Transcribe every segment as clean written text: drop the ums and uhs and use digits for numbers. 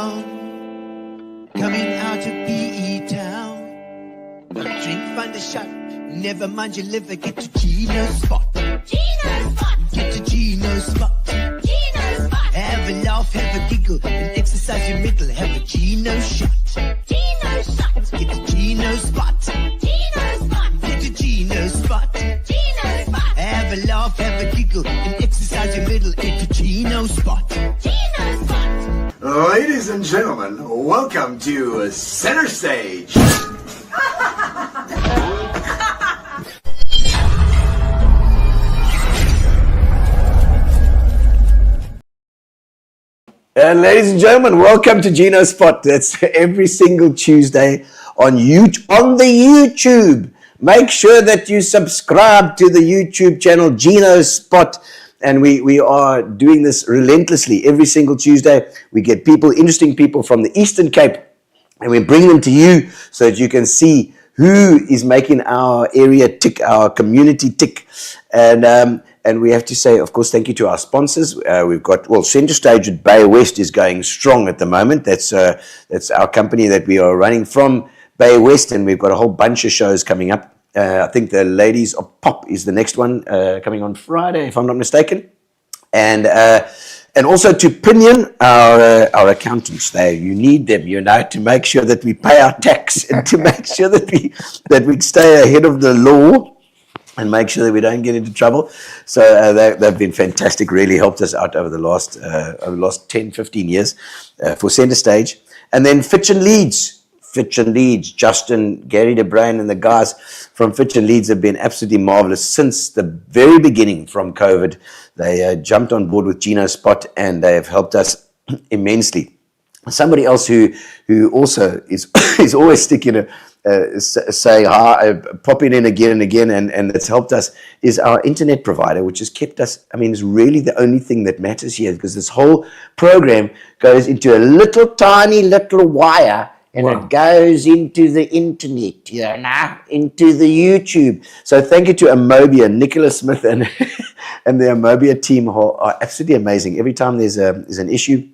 town, coming out of PE town. Got a drink, find a shot, never mind your liver, get to Gino's spot. Gino spot. Get to Gino's spot. Gino spot. Have a laugh, have a giggle, and exercise your middle, have a Gino shot. Gino shot. Get to Gino's spot. Gino spot. Get to Gino's spot. Gino spot. Have a laugh, have a giggle, and exercise your middle, get to Gino's spot. Gino spot. Ladies and gentlemen, welcome to Center Stage. And ladies and gentlemen, welcome to Gino Spot. That's every single Tuesday on the YouTube. Make sure that you subscribe to the YouTube channel Gino Spot. And we are doing this relentlessly every single Tuesday. We get people, interesting people from the Eastern Cape, and we bring them to you so that you can see who is making our area tick, our community tick. And we have to say, of course, thank you to our sponsors. We've got, Center Stage at Bay West is going strong at the moment. That's our company that we are running from Bay West, and we've got a whole bunch of shows coming up. I think the Ladies of Pop is the next one coming on Friday, if I'm not mistaken. And also to Pinion, our accountants. You need them, to make sure that we pay our tax and to make sure that we stay ahead of the law and make sure that we don't get into trouble. So they've been fantastic, really helped us out over the last 10, 15 years for Center Stage. And then Fitch and Leeds, Justin, Gary DeBrain and the guys from Fitch and Leeds have been absolutely marvelous since the very beginning from COVID. They jumped on board with Gino Spot and they have helped us immensely. Somebody else who also is always sticking say hi, popping in again and again, and it's helped us is our internet provider, which has kept us, is really the only thing that matters here, because this whole program goes into a tiny little wire, and it goes into the internet, into the YouTube. So thank you to Amobia, Nicholas Smith and the Amobia team are absolutely amazing. Every time there's an issue,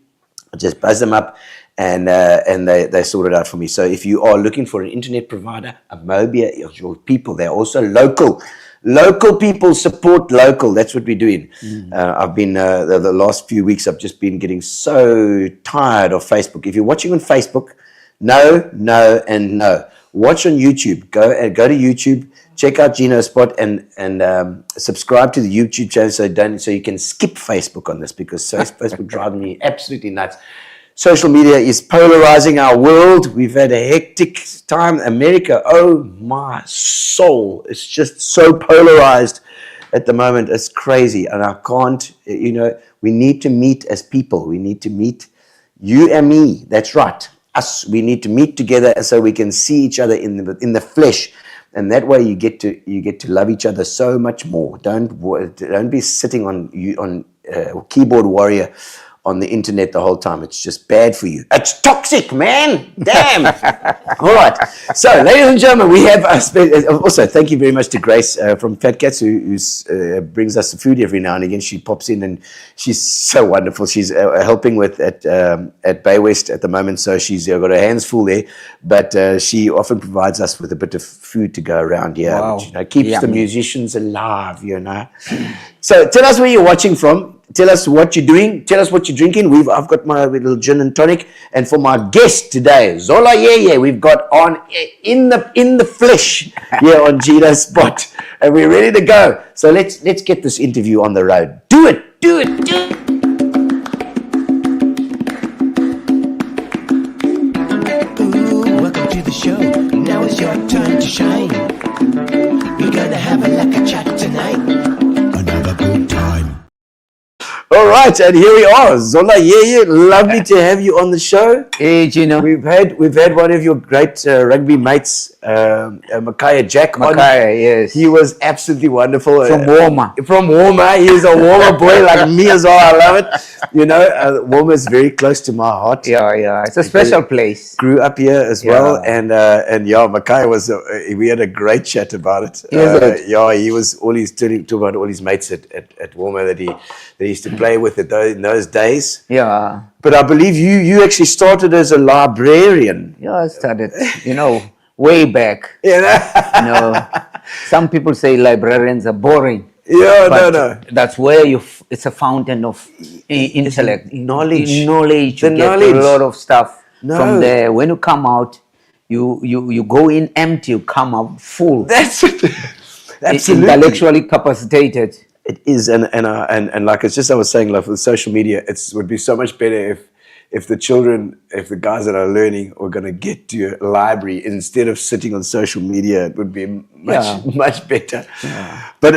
I just buzz them up, and they sort it out for me. So if you are looking for an internet provider, Amobia is your people. They're also local. Local people support local. That's what we're doing. I've been the last few weeks, I've just been getting so tired of Facebook. If you're watching on Facebook, no, and no. Watch on YouTube. Go to YouTube. Check out Gino Spot and subscribe to the YouTube channel so you can skip Facebook on this, because Facebook drives me absolutely nuts. Social media is polarizing our world. We've had a hectic time. America, oh my soul, it's just so polarized at the moment. It's crazy, and I can't. We need to meet as people. We need to meet, you and me. That's right. Us. We need to meet together so we can see each other in the flesh. And that way you get to love each other so much more. Don't be sitting on keyboard warrior on the internet the whole time. It's just bad for you. It's toxic, man. Damn. All right. So, ladies and gentlemen, we have also thank you very much to Grace from Fat Cats, who brings us the food every now and again. She pops in and she's so wonderful. She's helping at Bay West at the moment, so she's got her hands full there. But she often provides us with a bit of food to go around here, which keeps the musicians alive. So, tell us where you're watching from. Tell us what you're doing. Tell us what you're drinking. I've got my little gin and tonic. And for my guest today, Zola Yeye, we've got on in the flesh here on Gino Spot, and we're ready to go. So let's get this interview on the road. Do it. Ooh, welcome to the show. Now it's your time to shine. We're gonna have a chat tonight. Another good time. All right, and here we are, Zola Yeye. Lovely to have you on the show. Hey, Gino. We've had one of your great rugby mates, Makaya Jack. Makaya, yes. He was absolutely wonderful. From Warmer. He's a Warmer boy like me as well. I love it. Warmer is very close to my heart. Yeah. It's a special place. Grew up here as well, and Makaya was. We had a great chat about it. He was always talking about all his mates at Warmer that he used to play with it though, in those days. Yeah. But I believe you actually started as a librarian. Yeah, I started, way back. You know? Some people say librarians are boring. Yeah, But no. that's where it's a fountain of intellect, knowledge. knowledge. The You get knowledge. a lot of stuff No. from there. When you come out, you go in empty, you come out full. That's it. Absolutely. Intellectually capacitated. It is, and like it's just I was saying, like with social media, it would be so much better if the guys that are learning are going to get to a library instead of sitting on social media. It would be much better. Yeah. But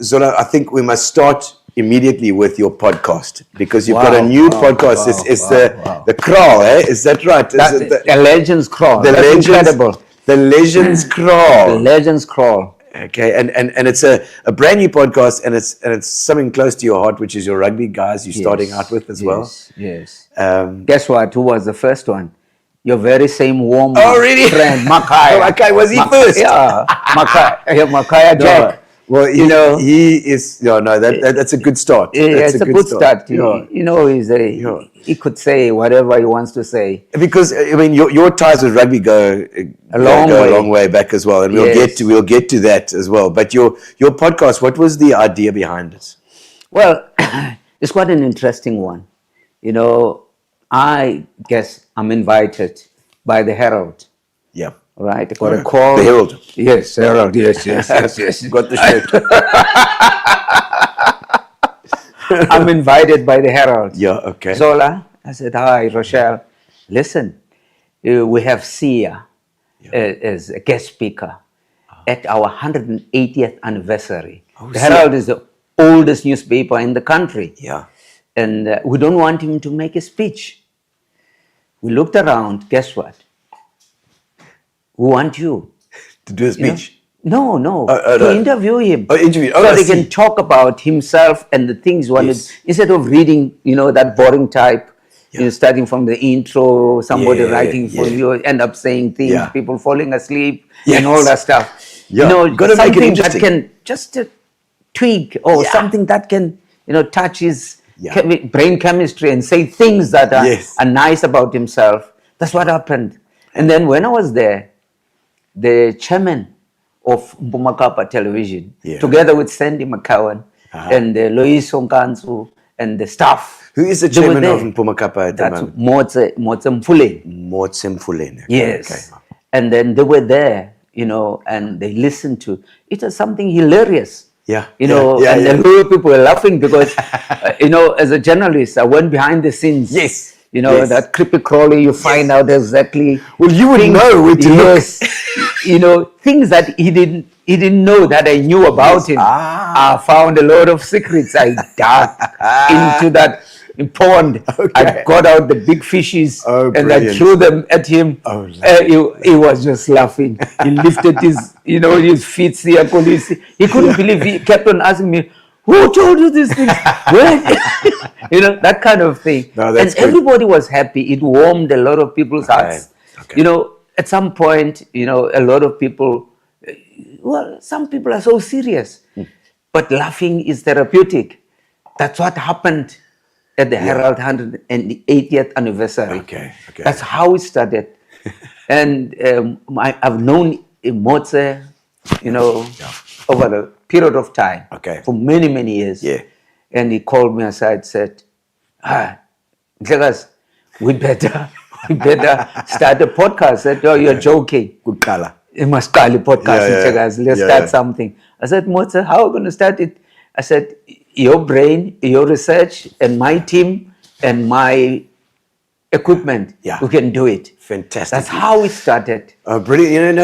Zola, I think we must start immediately with your podcast because you've got a new podcast. It's the Crawl, eh? Is that right? The Legends Crawl. That's incredible. The Legends Crawl. The Legends Crawl. Okay, and it's a brand new podcast, and it's something close to your heart, which is your rugby guys you're starting out with as well. Yes. Guess what? Who was the first one? Your very same warm really? friend, Makai. Makai, was he first? Yeah, Makai Jack. Well, he is. That's a good start. It's a good start. He could say whatever he wants to say. Because I mean, your ties with rugby go a long way back as well, and we'll get to that as well. But your podcast, what was the idea behind it? Well, it's quite an interesting one. I guess I'm invited by the Herald. Yeah. Right, I got a call. The Herald. Yes, Herald. Yes. Got the shirt. I'm invited by the Herald. Yeah, okay. Zola, I said, hi, Rochelle. Listen, we have Sia as a guest speaker at our 180th anniversary. The Herald is the oldest newspaper in the country. Yeah. And we don't want him to make a speech. We looked around, guess what? We want you to do a speech. No. To interview him. Interview. So he can talk about himself and the things he wanted. Instead of reading, that boring type, starting from the intro, somebody writing for you, end up saying things, people falling asleep, and all that stuff. Yeah. Gotta something that can just tweak or something that can, touch his brain chemistry and say things that are nice about himself. That's what happened. And then when I was there, the chairman of Mpumakapa Television, together with Sandy McCowan and Lois Onkansu and the staff. Who is the chairman of Mpumakapa at the moment? Motse Mfuleni. Motse Mfuleni. Yes. Okay. And then they were there, and they listened to it. Was something hilarious. Yeah. And a lot of people were laughing because, as a journalist, I went behind the scenes. Yes. That creepy crawly, you find out exactly. Well, you would know where to look. Things that he didn't know that I knew about him. I found a lot of secrets. I dug into that pond. Okay. I got out the big fishes and I threw them at him. He was just laughing. He lifted his feet. He couldn't believe. He kept on asking me, who told you these things? That kind of thing. No, and everybody was happy. It warmed a lot of people's hearts. Okay. At some point, a lot of people, some people are so serious, but laughing is therapeutic. That's what happened at the Herald 180th anniversary. Okay. That's how it started. And I've known Motse, over a period of time, for many, many years. Yeah. And he called me aside, said, Mtlekas, we better start a podcast. I said, oh, you're joking. Good color. You must call a podcast, Let's start something. I said, Motse, how are we going to start it? I said, your brain, your research, and my team, and my equipment, we can do it. Fantastic. That's how it started. Brilliant.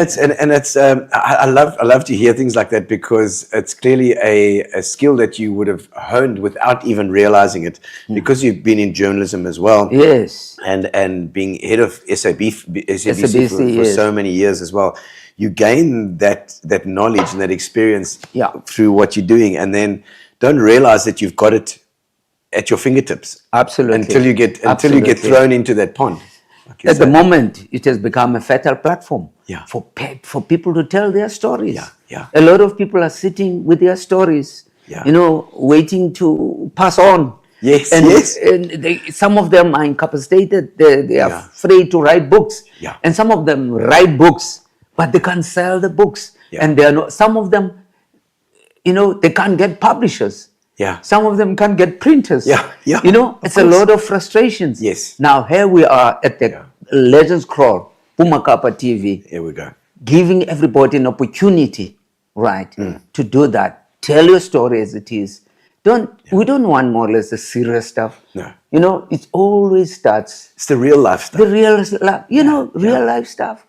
I love to hear things like that because it's clearly a skill that you would have honed without even realizing it, because you've been in journalism as well. Yes. And being head of SABC for so many years as well. You gain that knowledge and that experience through what you're doing, and then don't realize that you've got it at your fingertips. Absolutely. Until you get thrown into that pond. At the moment, it has become a fertile platform for people to tell their stories. Yeah. A lot of people are sitting with their stories, Yeah. waiting to pass on. Yes, and, yes. and some of them are incapacitated. They are Yeah. afraid to write books. Yeah. And some of them write books, but they can't sell the books. Yeah. And some of them, they can't get publishers. Yeah. Some of them can't get printers. Yeah, yeah, It's of a course. lot of frustrations. Yes. Now here we are at the Legends Crawl, Pumakapa TV, Here we go. giving everybody an opportunity, right, to do that. Tell your story as it is. We don't want more or less the serious stuff. No. It always starts It's the real life stuff. the real life, real life stuff.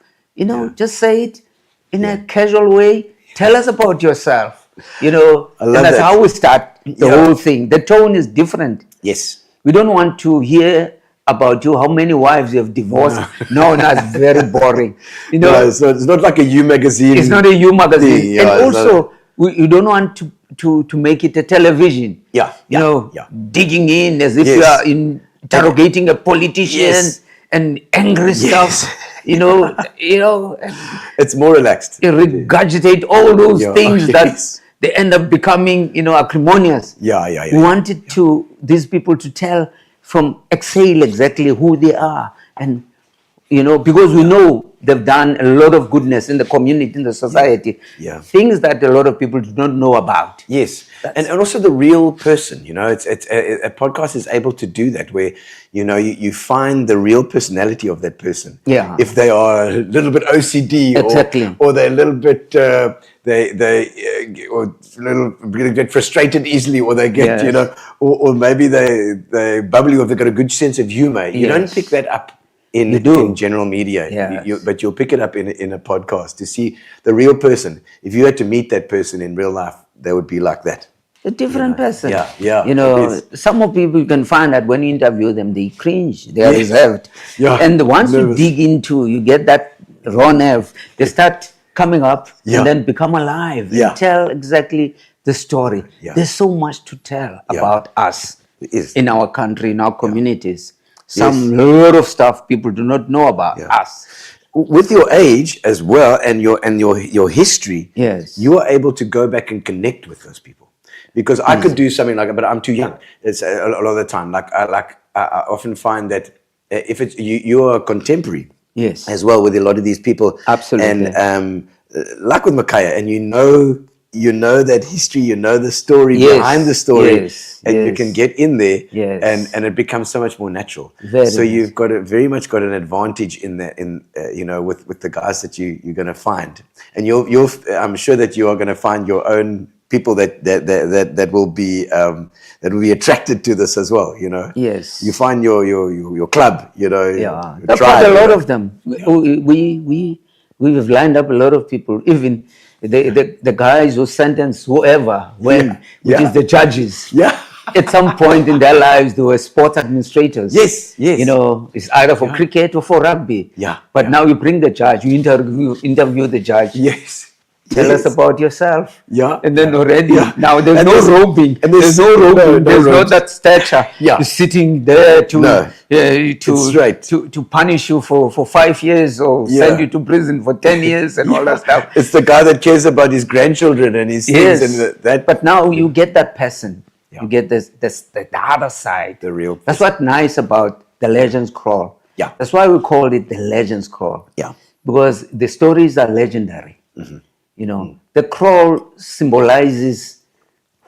Just say it in a casual way. Tell us about yourself. And that's that. how we start the whole thing. The tone is different. Yes. We don't want to hear about you, how many wives you have divorced. No, that's very boring. No, so it's not like a You magazine. It's not a You magazine. thing, And it's not- also, you don't want to make it a television. Yeah, yeah. Digging in as if Yes. you are interrogating a politician Yes. and angry stuff. It's more relaxed. You regurgitate all those Yeah, things yes. that they end up becoming, acrimonious. Yeah. We wanted these people to tell from exhale exactly who they are, and because we know they've done a lot of goodness in the community, in the society. Yeah. Things that a lot of people do not know about. Yes, and also the real person. It's a podcast is able to do that, where you find the real personality of that person. Yeah. If they are a little bit OCD, Exactly. or they're a little bit or they get frustrated easily, or they get Yes. or maybe they bubbly, or they've got a good sense of humor. You don't Yes. pick that up You do. in general media. Yes. But you'll pick it up in a podcast to see the real person. If you had to meet that person in real life, they would be like that. A different person. Yeah, it is. Some of people, you can find that when you interview them, they cringe, they are Yes. reserved. Yeah, And once nervous. you dig into, you get that raw nerve, they start coming up Yeah. and then become alive Yeah. and tell exactly the story. Yeah. There's so much to tell about us It is. in our country, in our communities. Some lot of stuff people do not know about us. With your age as well, and your history, Yes. you are able to go back and connect with those people. Because I could do something like that, but I'm too young. It's a lot of the time. I often find that if it's you are contemporary, Yes. as well with a lot of these people, Absolutely. and like with Makaya, and you know that history, the story Yes, behind the story, yes, and you yes. can get in there, Yes. and it becomes so much more natural. Very so nice. you've got very much got an advantage in that, with the guys that you're going to find, and you'll I'm sure that you are going to find your own people that will be attracted to this as well. Yes. You find your club, your I've tribe, got a lot of them. We have lined up a lot of people, even the guys who sentence whoever which Yeah. is the judges. Yeah. At some point in their lives, they were sports administrators. Yes. It's either for cricket or for rugby. Yeah, But now you bring the judge, you interview the judge. Yes. Tell Yes. us about yourself. Yeah. And then already, now there's And no there's- roping. and There's no roping. no There's not ropes. that stature. Yeah. You're sitting there No. It's right. to punish you for 5 years or Yeah. send you to prison for 10 years and all that stuff. It's the guy that cares about his grandchildren and his things, Yes. and that. But now you get that person. Yeah. You get the other side. The real That's what's nice about the Legends Crawl. Yeah. That's why we called it the Legends Crawl. Yeah. Because the stories are legendary. The crawl symbolizes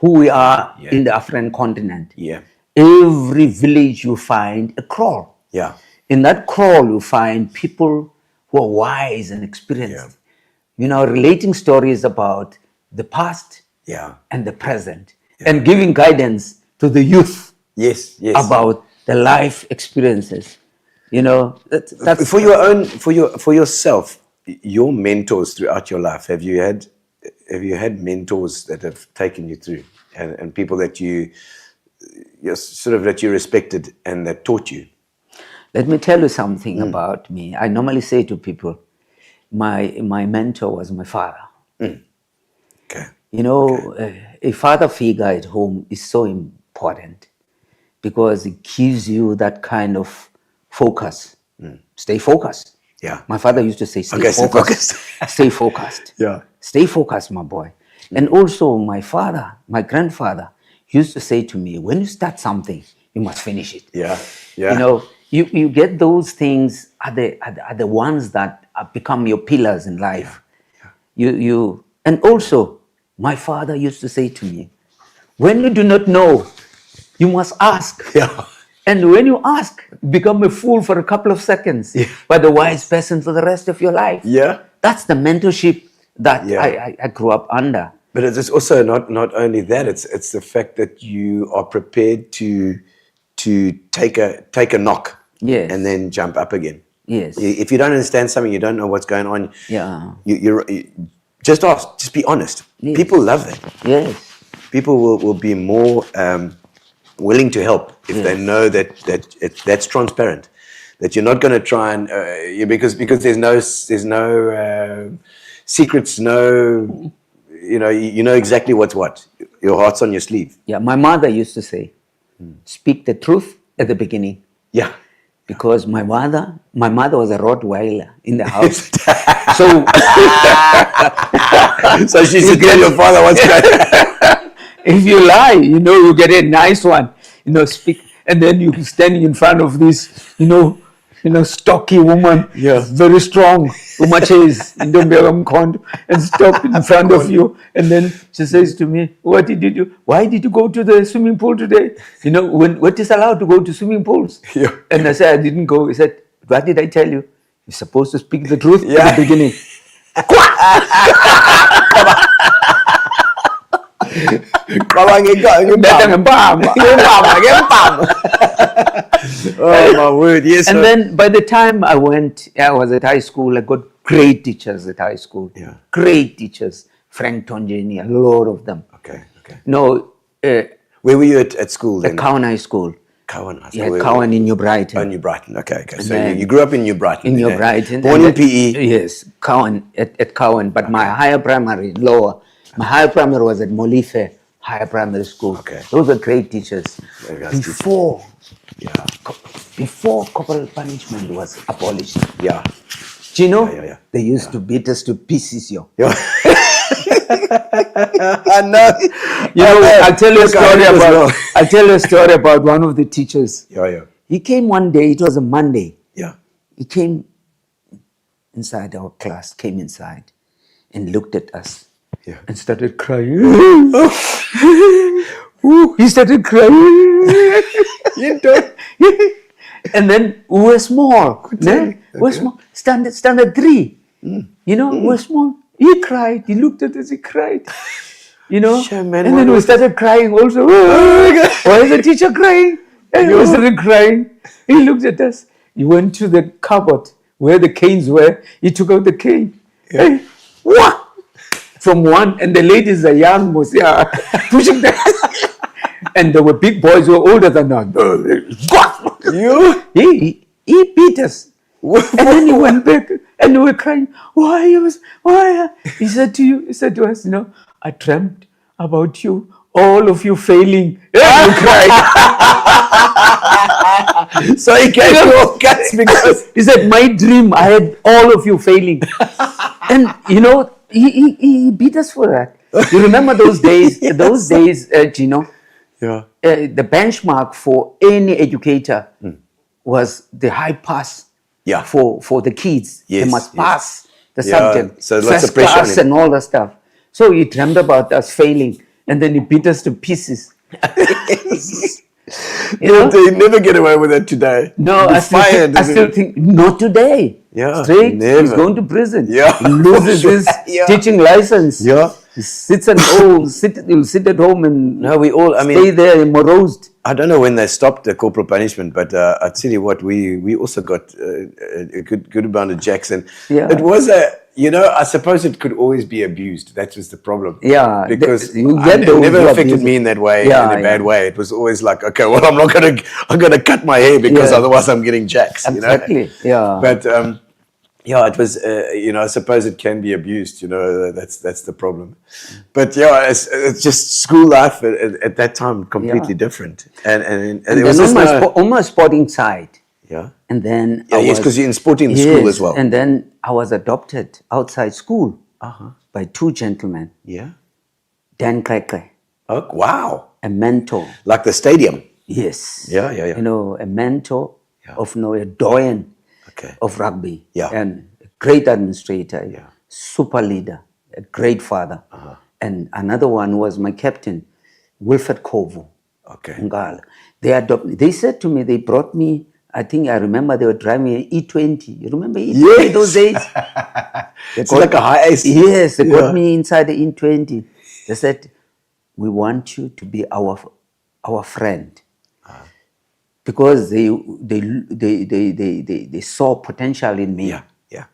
who we are in the African continent. Yeah. Every village you find a crawl. Yeah. In that crawl, you find people who are wise and experienced. Relating stories about the past Yeah. and the present, and giving guidance to the youth Yes. about the life experiences. That's For your own, for yourself, your mentors throughout your life. Have you had mentors that have taken you through, and people that you respected and that taught you? Let me tell you something about me. I normally say to people, my mentor was my father. Okay. A father figure at home is so important because it gives you that kind of focus. Stay focused. Yeah. My father used to say, stay Okay, stay focused. focused. Stay focused. Yeah. Stay focused, my boy. And also my father, my grandfather, used to say to me, when you start something, you must finish it. Yeah. Yeah. You know, you get those things are the ones that become your pillars in life. And also my father used to say to me, when you do not know, you must ask. Yeah. And when you ask, become a fool for a couple of seconds, but a wise person for the rest of your life. Yeah. That's the mentorship that Yeah. I grew up under. But it's also not only that. It's the fact that you are prepared to take a knock, Yes. and then jump up again. Yes. If you don't understand something, you don't know what's going on. Yeah. You just ask. Just be honest. Yes. People love that. Yes. People will be more willing to help if they know that's transparent. That you're not going to try and because there's no secrets, no, you know exactly what's what. Your heart's on your sleeve. Yeah. My mother used to say, speak the truth at the beginning. Yeah. Because my mother was a Rottweiler in the house. So So she should tell your father what's going on. if you lie, you get a nice one. Speak, and then you standing in front of this, stocky woman, very strong, and stop in front of you. And then she says to me, "What did you do? Why did you go to the swimming pool today? What is allowed to go to swimming pools?" Yeah. And I said, "I didn't go." He said, "What did I tell you? You're supposed to speak the truth Yeah. at the beginning." Oh my word! Yes. And then by the time I was at high school, I got great teachers at high school. Yeah. Great teachers. Frank Tonjeni, a lot of them. Okay. Where were you at school then? At Cowan High School. Cowan. Yeah, Cowan in New Brighton. Oh, New Brighton. Okay. So then- you grew up in New Brighton. In New yeah? Brighton. Born And in PE. Yes, Cowan, at Cowan. But my higher primary, lower. My higher primary was at Molife Higher Primary School. Okay. Those were great teachers. Very nice Before corporal punishment was abolished. Yeah. Gino, Yeah. they used to beat us to pieces, yo. Yeah. I know. I'll tell you a story about one of the teachers. Yeah. He came one day, it was a Monday. Yeah. He came inside our class, came inside and looked at us. Yeah. And started crying. He started crying. And then we were small. We were small. Standard 3. We were small. He cried. He looked at us. He cried. Sure, man, and then we started crying also. Why is the teacher crying? And we started crying. He looked at us. He went to the cupboard where the canes were. He took out the cane. Hey, what? From one, and the ladies are young, pushing them. And there were big boys who were older than us. You? He beat us. And then he went back, and we were crying. Why? He said to us, I dreamt about you, all of you failing. And we cried. So he gave you all guts because He said, my dream, I had all of you failing. And he beat us for that. You remember those days? Those days, Gino. Yeah. The benchmark for any educator was the high pass. Yeah. For the kids, Yes, they must yes. pass the Yeah, subject. so lots First of pressure on class him. and all that stuff. So he dreamt about us failing, and then he beat us to pieces. They never get away with it today. No, The I still think not today. Yeah, Straight, never. he's going to prison. Yeah, He loses for sure. his Yeah. teaching license. Yeah. He sits he'll sit at home and No, we all. stay there morosed. I don't know when they stopped the corporal punishment, but I tell you what, we also got a good amount of jacks, and Yeah. it was I suppose it could always be abused. That was the problem. Yeah, because you it get those never who affected abuse me it. in that way, Yeah, in a bad yeah. way. It was always like, okay, well, I'm gonna cut my hair because Yeah. otherwise I'm getting jacks. Exactly. Yeah. But it was. I suppose it can be abused. That's the problem. But it's just school life at that time completely different, and it And was then just on my sporting side. yeah. And then Yes, because you're in sporting in school as well. And then I was adopted outside school by 2 gentlemen. Yeah. Dan Kreke, Oh, wow. a mentor. Like the stadium. Yes. Yeah. You know, a mentor Yeah. of, you know, a doyen Okay. of rugby. Yeah. And a great administrator. Yeah. Super leader. A great father. And another one was my captain, Wilfred Kovu. Okay. Ngala. They said to me, they brought me, I think I remember they were driving an E20. You remember E20 Yes. those days? It's like a high ace. Yes, they Yeah. got me inside the E20. They said, we want you to be our friend. Because they saw potential in me. Yeah. Yeah.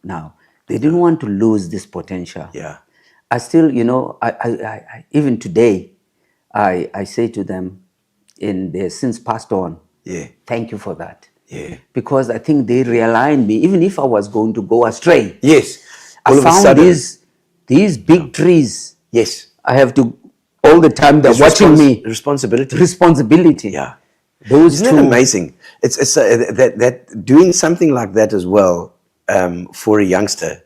Now, they didn't want to lose this potential. Yeah. I still, you know, I even today, I say to them, and they're since passed on, Yeah. thank you for that. Yeah. Because I think they realigned me, even if I was going to go astray. Yes. All I of a found sudden. these big trees. Yes. I have to, all the time they're It's watching me. Responsibility. Responsibility. Yeah. Those Isn't two. that amazing? It's that doing something like that as well for a youngster,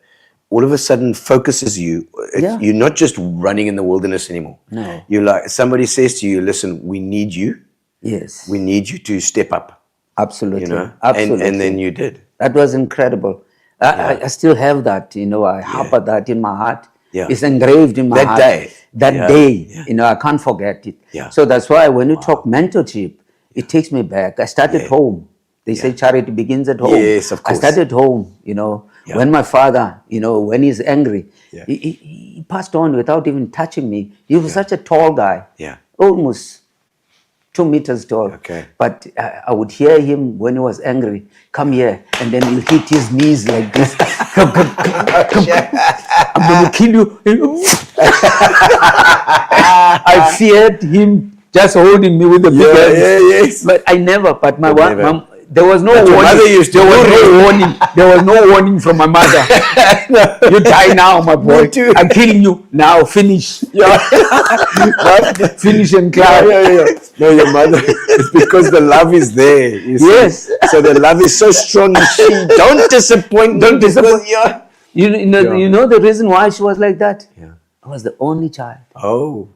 all of a sudden focuses you. Yeah. You're not just running in the wilderness anymore. No. You're like, somebody says to you, listen, we need you. Yes. We need you to step up. Absolutely. You know, Absolutely. and then you did. That was incredible. I still have that, you know, I harbor that in my heart. Yeah. It's engraved in my That heart. day. That Yeah. day, Yeah. you know, I can't forget it. Yeah. So that's why when you talk mentorship, it takes me back. I started home. They say charity begins at home. Yes, of course. I started home, you know, Yeah. when my father, you know, when he's angry, Yeah. he passed on without even touching me. He was such a tall guy. Yeah. Almost 2 meters tall. Okay. But I would hear him when he was angry, come here, and then he'll hit his knees like this. Come, I'm going to kill you. I feared him just holding me with the big hands. yes. But I never, but my But never. mom, there was no But your warning. mother used to There was do no it. warning. There was no warning from my mother. You die now, my boy. Me too. I'm killing you now. Finish. Finish and cry. No, your mother. It's because the love is there. You see. Yes. So the love is so strong. Don't disappoint. Don't disappoint. Yeah. You know the reason why she was like that? Yeah. I was the only child. Oh.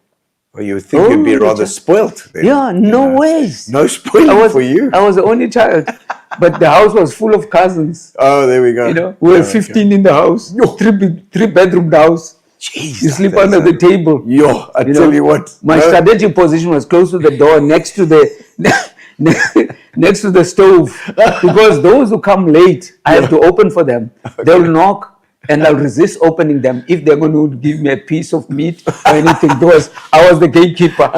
Well, you would think you'd be Only rather child. spoilt. Then, Yeah, you no know. ways. No spoiling for you. I was the only child. But the house was full of cousins. Oh, there we go. You know, we were 15 in the house. Three bedroom house. Jeez, You sleep that's under the table. Yo, I You tell know, you what. My no, strategic position was close to the door, next to the next to the stove, because those who come late, I have to open for them. They'll knock, and I'll resist opening them if they're going to give me a piece of meat or anything. Because I was the gatekeeper.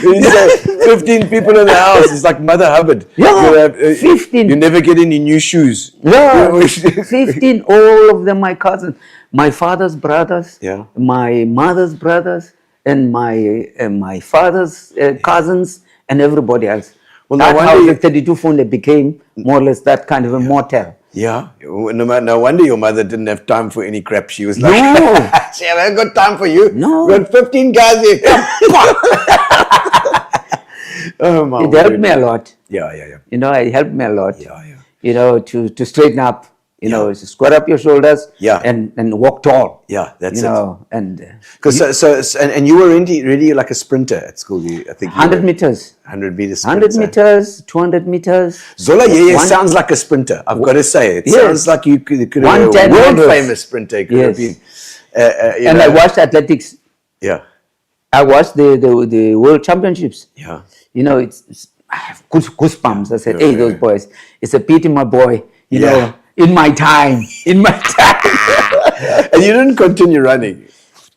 you say 15 people in the house. It's like Mother Hubbard. Yeah, You have, 15. You never get any new shoes. Yeah, 15, all of them my cousins, my father's brothers, Yeah. my mother's brothers, and my father's cousins, and everybody else. Well, no That wonder house you- at 32 Fonde became more or less that kind of a motel. Yeah. No wonder your mother didn't have time for any crap. She was like, No. she haven't got time for you. No. Got 15 guys here. Come on. Oh, my It helped word. me a lot. Yeah. You know, it helped me a lot. Yeah. You know, to straighten up. You know, square up your shoulders. Yeah. And walk tall. Yeah, that's you it. know, and Because and you were really like a sprinter at school. I think 100 meters. 100 meters. 100 meters, 200 meters. Zola Yeye One- sounds like a sprinter. I've got to say, it Yes. sounds like you could have been a 110 world meters. famous sprinter. Could have Yes. been. And I watched athletics. Yeah. I watched the world championships. Yeah. You know, I have goosebumps. I said, Yeah, hey, those boys, it's a pity, my boy. You Yeah. know, in my time. And you didn't continue running.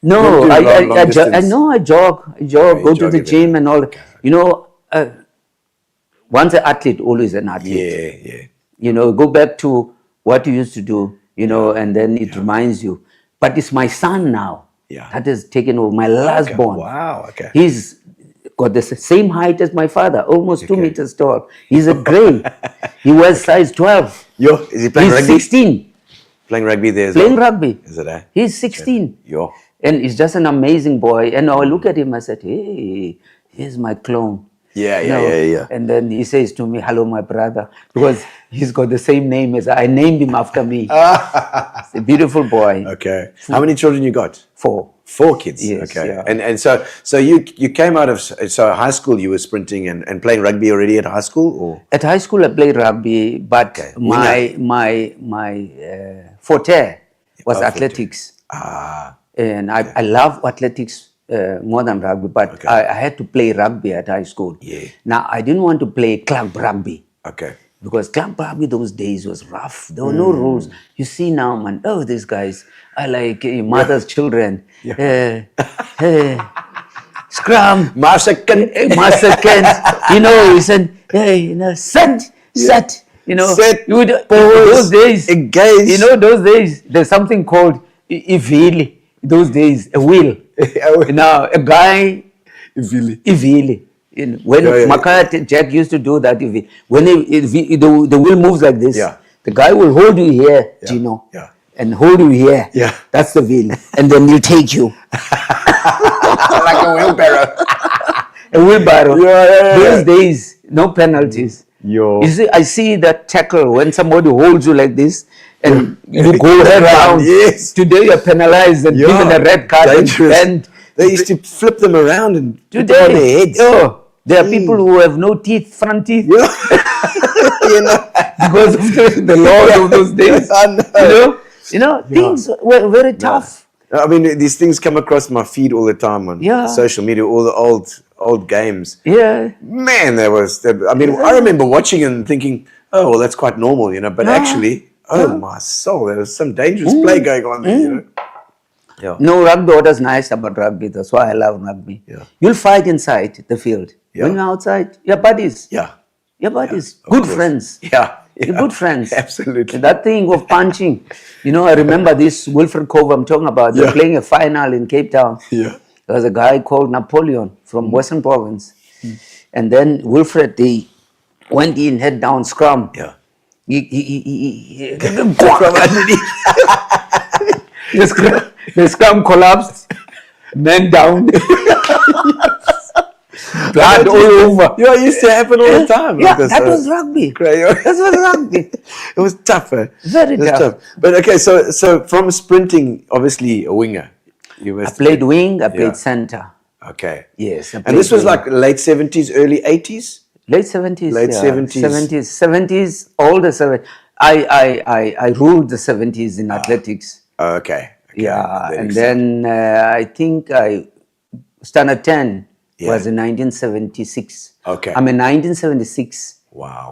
No, Don't do long I distance. jog, you go to jog the a bit. gym and all. You know, once an athlete, always an athlete. Yeah. You know, go back to what you used to do, you know, and then it reminds you. But it's my son now. Yeah. That has taken over, my last Okay. born. Wow. Okay. He's got the same height as my father, almost 2 meters tall. He's a grey. He wears size 12. Yo, is he playing He's rugby? 16, Playing rugby there as playing well? rugby. Is it? He's 16. Yo. And he's just an amazing boy. And I look at him, I said, hey, here's my clone. Yeah, you yeah, know. yeah, yeah. And then he says to me, "Hello, my brother," because he's got the same name as I named him after me. It's a beautiful boy. Okay. How many children you got? 4. 4 kids. Yes, Okay. yeah. And so you came out of high school. You were sprinting and playing rugby already at high school, or At high school, I played rugby, but my forte was athletics. And I love athletics more than rugby, but I had to play rugby at high school. Yeah. Now, I didn't want to play club rugby. Okay. Because club rugby those days was rough. There were no rules. You see now, man, oh, these guys are like mother's children. Scrum. Marshakan. Master Kent, he said, hey, set. Set, you would, pause, those days, engage. those days, there's something called ivili. Those days, a wheel. Now, a guy, ivili. When Makaya Jack used to do that, when the wheel moves like this, the guy will hold you here, Gino, and hold you here. Yeah. That's the wheel. And then he'll take you. Like a wheelbarrow. A wheelbarrow. Yeah. Those days, no penalties. You see, I see that tackle when somebody holds you like this and you go head down. Yes. Today you're penalized and given a red card Dangerous. and They used to flip them around and put them today, on their heads. there are people who have no teeth, front teeth, Yeah. because of the laws of those days. I know. Things were very tough. I mean, these things come across my feed all the time on social media, all the old games. Yeah. Man, I remember watching and thinking, oh, well, that's quite normal, but actually, my soul, there was some dangerous play going on there, Yeah. No, rugby, what is nice about rugby, that's why I love rugby. Yeah. You'll fight inside the field. Yeah. When you're outside, your buddies. Yeah. Your buddies. Of Good course. friends. Yeah. You're good friends. Absolutely. And that thing of punching. I remember this Wilfred Cove I'm talking about. They're playing a final in Cape Town. Yeah. There was a guy called Napoleon from Western Province. And then Wilfred, they went in, head down, scrum. Yeah. He from underneath. The scrum collapsed. Men down. Blood all over. Yeah, it used to happen all the time. Yeah, Because, that was rugby. That was rugby. It was tougher. Very tough. But okay, so from sprinting, obviously a winger. I played wing, I played center. Okay. Yes. And this was like late 70s, early 80s? Late 70s. Late 70s. 70s, all the 70s. I ruled the 70s in athletics. Okay. Yeah, Very and exciting. then I think standard 10 was in 1976. Okay. I'm in 1976. Wow.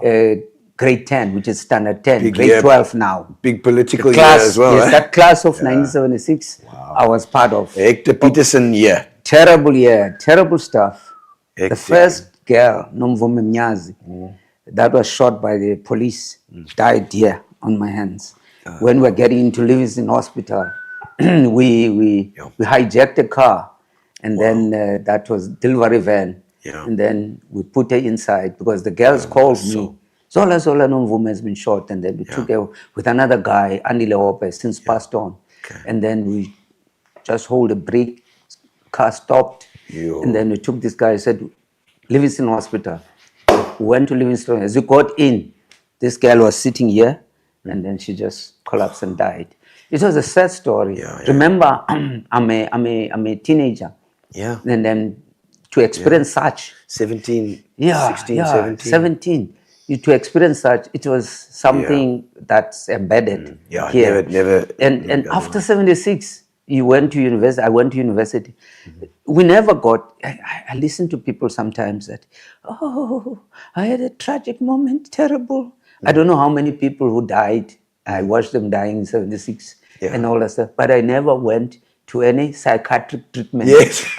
Grade 10, which is standard 10, Big grade year. 12 now. Big political Class, year as well. yes, eh? that class of 1976, I was part of. Hector Peterson year. Terrible year, terrible stuff. Hectic. The first girl, Nomvume Mnyazi, that was shot by the police, died here on my hands. When we were getting into Livingston Hospital, we hijacked a car, and then that was delivery van, and then we put her inside because the girls called me. Zola Nomvume has been shot, and then we took her with another guy, Andy Leope, since passed on, and then we just hold a brake. Car stopped, and then we took this guy. Said, Livingston Hospital. We went to Livingston. As we got in, this girl was sitting here, and then she just collapsed and died. It was a sad story. Remember, I'm a teenager. Yeah. And then to experience such. 16, 17. To experience such, it was something that's embedded here. Never. And after 76. You went to university, I went to university. We never got, I listen to people sometimes that, I had a tragic moment, terrible. I don't know how many people who died. I watched them dying in 76 and all that stuff. But I never went to any psychiatric treatment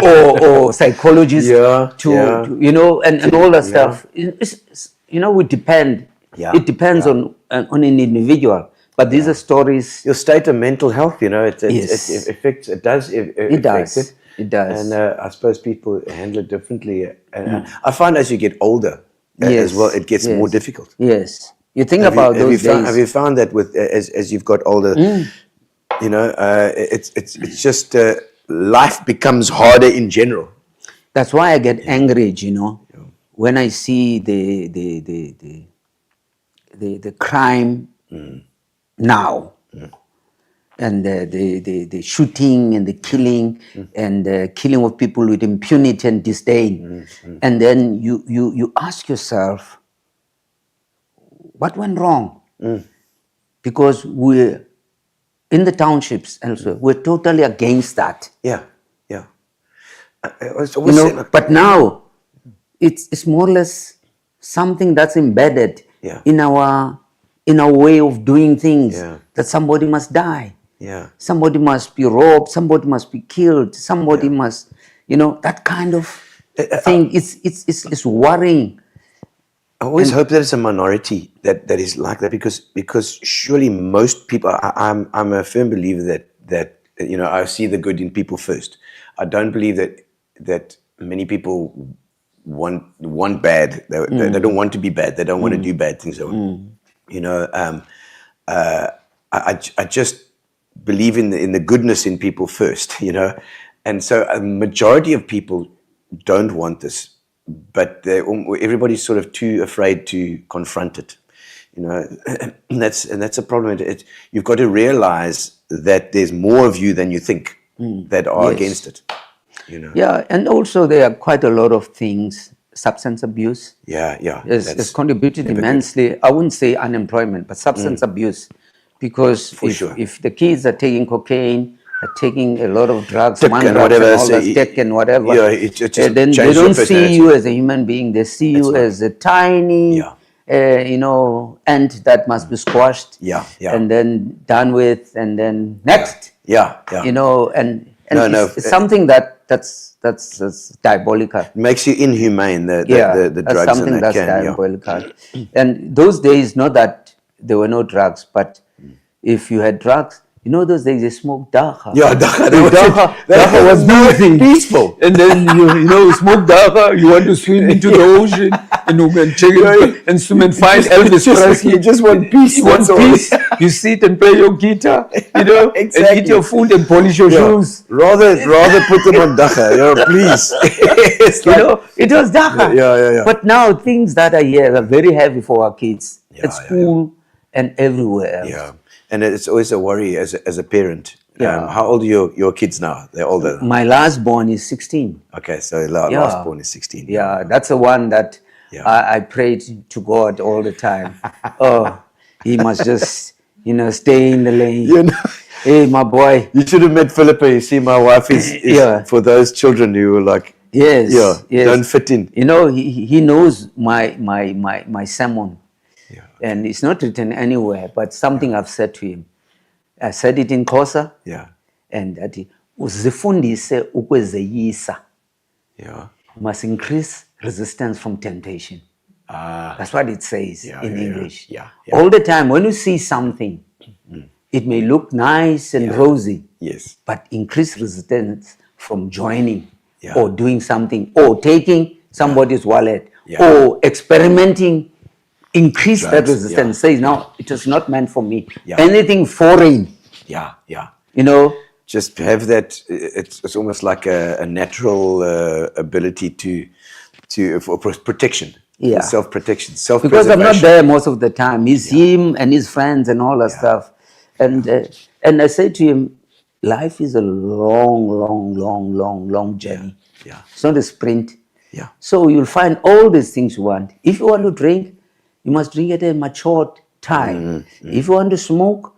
or psychologist to and all that stuff. We depend. It depends on an individual. But these are stories. Your state of mental health, it affects. It does. It does. It does. And I suppose people handle it differently. And I find as you get older, as well, it gets more difficult. Yes. You think about those days. Have you found that with as you've got older, it's just life becomes harder in general. That's why I get angry, when I see the crime now, and the shooting and the killing and the killing of people with impunity and disdain, and then you ask yourself, what went wrong? Because we're in the townships and so we're totally against that. Yeah, yeah. I was You always know, saying, like, but now it's more or less something that's embedded Yeah. in our way of doing things, Yeah. that somebody must die, yeah, somebody must be robbed, somebody must be killed, somebody must, that kind of thing. It's worrying. I always hope that it's a minority that is like that, because surely most people. I'm a firm believer that I see the good in people first. I don't believe that many people want bad. They don't want to be bad. They don't want to do bad things. I just believe in the goodness in people first. And so a majority of people don't want this, but everybody's sort of too afraid to confront it. And that's a problem. You've got to realize that there's more of you than you think that are Yes. against it. Yeah, and also there are quite a lot of things. Substance abuse Yeah. has contributed immensely. I wouldn't say unemployment, but substance abuse, because sure. if the kids are taking cocaine, are taking a lot of drugs, Tick man and drugs whatever, and all so that, stick and whatever, yeah, it just then they changes your don't see personality. you as a human being. They see you as a tiny, ant that must be squashed, Yeah. and then done with, and then next. Yeah. And No, it's something that's diabolical. Makes you inhumane. The That's drugs something and that that's can. diabolical. And those days, not that there were no drugs, but if you had drugs, those days they smoked dagga. Yeah, dagga. Dagga was nothing. Peaceful. And then you smoke dagga, you want to swim into the ocean, and you can check it and swim and find Elvis Presley. You just want peace. You want that's all. peace. You sit and play your guitar, and Exactly. eat your food and polish your shoes. Rather put them on dagga, please. It's like, It was dagga. Yeah. But now things that are here are very heavy for our kids at Yeah, school and everywhere else. yeah, and it's always a worry as a parent. Yeah. How old are your kids now? They're older. My last born is 16. Okay, so last born is 16. Yeah, that's the one that Yeah. I prayed to God all the time. He must just, stay in the lane. Hey, my boy. You should have met Philippa. You see, my wife is Yeah. for those children who are like, Yes. yes. don't fit in. He knows my sermon. And it's not written anywhere, but something I've said to him. I said it in Xhosa, Yeah, and that uzifundise ukwezeyisa. yeah. You must increase resistance from temptation. That's what it says in English. Yeah. All the time, when you see something, it may look nice and rosy, Yes. but increase resistance from joining Yeah. or doing something or taking somebody's wallet Yeah. or experimenting. Increase that Drugs, resistance. Says, now, it was not meant for me. Yeah. Anything foreign, Yeah. Just have that. It's almost like a natural ability for protection. Yeah. Self-protection, because self-preservation. I'm not there most of the time. It's him and his friends and all that stuff. And I say to him, life is a long journey. Yeah. It's not a sprint. Yeah. So you'll find all these things you want. If you want to drink, you must drink at a matured time. If you want to smoke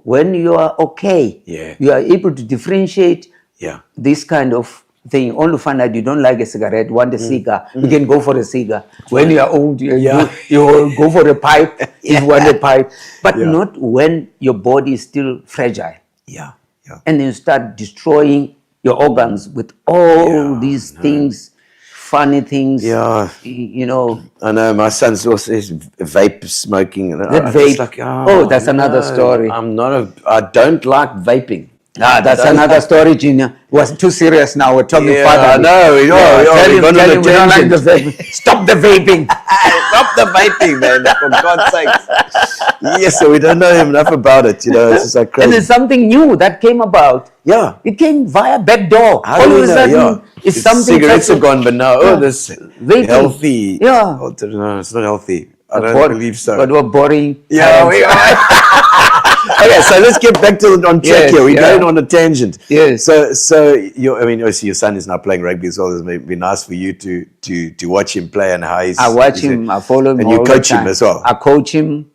when you are okay. Yeah. You are able to differentiate Yeah. this kind of thing. Only find out you don't like a cigarette, want a cigar, you can go for a cigar. When you are old, you will go for a pipe if you want a pipe. But not when your body is still fragile. Yeah. And then you start destroying your organs with all these things, funny things. Yeah. I know my son's also is vape smoking. And That it's vape. like, That's another story. I don't like vaping. That's another story, Gino. It was too serious now. We're talking Yeah, further. I know. We know. Tell We've him, gone on tell a him we don't like the tangent. vaping. Stop the vaping. Stop the vaping, man, for God's sakes. Yes, so we don't know enough about it, it's just like And crazy. there's something new that came about. Yeah. It came via back door. How All do of we a know? sudden, Yeah. it's something. Cigarettes such are a- gone, but now, Yeah. this Vaping. healthy. Yeah. Oh, no, it's not healthy. I don't believe so. But we're boring. Yeah, times. we are. Okay, so let's get back to on track Yes, here. We're yeah. going on a tangent. Yes. So obviously your son is now playing rugby as well. It may be nice for you to watch him play and how he's. I watch him. I follow him. And you all coach the him time. as well. I coach him.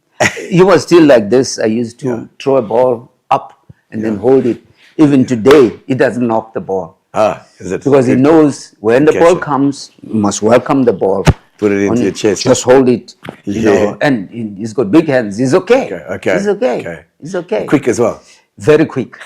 He was still like this. I used to throw a ball up and then hold it. Even today, he doesn't knock the ball Is it? because he knows when the Catch ball it. comes, you must welcome the ball. Put it into Only your chest. Just hold it. You Yeah. know, and he's got big hands. He's okay. Okay. He's okay. Okay. He's okay. Quick as well. Very quick.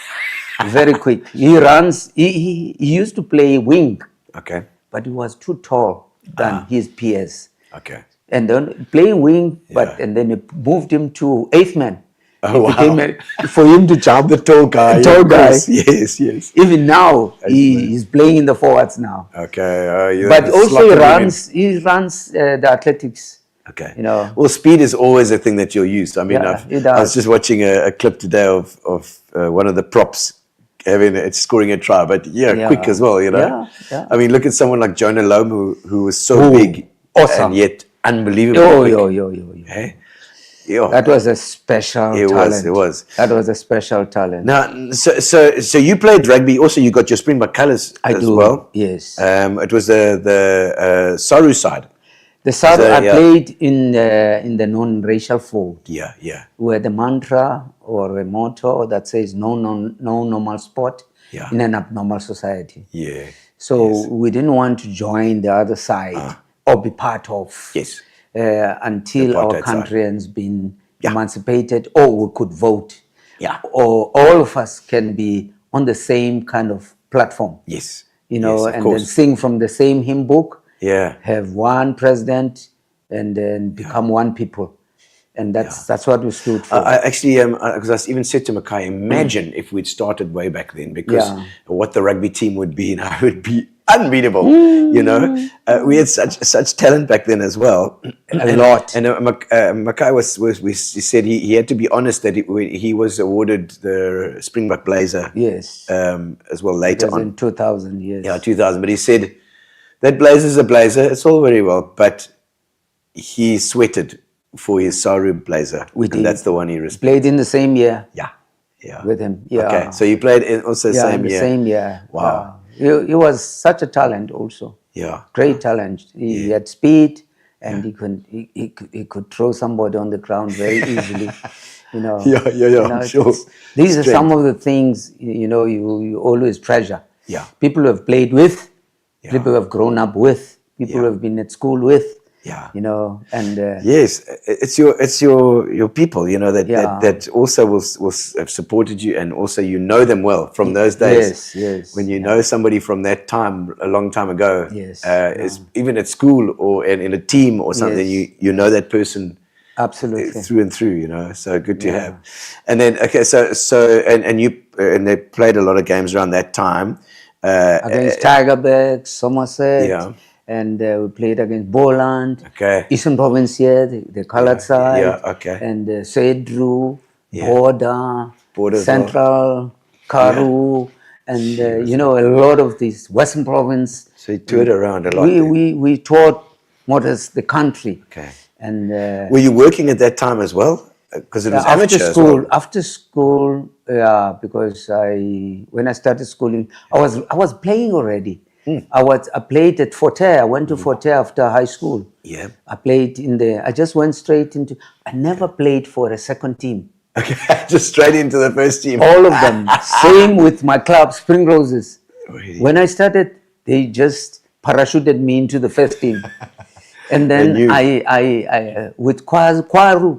Very quick. He runs. He used to play wing, Okay. but he was too tall than his peers. Okay. And then playing wing, Yeah. and then it moved him to eighth man. Oh, It wow. became for him to jump. The tall guy. Tall of guy. course. Yes. Even now, he's playing in the forwards now. Okay. But also he slot runs. He runs the athletics. Okay. You know. Well, speed is always a thing that you'll use. I mean, Yeah, it I was does. just watching a clip today of one of the props scoring a try, but Yeah. quick as well. Yeah. I mean, look at someone like Jonah Lomu, who was so big, awesome. and yet unbelievable. Yo. Hey? Yeah. That was a special It talent. was, it was. That was a special talent. Now, so you played rugby. Also, you got your Springbok colours I as do. well. Yes. It was the Saru side. The South, So, I yeah. played in the non-racial fold, Yeah. where the mantra or a motto that says no normal sport Yeah. in an abnormal society. Yeah. So we didn't want to join the other side or be part of Yes. until The our apartheid country has been Yeah. emancipated or we could vote. Yeah. Or all of us can be on the same kind of platform, Yes. you know, Yes, of and then course. sing from the same hymn book, Yeah. have one president, and then become one people. And that's what we stood for. I actually, because I even said to Makai, imagine if we'd started way back then, because Yeah. what the rugby team would be now would be unbeatable. We had such talent back then as well. A lot. And Makai he said he had to be honest that he was awarded the Springbok blazer. Yes. As well It later was on. in 2000, yes. Yeah, 2000. But he said that blazer's a blazer. It's all very well, but he sweated for his Saru blazer. We and did. that's the one he respected. Played in the same year Yeah. with him. Yeah. Okay, so you played in also yeah, same the year. same year. Wow. Yeah. He was such a talent also. Yeah. Great talent. He had speed and he could throw somebody on the ground very easily. Yeah, sure. These are Strength. some of the things you always treasure. Yeah. People who have played with, Yeah. people who have grown up with, people who have been at school with. Yeah. And Yes, it's your people, Yeah. that also will have supported you, and also them well from those days. Yes. When you know somebody from that time, a long time ago, Yes, even at school or in a team or something, Yes. you know that person absolutely. through and through, so good to have. And then and they played a lot of games around that time. Against Tigerbacks, Somerset. Yeah. And we played against Boland, Okay. Eastern Province here, the colored side. Yeah, okay. And Sedru, Yeah. Border, Border as well. Central, Karoo, and a lot of these Western Province. So you toured around a lot. then. We taught more as the country. Okay. And Were you working at that time as well? Because it was amateur as well. after school, because when I started schooling, I was playing already. I played at Forte. I went to Forte after high school. Yeah. I played I just went straight into, I never played for a second team. Okay, just straight into the first team. All of them. Same with my club, Spring Roses. Really? When I started, they just parachuted me into the first team. And They knew. then I with Kwaru,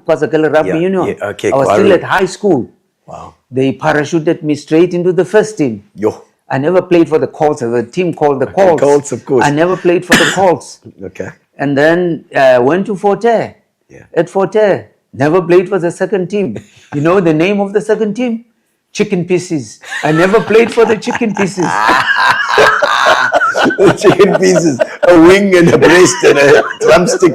Kwazakele Rugby Yeah, Union, yeah, okay, I was Kwaru. still at high school. Wow. They parachuted me straight into the first team. Yo. I never played for the Colts. There was a team called the Colts. Colts, of course. I never played for the Colts. Okay. And then went to Forte. Yeah. At Forte, never played for the second team. You know the name of the second team? chicken pieces. I never played for the chicken pieces. The chicken pieces, a wing and a breast and a drumstick.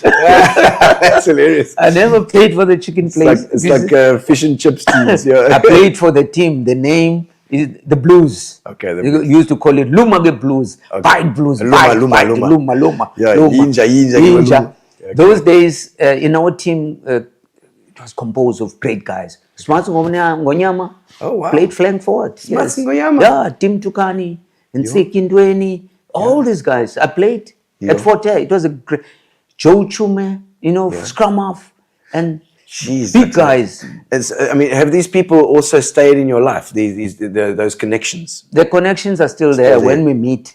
That's hilarious. I never played for the chicken It's pieces. like fish and chips teams. Yeah. I played for the team. The name is the Blues. Okay, the They Blues. used to call it Lumage Blues, Bite Blues, Luma, Bite, Luma, Bite, Luma. Luma, Luma, Yeah, Luma. Yinja, Yinja, Yinja. Luma. Okay. Those days in our team, it was composed of great guys. Smarts Ngonyama Oh, wow. played flank forward. Smarts Ngonyama. Yeah, Tim Tukani and Sekindweni. All these guys. I played at Fort Hare. It was a great. Joe Chume, scrum half. And Jeez, big guys. I mean, have these people also stayed in your life? Those connections. The connections are still there there. when we meet,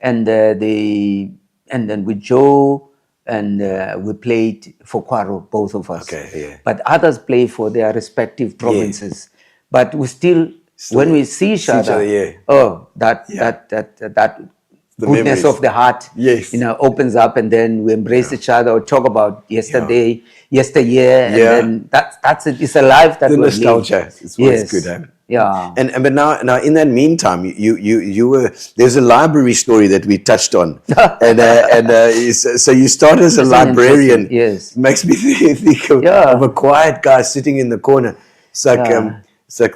and and then with Joe, and we played for Kwaro, both of us. Okay, yeah. But others play for their respective provinces. But we still when we see each other, yeah. oh, that The goodness memories. of the heart, Yes. opens up, and then we embrace each other or talk about yesterday, yesteryear, and Yeah. then that's it. It's a life that The we've nostalgia lived. is what's good, eh? Yeah. But now in that meantime, you were there's a library story that we touched on, so you start as a It's librarian. interesting, yes. Makes me think of a quiet guy sitting in the corner. It's like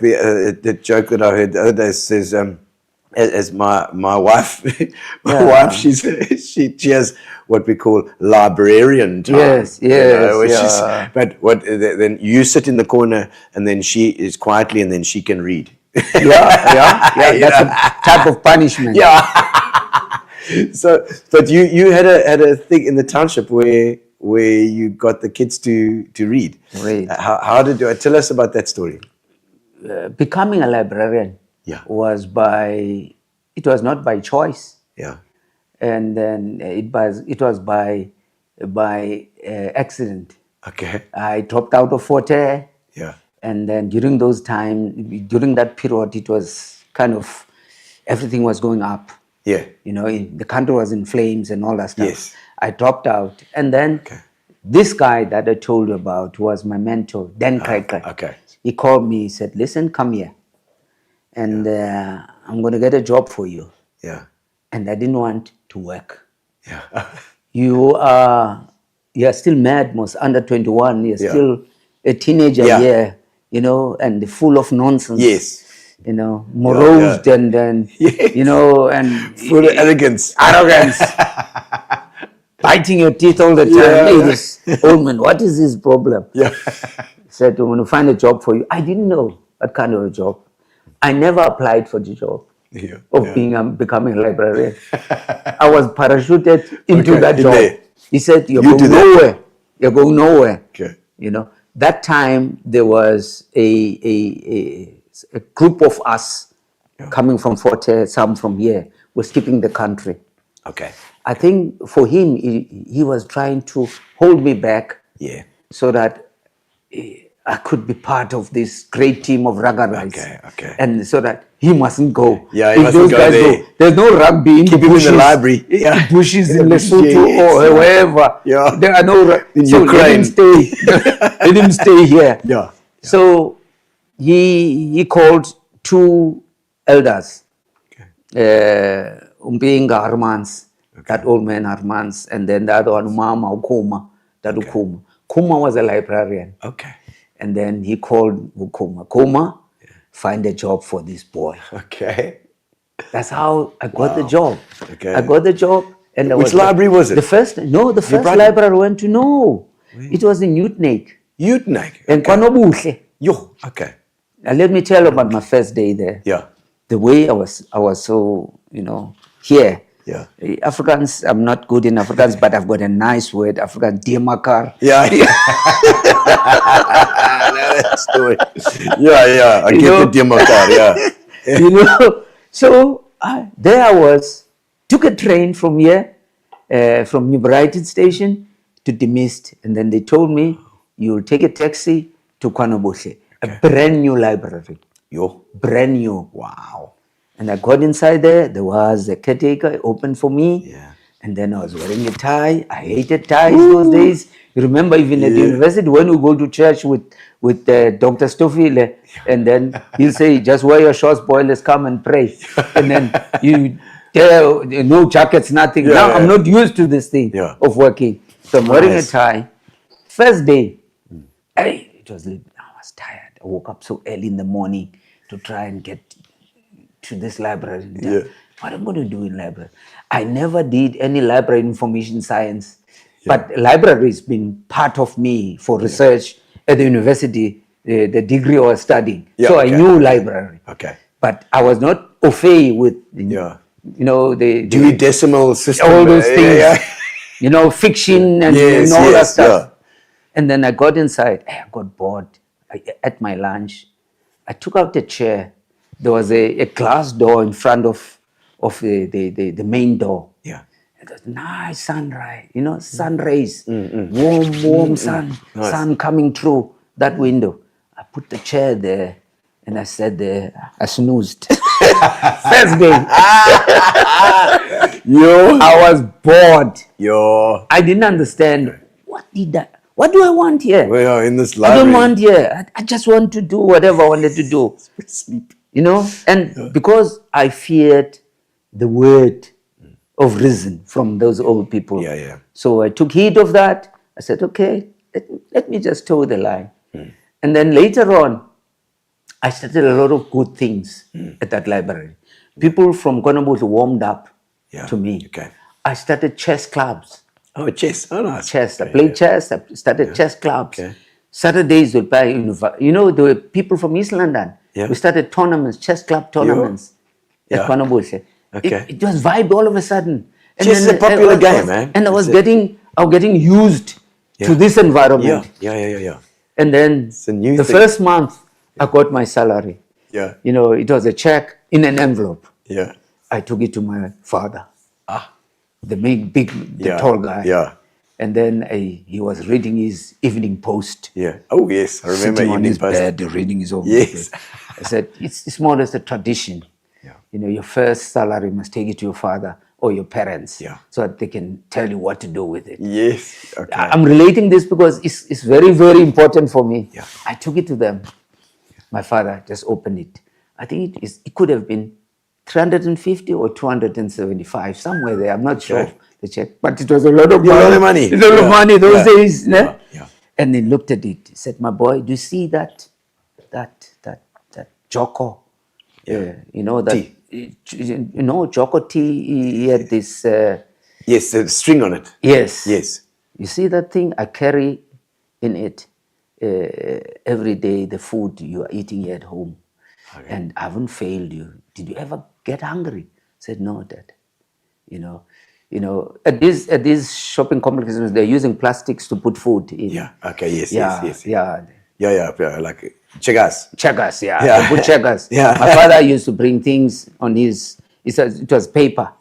the joke that I heard the other day says. As my wife, wife, she has what we call librarian time. Yes, which is- yeah. but then you sit in the corner, and then she is quietly, and then she can read. yeah. That's a type of punishment. Yeah. So, but you had a thing in the township where you got the kids to read. Read. How did you tell us about that story? Becoming a librarian Yeah. was not by choice, Yeah. and then it was by accident. Okay. I dropped out of Fort Hare, Yeah. and then during that period, it was kind of everything was going up. Yeah. The country was in flames and all that stuff. Yes. I dropped out, and then this guy that I told you about was my mentor, Dan Kreker. Okay. He called me. He said, "Listen, come here, and I'm going to get a job for you." Yeah. And I didn't want to work. Yeah. You're still mad, most under 21. You're Yeah. still a teenager Yeah. here, and full of nonsense. Yes. Morose and Yes. and Full of arrogance. biting your teeth all the time. Yeah. Hey, this old man, what is his problem? Yeah. Said, "I'm going to find a job for you." I didn't know what kind of a job. I never applied for the job Yeah. of becoming a librarian. I was parachuted into Okay, that in job. there. He said, "You're You going do that. nowhere. You're going nowhere." Okay. That time there was a group of us coming from Fort Hare, some from here, was keeping the country. Okay. I think for him, he was trying to hold me back Yeah. so that I could be part of this great team of rugby. Okay. And so that he mustn't go. Yeah, he If mustn't those go guys there. There's no rugby in Keep the him in bushes. the library. Yeah. Bushes in Yes, Lesotho or wherever. Yeah. There are no In so Ukraine. Let him stay here. Yeah. So he called two elders, Umpinga Armans, that old man Armans, and then the other one, Mama Ukuma, that Ukuma. Kuma was a librarian. Okay. And then he called Ukuma. Kuma, find a job for this boy. Okay. That's how I got the job. Okay. I got the job. And Which library was it? The first brother? library I went to know. It was in Newtnake. Utnak. And Kwanobuhle. Yo. Okay. Now let me tell you about my first day there. Yeah. The way I was so, here. Yeah. Afrikaans, I'm not good in Afrikaans, but I've got a nice word, Afrikaans, Diemakar. Yeah. That story. Yeah. I get the demo card. Yeah. So there I was, took a train from here, from New Brighton station to Demist, and then they told me, you'll take a taxi to Kwanoboshe, a brand new library. Yo. Brand new. Wow. And I got inside there was a caretaker opened for me. Yeah. And then I was wearing a tie. I hated ties those days. You remember even at the university when we go to church with Dr. Stoffile, and then he'll say, just wear your shorts, boy, let's come and pray. And then you tell, no jackets, nothing. Now I'm not used to this thing of working. So I'm wearing a tie. First day, it was late. I was tired. I woke up so early in the morning to try and get to this library. What am I going to do in library? I never did any library information science, but library has been part of me for research at the university, the degree I was studying. So I knew library. But I was not au fait with, you know, the Dewey Decimal System. all those things, you know, fiction and, and all that stuff. And then I got inside. I got bored. At my lunch, I took out a chair. There was a glass door in front of the main door. It was nice sunrise, you know, sun rays, warm sun, sun coming through that window. I put the chair there and I sat there. I snoozed. First day. I was bored. I didn't understand. What do I want here? We are in this I library. don't want here. I just want to do whatever I wanted to do. Sleep. You know, and because I feared the word of reason from those old people. So I took heed of that. I said, okay, let me just toe the line. And then later on, I started a lot of good things at that library. People from Konobutu warmed up to me. I started chess clubs. Oh, chess. Oh, nice. Chess. I played chess. I started chess clubs. Saturdays would buy, you know, there were people from East London. We started tournaments, chess club tournaments at Konobutu. It was vibe all of a sudden. And chess is a popular game, man. And I was getting used to this environment. And then the first month, I got my salary. You know, it was a check in an envelope. I took it to my father. The big, tall guy. And then he was reading his Evening Post. Oh, yes. I remember sitting on Evening his Post. bed, reading his own Yes. I said, it's more or less a tradition. You know, your first salary must take it to your father or your parents so that they can tell you what to do with it. I'm relating this because it's very, very important for me. I took it to them. My father just opened it. I think it could have been 350 or 275, somewhere there. I'm not sure the check, but it was a lot of money. A lot of money. It's a lot of money those days. And he looked at it. He said, "My boy, do you see that Joko? You know that Tea. You know Joko tea. He had this. Yes, the string on it. Yes. Yes. You see that thing? I carry in it every day the food you are eating here at home, and I haven't failed you. Did you ever get hungry?" I said, "No, Dad. You know, at these shopping complexes, they're using plastics to put food in. Yes. Like chegas. Chegas, they put chegas. My father used to bring things on his. It was paper.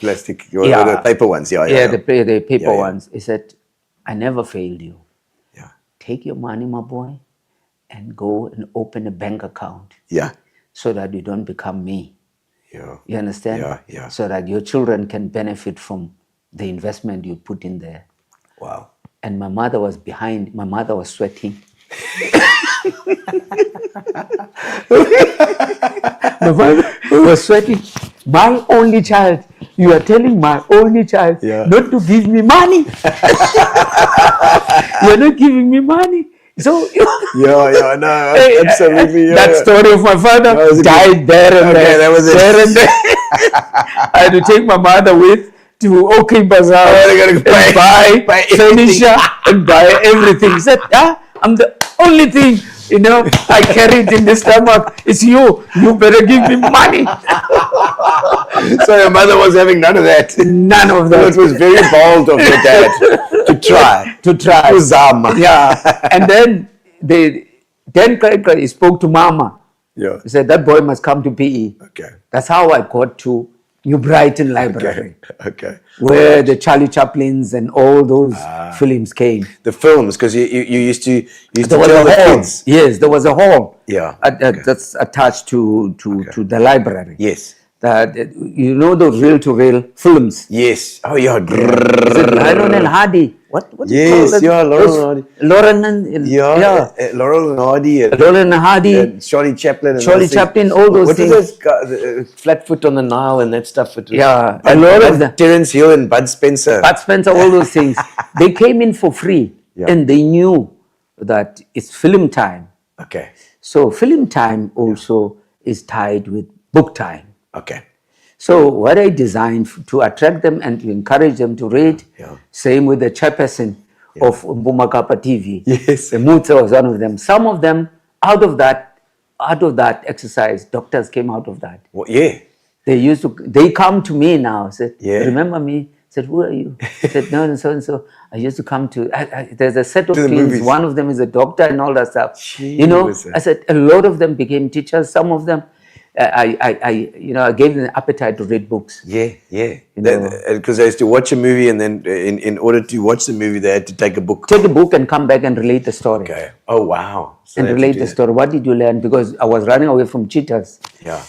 Plastic. The paper ones. The paper ones. He said, "I never failed you. Take your money, my boy, and go and open a bank account. So that you don't become me. You understand? So that your children can benefit from the investment you put in there." Wow. And my mother was behind. My mother was sweating. My mother was sweating. My only child. You are telling my only child not to give me money. You're not giving me money. So absolutely. That story of my father died there and there. That was there and there. I had to take my mother with to OK Bazaar and buy furniture and buy everything. He said, I'm the only thing, I carried in the stomach. It's you. You better give me money. So your mother was having none of that. None of that. It was very bold of your dad to try. Uzama. And then he spoke to Mama. He said, that boy must come to PE. That's how I got to New Brighton Library. Where the Charlie Chaplins and all those films came. The films, because you used to there tell was a the hall. kids. Yes, there was a hall. That's attached to the library. Yes. That the reel-to-reel films. Yes. Oh yeah. Is it Lionel and Hardy? what do you Yes, call it? yeah, Laurel Those- and Hardy. Lauren and Yeah, Laurel and Hardy. And, Lauren and Hardy. and Charlie Chaplin. And Charlie those things. Chaplin, all those what things. What is those Flatfoot on the Nile and that stuff? It was Yeah, a lot of them. Terence Hill and Bud Spencer. Bud Spencer, all those things. They came in for free, Yeah. and they knew that it's film time. Okay, So film time also is tied with book time. okay. So what I designed to attract them and to encourage them to read, Yeah. same with the chairperson of Mbumakapa TV. Yes. The Mutsa was one of them. Some of them, out of that exercise, doctors came out of that. Well, yeah. They come to me now, said, Yeah. remember me? Said, who are you? Said, no, and so and so. I used to come to, there's a set of To the twins. movies. One of them is a doctor and all that stuff. Gee You know, whiz. I said, a lot of them became teachers. Some of them, I gave them the appetite to read books. Yeah, yeah. You know. Because they used to watch a movie, and then in order to watch the movie, they had to take a book. Take a book and come back and relate the story. Okay. Oh wow. So And they had to relate do the that. story. What did you learn? Because I was running away from cheaters. Yeah.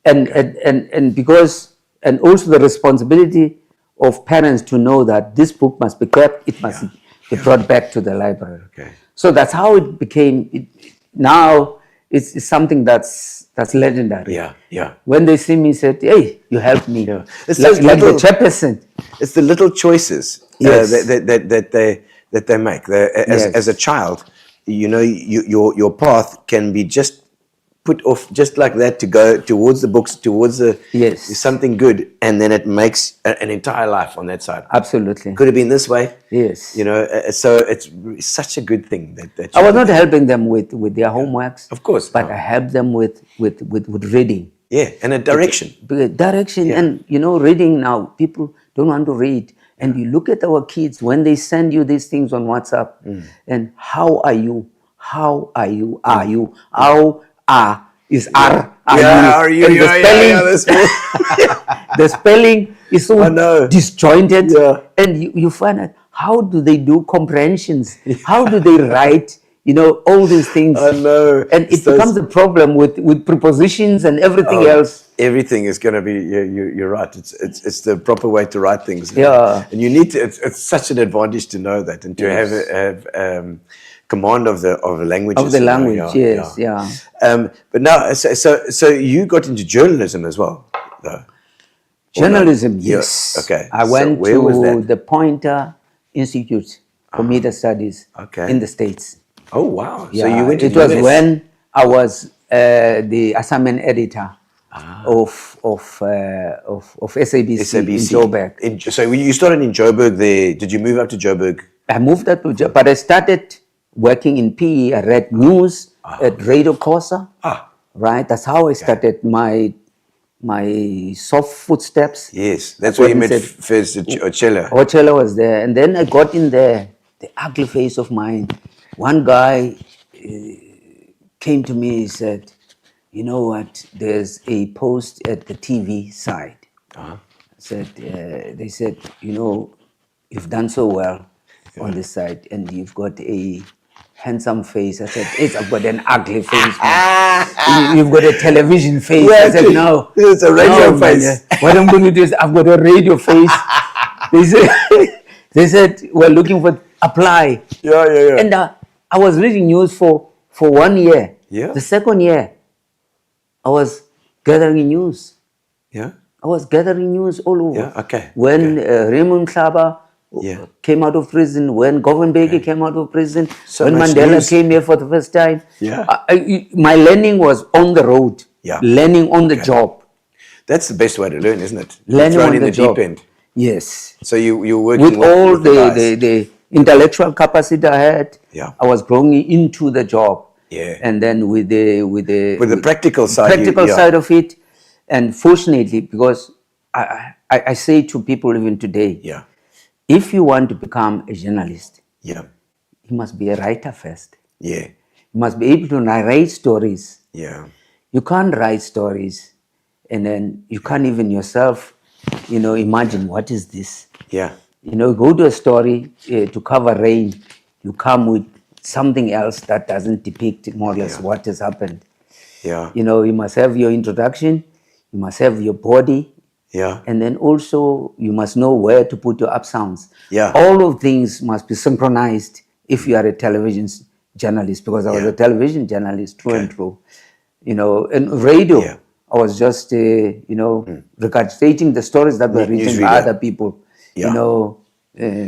And because, and also the responsibility of parents to know that this book must be kept, it must be brought back to the library. Okay. So that's how it became. Now it's something that's legendary. Yeah. Yeah. When they see me, said, "Hey, you helped me." Yeah. It's Like, those like the little- chairperson. It's the little choices Yes. that they make. Yes. As a child, you know, your path can be just put off just like that to go towards the books, towards the Yes. something good, and then it makes an entire life on that side. Absolutely. Could have been this way, Yes. you know. So it's such a good thing that I you was do not that. helping them with their homeworks. Of course, But no. I helped them with reading. Yeah, and a direction. Direction. Yeah. And reading now, people don't want to read. And you look at our kids when they send you these things on WhatsApp, and how are you? How are you? Are you? How are is are? Are you? And the spelling, That's the spelling is I know. so disjointed. Yeah. And you find out, how do they do comprehensions? How do they write? All these things. I know. And it It's those- becomes a problem with prepositions and everything Oh, else. Everything is going to be. You're right. It's the proper way to write things. Yeah. and you need to. It's such an advantage to know that and to have command of the languages. Of the you know, language, yes, yeah. But now, so you got into journalism as well, though. Journalism, Yeah, yes. okay. I So went where was to that? the Poynter Institute for Media Studies Okay. in the States. Oh wow! Yeah, So you went to it was US. when I was the assignment editor of SABC, in Joburg. So you started in Joburg there. Did you move up to Joburg? I moved up to Joburg, but I started working in PE. I read news at Radio Corsa. Right, that's how I started my soft footsteps. Yes, that's what where you he met said. first Ochella. Ochella was there, and then I got in there. The ugly face of mine. One guy came to me. He said, "You know what? There's a post at the TV side." I said, "They said, you've done so well on this side, and you've got a handsome face." I said, "Yes, I've got an ugly face. Man. You've got a television face." I said, "No, It's a radio no, man. face. What I'm going to do is I've got a radio face." They said, "We're looking for apply." Yeah. And I was reading news for 1 year. Yeah. The second year, I was gathering news. Yeah. I was gathering news all over. Yeah, okay, When Raymond Hlaba Yeah. came out of prison, when Govan Beki came out of prison, So when much Mandela news. came here for the first time. Yeah. My learning was on the road. Yeah. Learning on the job. That's the best way to learn, isn't it? Learning Thrown on in the the job. deep end. Yes. So you're working With all with the guys. the intellectual capacity I had, Yeah. I was growing into the job. Yeah. And then with the practical side, practical yeah. side of it, and fortunately, because I say to people even today, Yeah. if you want to become a journalist, Yeah. you must be a writer first. Yeah. You must be able to narrate stories. Yeah. You can't write stories, and then you can't even yourself, imagine what is this. Yeah. Go to a story to cover rain, you come with something else that doesn't depict more or less what has happened. Yeah. You must have your introduction, you must have your body, Yeah. And then also you must know where to put your up sounds. Yeah. All of things must be synchronized if you are a television journalist, because I was Yeah. a television journalist through and Okay. through. You know, and radio, Yeah. I was just, you know, regurgitating the stories that were written by newsreader. other people, Yeah. you know,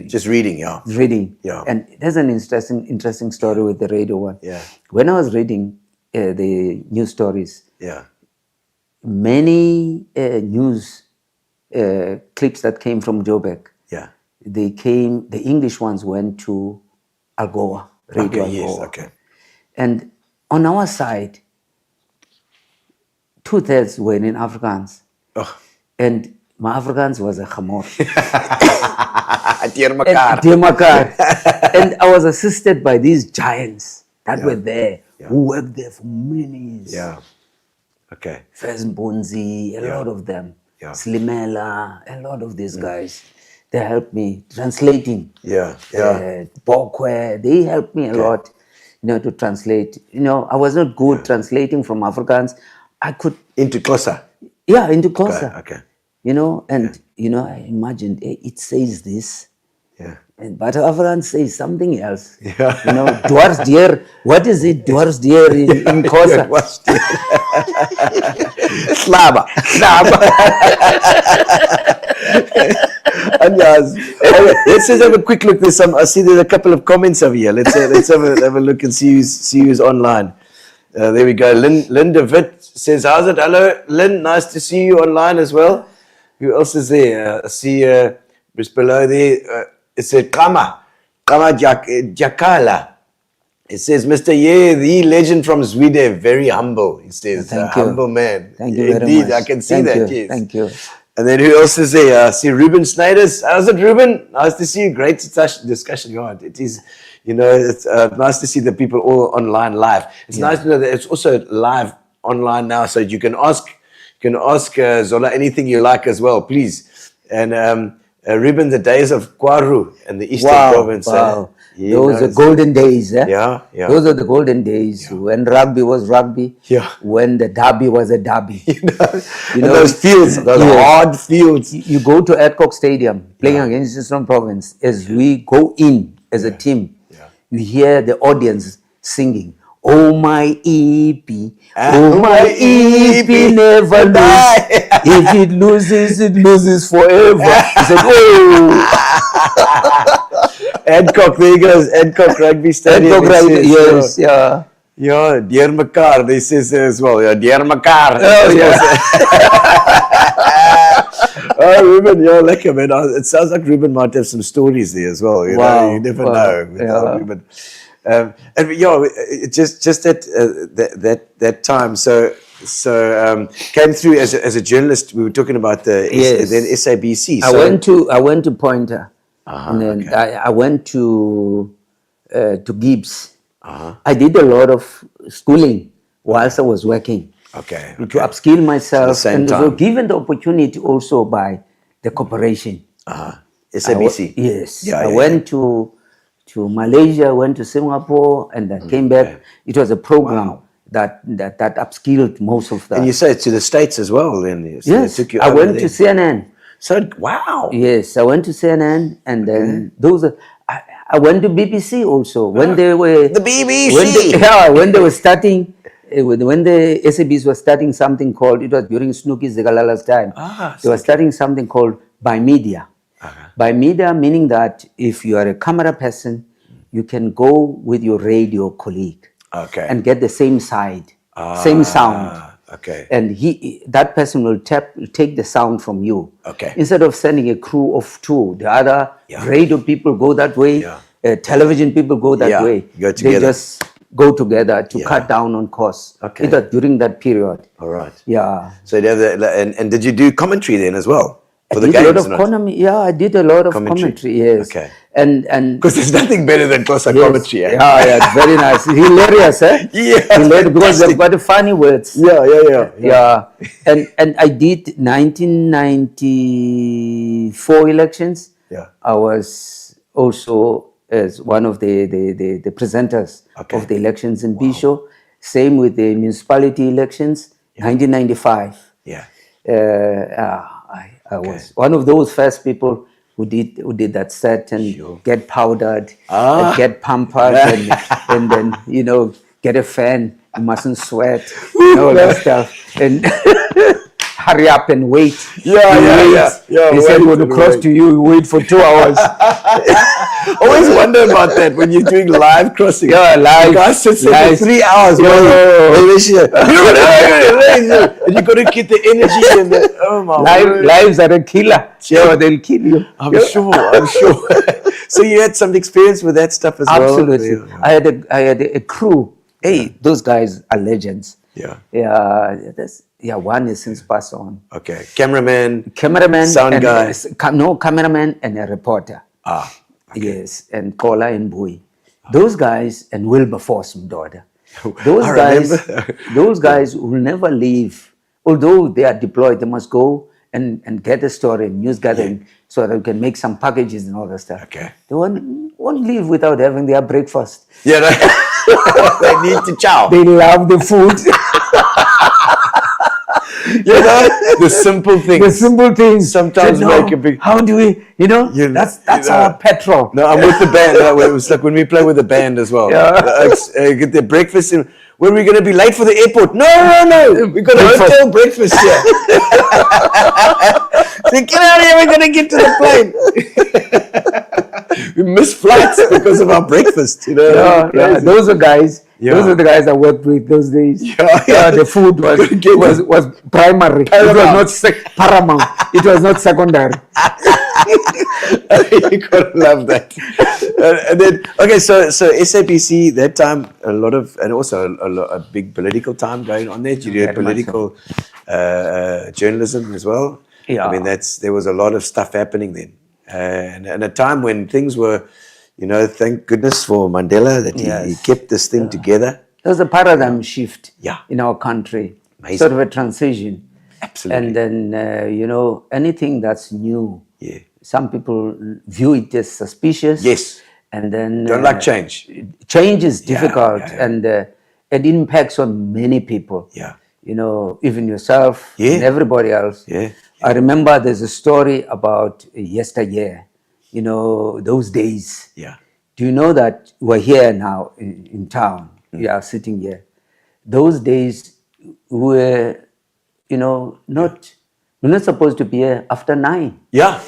Just reading, yeah. reading. Yeah. And there's an interesting story with the radio one. Yeah. When I was reading the news stories, Yeah. many news clips that came from Joburg, Yeah. the English ones went to Algoa, Radio Okay, yes, Algoa. okay. And on our side, 2/3 were in Afrikaans. Oh. And my Afrikaans was a chamor. Deur And mekaar. dear Makar. And I was assisted by these giants that were there, who worked there for many years. Yeah. Okay. Fez Mbonzi, a lot of them. Yeah. Slimela, a lot of these guys. They helped me translating. Yeah. Yeah. Bokwe, they helped me a lot, you know, to translate. You know, I was not good translating from Afrikaans. I could, Into Xhosa. yeah, into Xhosa. Okay. You know, and, you know, I imagined it says this. Yeah. And but Afrikaans says something else. Yeah. You know, dwars deer. What is it? Dwars deer in Xhosa. Was Slaba. And yes, let's just have a quick look. I see there's a couple of comments over here. Let's have a look and see who's online. There we go. Lynn DeWitt says, "How's it? Hello, Lynn. Nice to see you online as well. Who else is there? I see just below there. It says Kama Jakala. It says, Mr. Yeye, the legend from Sweden, very humble. He says, Thank you. humble man. Thank you very Indeed, much. I can see Thank that. you. Yes. Thank you. And then who else is there? I see Ruben Snyders. How's it, Ruben? Nice to see you. Great discussion. Yeah, it is, you know, it's nice to see the people all online live. It's nice to know that it's also live online now, so you can ask Zola anything you like as well, please. And Ruben, the days of Kwaru and the Eastern Province. Wow. You Those know, are golden days. Eh? Yeah, yeah. Those are the golden days when rugby was rugby. Yeah. When the derby was a derby. And those fields, those hard fields. You go to Adcock Stadium playing against Eastern Province. As we go in as a team, you hear the audience singing, "Oh my EP, oh my EP never lose. If it loses forever." He said, "Oh." Adcock, there he goes. Adcock Rugby Stadium. Adcock Rugby, It says, yes, yeah. Yeah, deur mekaar. They says there as well. Yeah, deur mekaar. Oh, yeah. Oh, Ruben, yeah, lekker, man. It sounds like Ruben might have some stories there as well. You Wow, know, you never wow, know. With yeah. Ruben. And yeah, it just that time. So came through as a journalist. We were talking about the Yes. then SABC. I went to Pointer, and then okay. I went to Gibbs. Uh-huh. I did a lot of schooling whilst I was working Okay. to upskill myself, At the same and so time. given the opportunity also by the corporation. SABC. Yes, Yeah, I yeah, went to Malaysia, went to Singapore, and then came back. It was a program that upskilled most of the. And you say to the States as well, then? So yes, they took you I over went there. to CNN. So, wow. Yes, I went to CNN, and then I went to BBC also when they were The BBC. when they were starting. When the SABs were starting something called, it was during Snooki Zegalala's time, they were starting something called By Media. By Media meaning that if you are a camera person, you can go with your radio colleague Okay. and get the same side, same sound. Okay. And that person will take the sound from you. Okay. Instead of sending a crew of two, the other radio people go that way, television people go that way. Go They together. just go together to cut down on costs. Okay. It was during that period. All right. Yeah. So, and did you do commentary then as well? I For the did a lot games of or not? commentary. Yeah, I did a lot of commentary. Yes. Okay. And Because there's nothing better than Xhosa yes. commentary. Eh? Yeah, it's very nice. Hilarious, eh? Yeah, Hilarious because fantastic. they've got the funny words. Yeah. And I did 1994 elections. Yeah. I was also as one of the presenters of the elections in Bisho. Same with the municipality elections, 1995. Yeah. I was one of those first people who did that set and get powdered, and get pampered, and then get a fan. You mustn't sweat, all that stuff, and hurry up and wait. Yeah. They said when you cross to you wait for 2 hours. Always wonder about that when you're doing live crossing. Yeah, live. The guy sits there for 3 hours. And you got to get the energy and the, oh my word. Lives are a killer. Yeah, they'll kill you. I'm sure. So you had some experience with that stuff as well? Absolutely. I had a crew. Hey, those guys are legends. Yeah. One is since passed on. Okay. Cameraman, sound guy. Cameraman and a reporter. Okay. Yes, and Kola and Bui. Those guys and Wilberforce daughter. Those guys will never leave. Although they are deployed, they must go and get a story, news gathering, so that they can make some packages and all that stuff. Okay. They won't leave without having their breakfast. Yeah, they need to chow. They love the food. The simple things. The simple things sometimes make a big. How do we? That's our petrol. No, I'm with the band. It was like when we play with the band as well. Get their breakfast in. When are we going to be late for the airport? No. We got a hotel breakfast here. Say, get out of here. We're going to get to the plane. We miss flights because of our breakfast. Those are guys. Yeah. Those are the guys I worked with those days. The food was primary. It was not paramount. It was not secondary. You gotta love that. And then, okay, so SABC that time and also a big political time going on there. You did political journalism as well. Yeah. I mean there was a lot of stuff happening then, and a time when things were. Thank goodness for Mandela that he kept this thing together. There was a paradigm shift Yeah. in our country. Amazing. Sort of a transition. Absolutely. And then, anything that's new, Yeah. some people view it as suspicious. Yes. And then... Don't like change. Change is difficult yeah. and it impacts on many people. Yeah. Even yourself Yeah. and everybody else. Yeah. I remember there's a story about yesteryear. Those days. Yeah. Do you know that we're here now in town? We are sitting here. Those days were, we're not supposed to be here after 9. Yeah.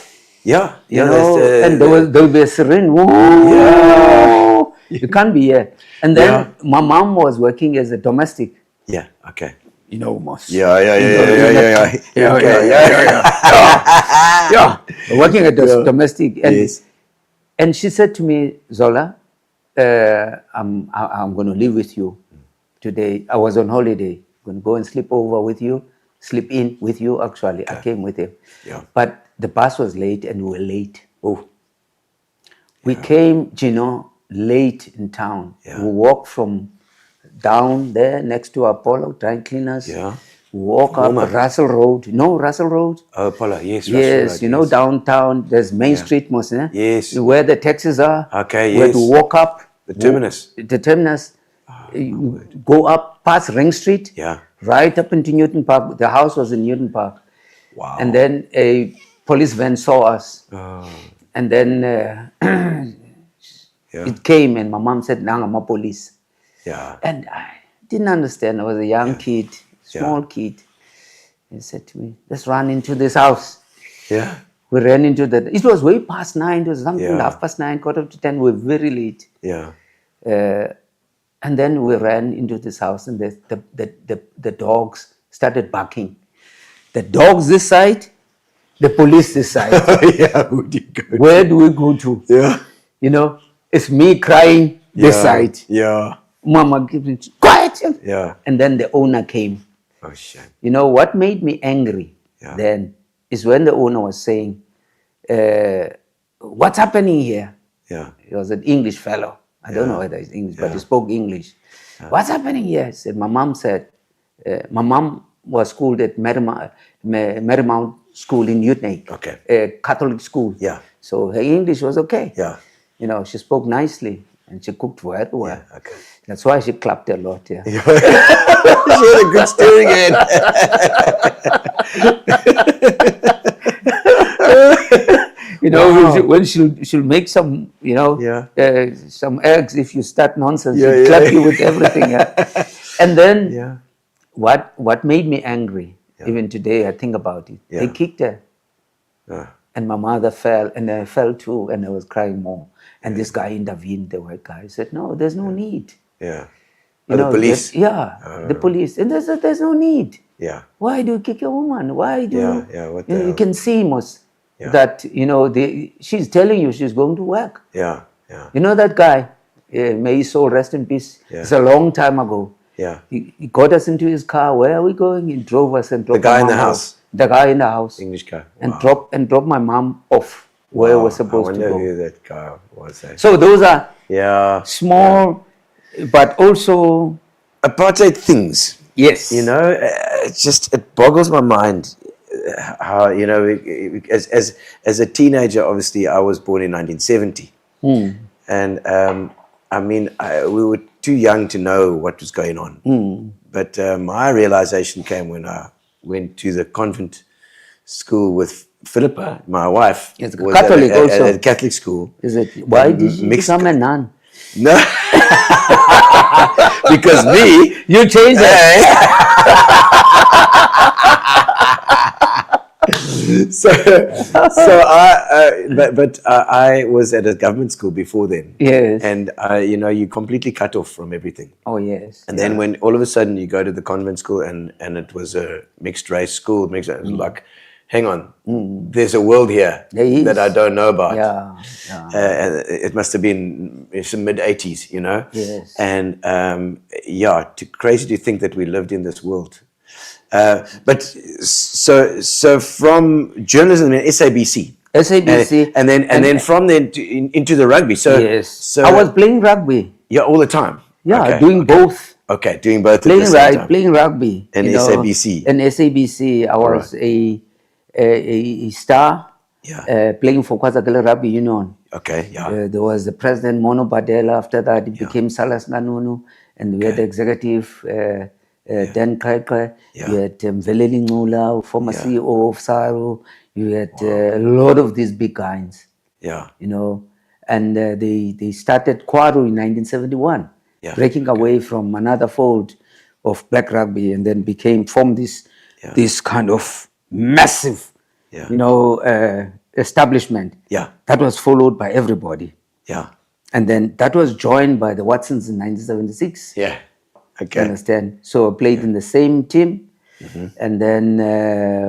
Yeah. And there'll be a siren. Whoa, you can't be here. And then my mom was working as a domestic. Yeah. Okay. Most. Yeah. Working at the domestic. And she said to me, Zola, I'm going to live with you today. I was on holiday. I'm going to go and sleep in with you, actually. I came with him. Yeah. But the bus was late and we were late. We came, Gino, late in town. Yeah. We walked from down there next to Apollo Dry Cleaners. Yeah. Walk up Russell Road. Russell Road? Oh, Apollo, yes. Yes, Russell Road, downtown, there's Main Street, Mosina. Yes. Where the taxis are. Okay, We had to walk up. The terminus. The terminus. You go up past Ring Street. Yeah. Right up into Newton Park. The house was in Newton Park. Wow. And then a police van saw us. Oh. And then it came and my mom said, I'm a police. Yeah. And I didn't understand. I was a young kid, small kid. He said to me, let's run into this house. Yeah. We ran into it was way past 9. It was something 9:30, 9:45. We were very late. Yeah. And then we ran into this house and the dogs started barking. The dogs this side, the police this side. Where do we go to? Yeah. It's me crying this side. Yeah. Mama gives me quiet. Yeah. And then the owner came. Oh, shit. What made me angry then is when the owner was saying, what's happening here? Yeah. He was an English fellow. I don't know whether he's English, but he spoke English. What's happening here? He said, my mom was schooled at Marymount School in Newton. Okay. A Catholic school. Yeah. So her English was okay. Yeah. She spoke nicely and she cooked very well. Yeah, okay. That's why she clapped a lot. Yeah. She had a good steering head. You know, Wow. when she'll make some, you know, Yeah. some eggs. If you start nonsense, Yeah, she'll yeah, clap yeah. you with everything. And then Yeah. what made me angry, Yeah. even today, I think about it. They Yeah. kicked her, and my mother fell, and I fell too, and I was crying more. And this guy intervened, the white guy. He said, "No, there's no need." Yeah. You Oh, the know, police. the police. And there's no need. Yeah. Why do you kick a woman? Why do Yeah, you? yeah, what You, the you hell? can see, Mos, Yeah. that she's telling you she's going to work. Yeah. Yeah. You know that guy? May his soul rest in peace. Yeah. It's a long time ago. Yeah. He got us into his car. Where are we going? He drove us and dropped guy my in the mom off. house? The guy in the house. English guy. And Wow. dropped my mom off where Wow. we're supposed I to wonder go. who that guy was. So those are Yeah. small, but also Apartheid things. yes. You know, it boggles my mind how, you know, as a teenager, obviously I was born in 1970. And I mean, we were too young to know what was going on. But my realization came when I went to the convent school with Philippa, my wife. Yes, was Catholic also. at a Catholic school. Is it? Why did she mixed- become a nun? No. Because me, You changed it. so I was at a government school before then. Yes. And you know, you completely cut off from everything. Oh yes. And then when all of a sudden you go to the convent school and it was a mixed race school, it was like, hang on, there's a world here There is. that I don't know about. Yeah. And it must have been some mid 80s, you know. Yes. And crazy to think that we lived in this world. But so from journalism in SABC. SABC. And then from then into the rugby. So Yes. so I was playing rugby. yeah, all the time. Yeah, Okay, doing okay. both. Okay, doing both Playing at the same time. playing rugby. And you know. SABC. In SABC, I was a star. Yeah. Playing for KwaZulu Rugby Union. Okay, yeah. There was the president Mono Badela. After that, it became Salas Nanunu, and we had the executive Dan Kaikai. Yeah. You had Veleli Ngula, former CEO of SARU. You had a lot of these big guys, Yeah. you know. And they started Kwaru in 1971, Yeah, breaking away from another fold of black rugby, and then formed this kind of massive, Yeah. you know, establishment. Yeah. That was followed by everybody. Yeah. And then that was joined by the Watsons in 1976. Yeah. You Okay. understand? So I played in the same team, and then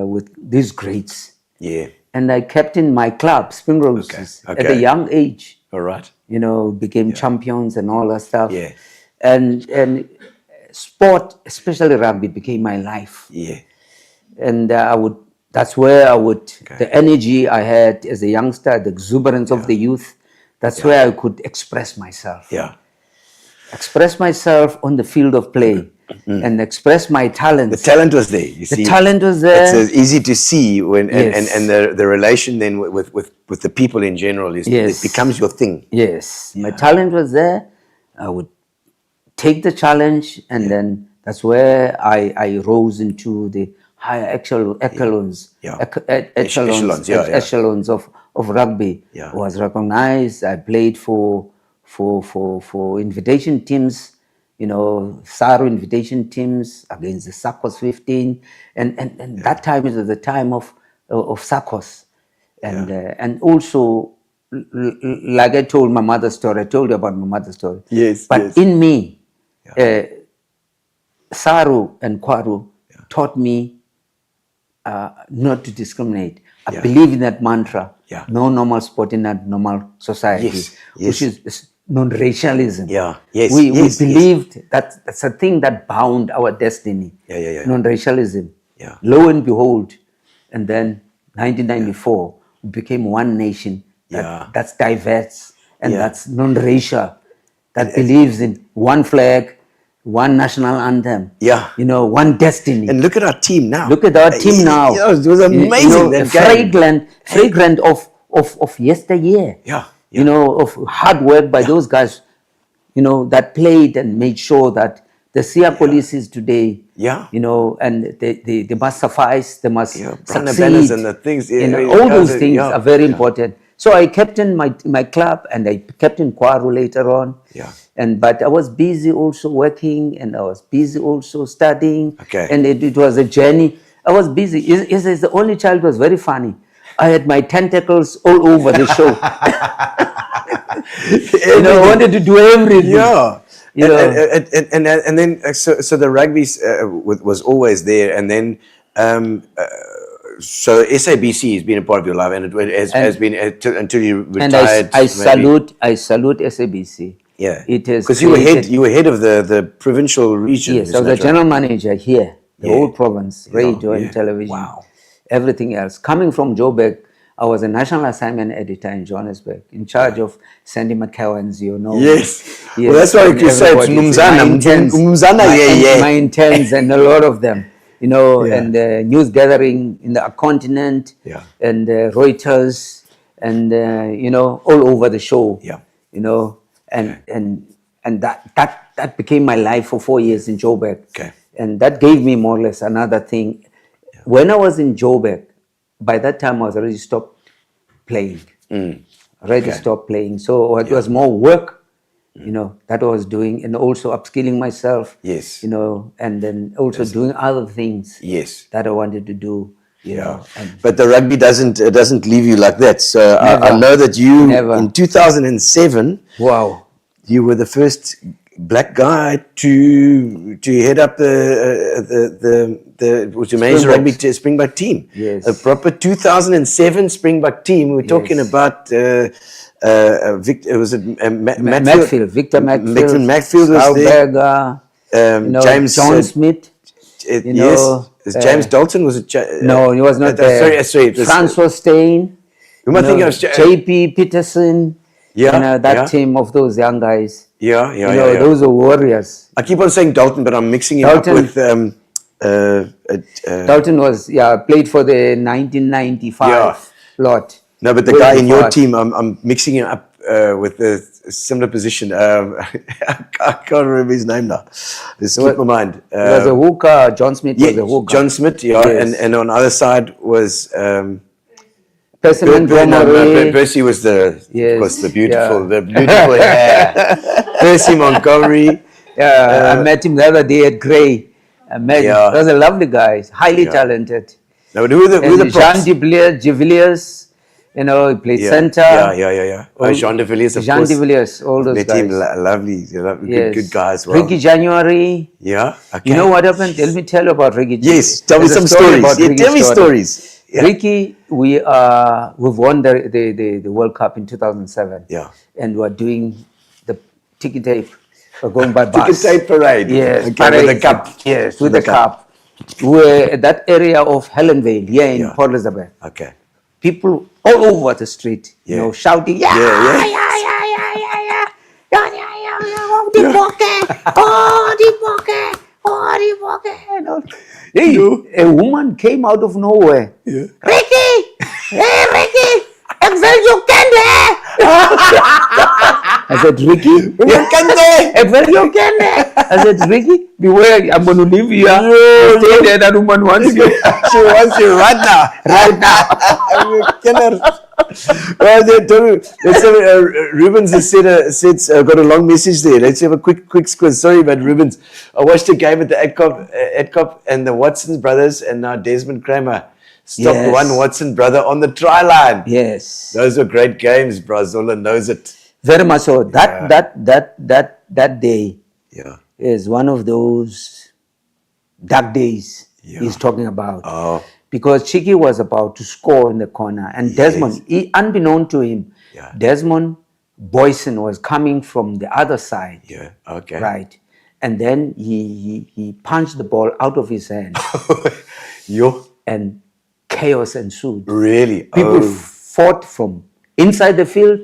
with these greats. Yeah. And I kept in my club, Springboks, at a Okay. young age. All right. You know, became champions and all that stuff. Yeah. And sport, especially rugby, became my life. Yeah. And that's where the energy I had as a youngster, the exuberance of the youth, that's where I could express myself. Yeah. Express myself on the field of play and express my talents. The talent was there. You see, talent was there. It's easy to see when Yes. and the relation then with the people in general is Yes. it becomes your thing. Yes, my talent was there. I would take the challenge, and then that's where I rose into the higher echelons, Yeah. echelons, echelons of rugby. Yeah. Was recognized. I played for invitation teams, you know, SARU invitation teams against the SACOS 15, and that time is the time of SACOS, and also like I told my mother's story. I told you about my mother's story. Yes, but yes. in me, SARU and Kwaru taught me not to discriminate. I believe in that mantra. Yeah. No normal sport in a normal society, Yes, which yes. is non-racialism. Yeah, yes, We yes, believed that's a thing that bound our destiny. Yeah. Non-racialism. Yeah. Lo and behold, and then 1994, we became one nation that's diverse and that's non-racial, that believes in one flag, one national anthem. Yeah. You know, one destiny. And look at our team now. Look at our team now. Yeah, it was amazing. You know, that game. fragrant of yesteryear. Yeah. You know, of hard work by those guys, you know, that played and made sure that the Sia policies today, Yeah. you know, and they must suffice, they must Brown succeed. banners and the things. You know, Yeah, all yeah, those yeah, things yeah, are very important. So I captained my club, and I captained Kwaru later on. Yeah. But I was busy also working, and I was busy also studying. Okay. And it was a journey. I was busy. Is the only child who was very funny. I had my tentacles all over the show. I wanted to do everything. Yeah. You know. And then so the rugby was always there, and then so SABC has been a part of your life, and it has been until you And retired. I maybe. salute SABC. Yeah, It is because you were head of the provincial region. Yes, I isn't was the that right? general manager here, the Yeah. whole province, radio yeah. and television, Wow. everything else. Coming from Joburg, I was a national assignment editor in Johannesburg, in charge of Sandy McCowan's, Yes. Yes, Well, that's why and you say it's everybody's- Mnumzana, my interns, Mnumzana Yeye. my interns and a lot of them, Yeah. and news gathering in the continent, Yeah. and Reuters, and all over the show. Yeah. And that became my life for 4 years in Joburg. Okay. And that gave me more or less another thing. When I was in Joburg, by that time I was already stopped playing. Already Okay. stopped playing. So it was more work, that I was doing, and also upskilling myself. Yes. And then also doing other things. Yes. That I wanted to do. Yeah, and but the rugby doesn't leave you like that. So I Never. know that you Never. in 2007 wow. you were the first black guy to head up the manage the rugby Springbok team. Yes. A proper 2007 Springbok team. We're talking Yes. about Victor. Was it Macfield, Victor Macfield, Victor Macfield was there. Stauberger, James John Smith. yes. Is James Dalton was it? No, he was not there. Sorry. It was, Francois Steyn. who am I thinking of? JP Peterson. Yeah, that yeah. team of those young guys. Yeah. Those are warriors. I keep on saying Dalton, but I'm mixing him Dalton. up with Dalton was played for the 1995 Yeah. lot. no, but the Way guy in your fast. team, I'm mixing him up with a similar position. I can't remember his name now. It's slipped my mind. He was a hooker. John Smith was a hooker. John Smith, yeah, Yes. and on the other side was Persimmon Montgomery. Percy was of Yes, course, the beautiful yeah. hair. Percy Montgomery. I met him the other day at Grey. I met him. Yeah. He was a lovely guy, highly Yeah. talented. No, who are the And Jean props? de Villiers, he played Yeah, center. Yeah. Oh, Jean de Villiers, of Jean course. de Villiers, all those Met guys. him, lovely, Yes. good guy as well. Ricky January. Yeah, okay. You know what happened? Let me tell you about Ricky. Yes, tell me There's a some story stories. about Yeah, Ricky's tell me story. stories. Yeah. Ricky, we've won the World Cup in 2007. Yeah. And we're doing the ticket tape. We're going by Ticket bus. tape parade. Yes, Okay, parade. with the cup. Yes, with the cup. We're at that area of Hellenvale, here in Yeah. Port Elizabeth. Okay. People all over the street, Yeah. shouting, Yeah. Oh, die bokken! Oh, die bokken! Oh, die bokken! Hey, a woman came out of nowhere. Yeah. Ricky! Hey, Ricky! Ik wil je kennen! I said, Ricky, ik wil je kennen. I said, Ricky, beware, I'm going to leave you here. You stay there, that woman wants you. She wants you right now. Right now. Well, let's have Rubens has said got a long message there. Let's have a quick squiz. Sorry, but Rubens, I watched a game at the Adcop and the Watson brothers, and now Desmond Kramer stopped Yes. one Watson brother on the try line. Yes. Those were great games, bro. Zola knows it. Very much so. That day Yeah. is one of those dark days Yeah. he's talking about. Oh. Because Chiki was about to score in the corner, and Desmond, unbeknown to him, Yeah. Desmond Boyson was coming from the other side. Yeah. Okay. Right. And then he punched the ball out of his hand, Yo. and chaos ensued. Really? People Oh. fought from inside the field,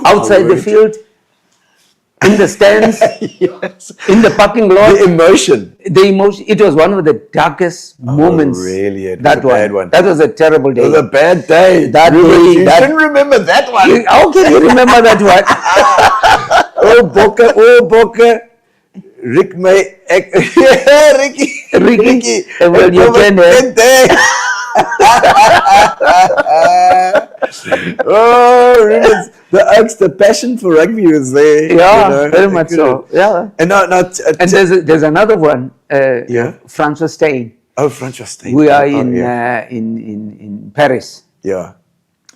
outside the word. field, in the stands, Yes. in the parking lot. The emotion. The emotion. It was one of the darkest moments. really? It was that a bad one. That was a terrible day. It was a bad day. That Rubens, day, you that- shouldn't remember that one. How can you remember that one? Oh, Bokke. Rick May. Ricky. Ricky. Well, you can, Kente. Oh, really? The passion for rugby was there. Yeah, very much so. Yeah. And And there's another one. Yeah. Francois Steyn. Oh, Francois Steyn. We are Oh, in, yeah. in Paris. Yeah.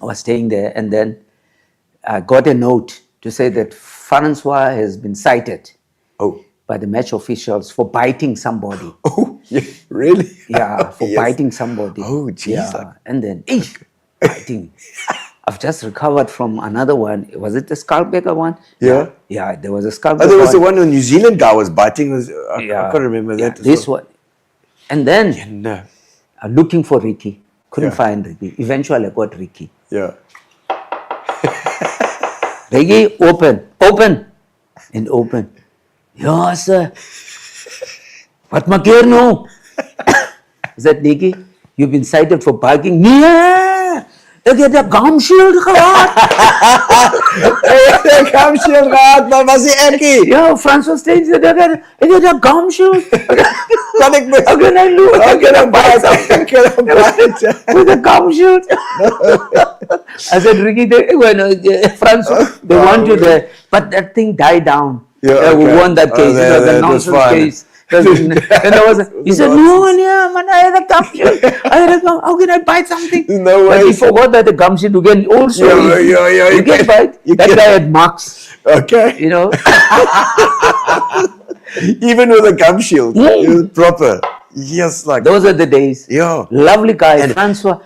I was staying there, and then I got a note to say that Francois has been cited Oh. by the match officials for biting somebody. Oh, yeah, really? Yeah, for Yes. biting somebody. Oh, geez. Yeah. And then, biting. I've just recovered from another one. Was it the Skullbaker one? Yeah. Yeah, there was a Skullbaker Oh, there was the one. one when New Zealand guy was biting. I Yeah. can't remember Yeah, that. as this well. one. And then, No. looking for Ricky. Couldn't Yeah. find Ricky. Eventually, I got Ricky. Yeah. Ricky, open. And open. Yeah, sir. What makeer nou? Is that Nicky? You've been cited for barking? Nee! Ek het 'n gum shield gehad. Ek kom shield gehad, maar was die ekkie? Ja, Francois Steyn sê ek het 'n gum shield. Kan ek mis? How can I lose? How can I buy something? Can I buy it? With a gum shield. I said, Ricky, Francois, they want you there. But that thing died down. Yeah, We okay. won that case. Oh, It was a that was nonsense fine. case. And there was he said, no, yeah, man, I had a gum shield. How can I bite something? No But he way. forgot that the gum shield, you can also, Yeah, you can bite. you That can- guy had marks, Okay. you know. Even with a gum shield. Yeah. It was proper. Yes, like. Those are the days. Yeah. Lovely guy. Francois,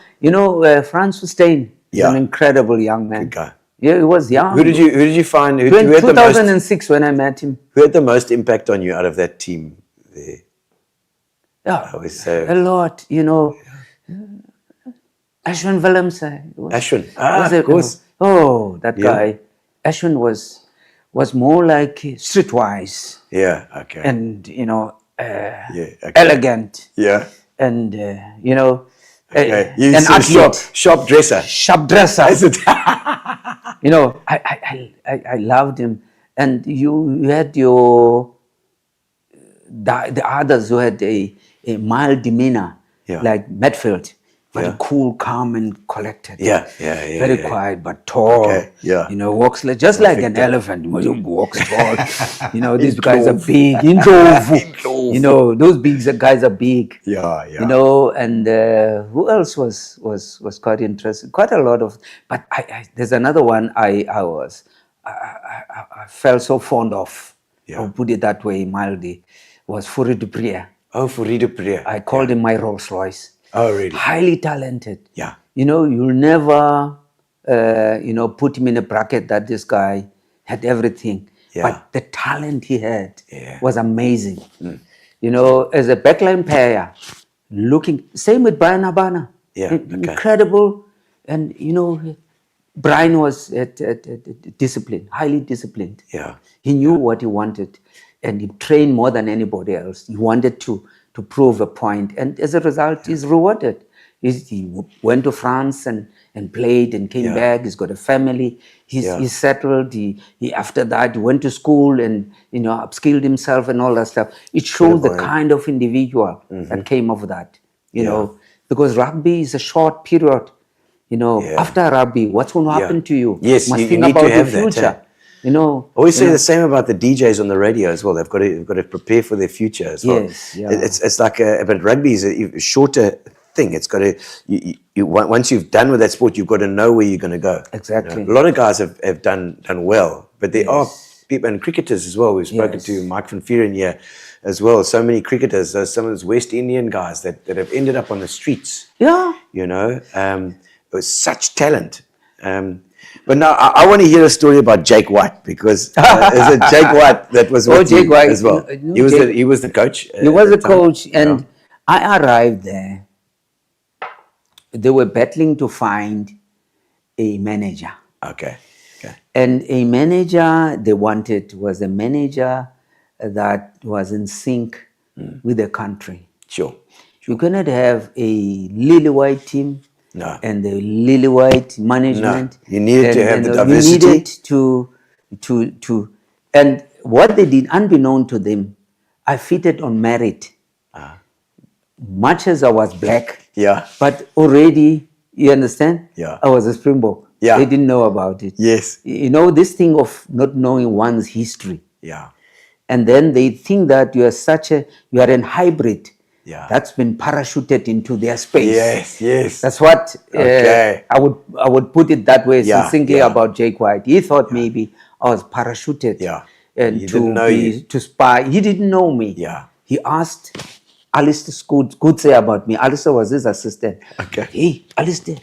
Francois Steyn is Yeah. an incredible young man. Good guy. Yeah, he was young. Who did you find? Who In had the most? 2006 when I met him. Who had the most impact on you out of that team there? Yeah, I always say a lot, Ashwin Willemse. Ashwin. Of course. Oh, that Yeah. guy. Ashwin was more like streetwise Yeah. Okay. and, yeah. Okay. elegant Yeah. and, Okay. an so athlete. sharp dresser. Sharp dresser. Is it? I loved him. And you had the others who had a mild demeanor, Yeah. like Medfield, very Yeah. cool, calm, and collected. Yeah. Very quiet but tall. Okay, yeah. Walks just like an elephant. Walks tall. These guys are big. Indlovu. Those big guys are big. Yeah. And who else was quite interesting? Quite a lot of. But there's another one I felt so fond of. Yeah. I'll put it that way, mildly. Was Fourie du Preez. Oh, Fourie du Preez. I called him my Rolls Royce. Oh, really? Highly talented. Yeah. You'll never, put him in a bracket that this guy had everything. Yeah. But the talent he had Yeah. was amazing. As a backline player, same with Brian Habana. Yeah, okay. Incredible. And, Brian was disciplined, highly disciplined. Yeah. He knew what he wanted and he trained more than anybody else. He wanted to prove a point. And as a result, he's rewarded. He went to France and played and came Yeah. back. He's got a family. He's settled. He after that, he went to school and, upskilled himself and all that stuff. It shows the kind of individual that came of that, because rugby is a short period. After rugby, what's going to happen to you? Yes, must you think need to about have the that, future. I always say the same about the DJs on the radio as well. They've got to prepare for their future as well. Yes, yeah. It's like but rugby is a shorter thing. It's got to once you've done with that sport, you've got to know where you're going to go. Exactly. A lot of guys have done well, but there are people and cricketers as well. We've spoken to Mike van Vieren here as well. So many cricketers, some of those West Indian guys that have ended up on the streets. Yeah. It was such talent. But now I want to hear a story about Jake White because there's a Jake White that was with Jake you White, as well. He was the coach. He was at a the time. coach, and I arrived there. They were battling to find a manager. Okay. And a manager they wanted was a manager that was in sync with the country. Sure. You cannot have a lily white team No. and the lily white management. No. You needed to have the You diversity. needed to and what they did, unbeknown to them, I fitted on merit. Much as I was black, Yeah. but already You understand? Yeah. I was a Springbok. Yeah. They didn't know about it. Yes. You know, this thing of not knowing one's history. Yeah. And then they think that you are an hybrid. Yeah. That's been parachuted into their space. Yes, yes. That's what Okay. I would put it that way. Yeah, Since thinking yeah. about Jake White, he thought maybe I was parachuted. Yeah. And He didn't know you. to spy. He didn't know me. Yeah. He asked Alistair could say about me. Alistair was his assistant. Okay. Hey, Alistair,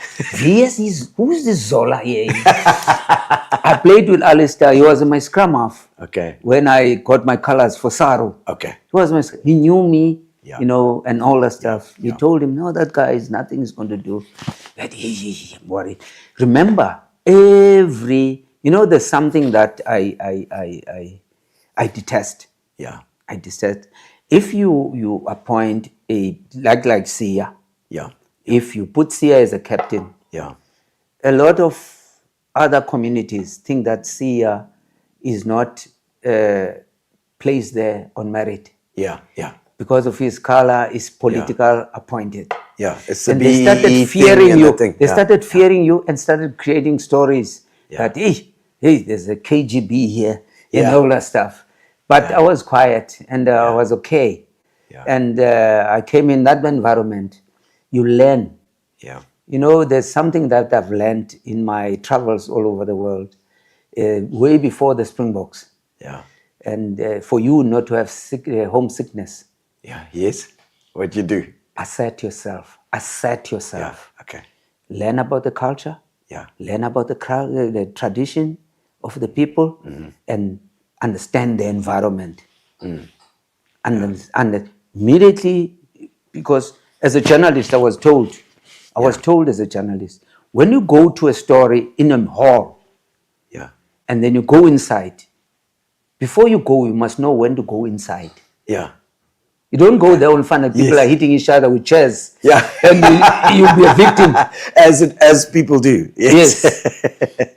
who's this Zola Yeye? I played with Alistair. He was my scrum half. Okay. When I got my colors for Saru. Okay. He knew me, Yeah. you know, and all that stuff. Yeah. He told him, no, that guy is nothing is going to do. But I'm worried. Remember, there's something that I detest. Yeah. I detest. If you appoint like Sia, Yeah. if you put Sia as a captain, Yeah. a lot of other communities think that Sia is not placed there on merit Yeah. Yeah. because of his color is political appointed. Yeah. It's the And they started BEE fearing thing and you. the thing. They Yeah. started fearing you and started creating stories Yeah. that hey, there's a KGB here and Yeah. all that stuff. But I was quiet and I was okay. Yeah. And I came in that environment. You learn. Yeah. You know, there's something that I've learned in my travels all over the world, way before the Springboks. Yeah. And for you not to have homesickness, Yeah. Yes. What you do? assert yourself. Yeah. Okay. Learn about the culture. Yeah. Learn about the tradition of the people, and understand the environment. And immediately, because as a journalist, I was told as a journalist, when you go to a story in a hall Yeah. and then you go inside, before you go, you must know when to go inside. Yeah. You don't go there and find that people Yes. are hitting each other with chairs. Yeah. And you'll be a victim. As people do. Yes.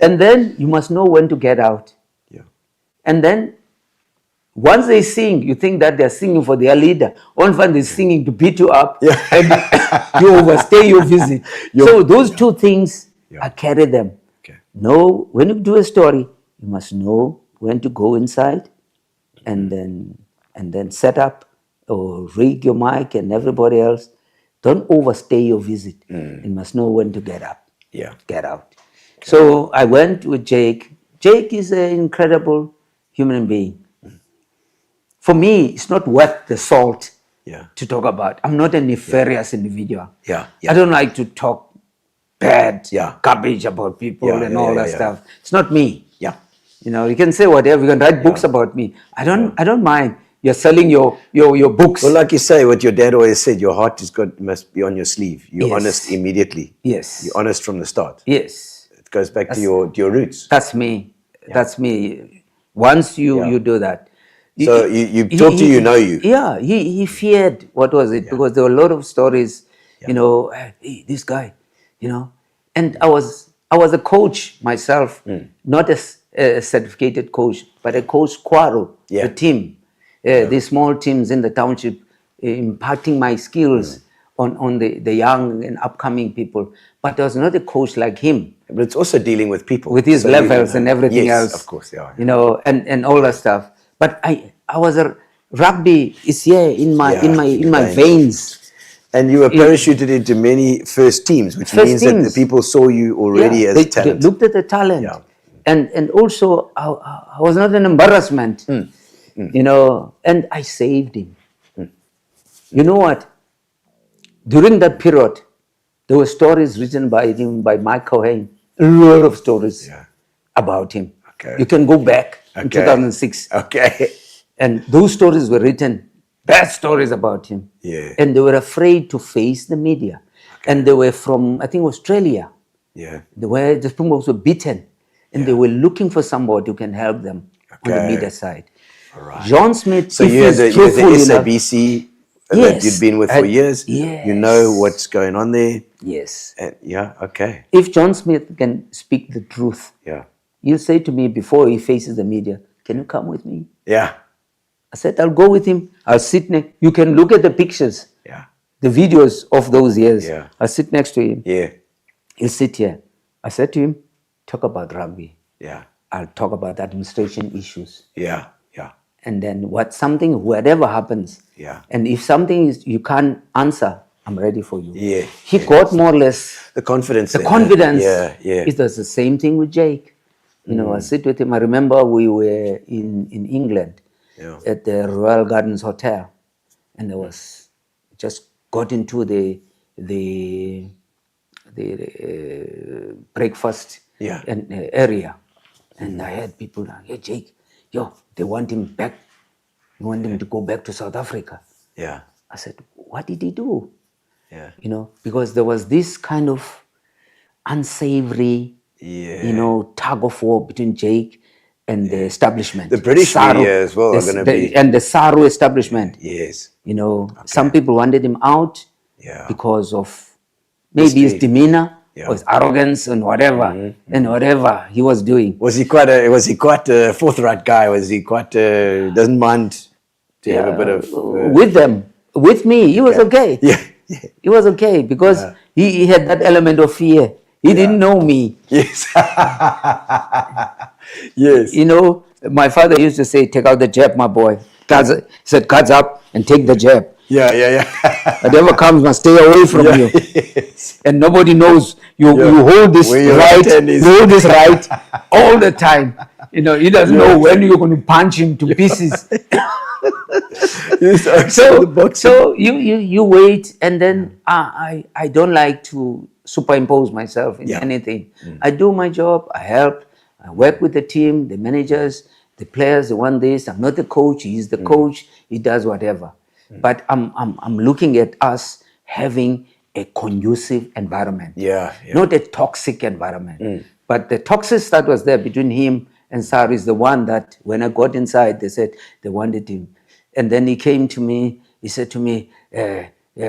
And then you must know when to get out. Yeah. And then once they sing, you think that they're singing for their leader. One fun they're singing to beat you up. Yeah. And you overstay your visit. So those two things, I carry them. Okay. Know when you do a story, you must know when to go inside and then set up or rig your mic and everybody else. Don't overstay your visit. You must know when to get up. Yeah. Get out. So I went with Jake. Jake is an incredible human being. For me, it's not worth the salt Yeah. to talk about. I'm not a nefarious individual. Yeah. I don't like to talk bad, Yeah. garbage about people Yeah, and yeah, all yeah, that yeah. stuff. It's not me. Yeah. You know, you can say whatever. You can write books about me. I don't mind. You're selling your books. Well, like you say, what your dad always said, your heart must be on your sleeve. You're Yes. honest immediately. Yes. You're honest from the start. Yes. It goes back to your roots. That's me. That's me. Once you do that. So you talk to you know you. Yeah, he feared, what was it? Because there were a lot of stories, you know, hey, this guy, you know. And I was a coach myself, not a certificated coach, but a coach Kwaro, Yeah. the team, these small teams in the township, imparting my skills on the young and upcoming people. But I was not a coach like him, But it's also dealing with people. with his So levels and everything yes, else. of course, yeah. You know, and all that stuff. But I was rugby is here in my veins. veins. And you were parachuted into many first teams, which First means that the teams. people saw you already as they talent. looked at the talent. Yeah. And also I was not an embarrassment. You know, and I saved him. You know what? During that period, there were stories written by him, by Mike Cohen. A lot of stories about him. Okay. You can go back in 2006. Okay. And those stories were written, bad stories about him. Yeah. And they were afraid to face the media. And they were from, I think, Australia, Yeah. where the Springboks were beaten. And they were looking for somebody who can help them on the Okay. media side. John Smith, So if you're he's the truthful enough- SABC that Yes. you'd been with for years. Yes. You know what's going on there. Yes. And okay. If John Smith can speak the truth, Yeah. he'll say to me before he faces the media, can you come with me? Yeah. I said, I'll go with him. I'll sit next. You can look at the pictures, Yeah. the videos of those years. Yeah. I'll sit next to him. Yeah. he'll sit here. I said to him, talk about rugby. Yeah. I'll talk about administration issues. Yeah. Yeah. And then whatever happens. Yeah. And if something is you can't answer, I'm ready for you. Yeah. He got more or less The confidence. the there. confidence. Yeah. Yeah. It was the same thing with Jake. You know, I sit with him. I remember we were in England at the Royal Gardens Hotel, and there was just got into the breakfast area, and I had people like, "Hey, Jake, they want him back. They want him to go back to South Africa." Yeah. I said, "What did he do?" Yeah. You know, because there was this kind of unsavory, tug of war between Jake and the establishment. The British media as well are going to be... And the Saru establishment. Yes. You know, some people wanted him out because of maybe his demeanor or his arrogance and whatever, and whatever he was doing. Was he quite a forthright guy? Was he quite, doesn't mind to have a bit of... With me, he was okay. Yeah. He was okay because he had that element of fear. He didn't know me. Yes. Yes. You know, my father used to say, take out the jab, my boy. He said, guards up and take the jab. Yeah. Whatever comes must stay away from you. Yes. And nobody knows you hold this right, you hold this right all the time. You know, he doesn't know when you're going to punch him to pieces. So you wait, and then I don't like to superimpose myself in anything. I do my job, I help, I work with the team, the managers, the players, they want this. I'm not the coach, he's the coach, he does whatever. But I'm looking at us having a conducive environment. Not a toxic environment. But the toxic that was there between him and Saru is the one that when I got inside, they said they wanted him. And then he came to me, he said to me,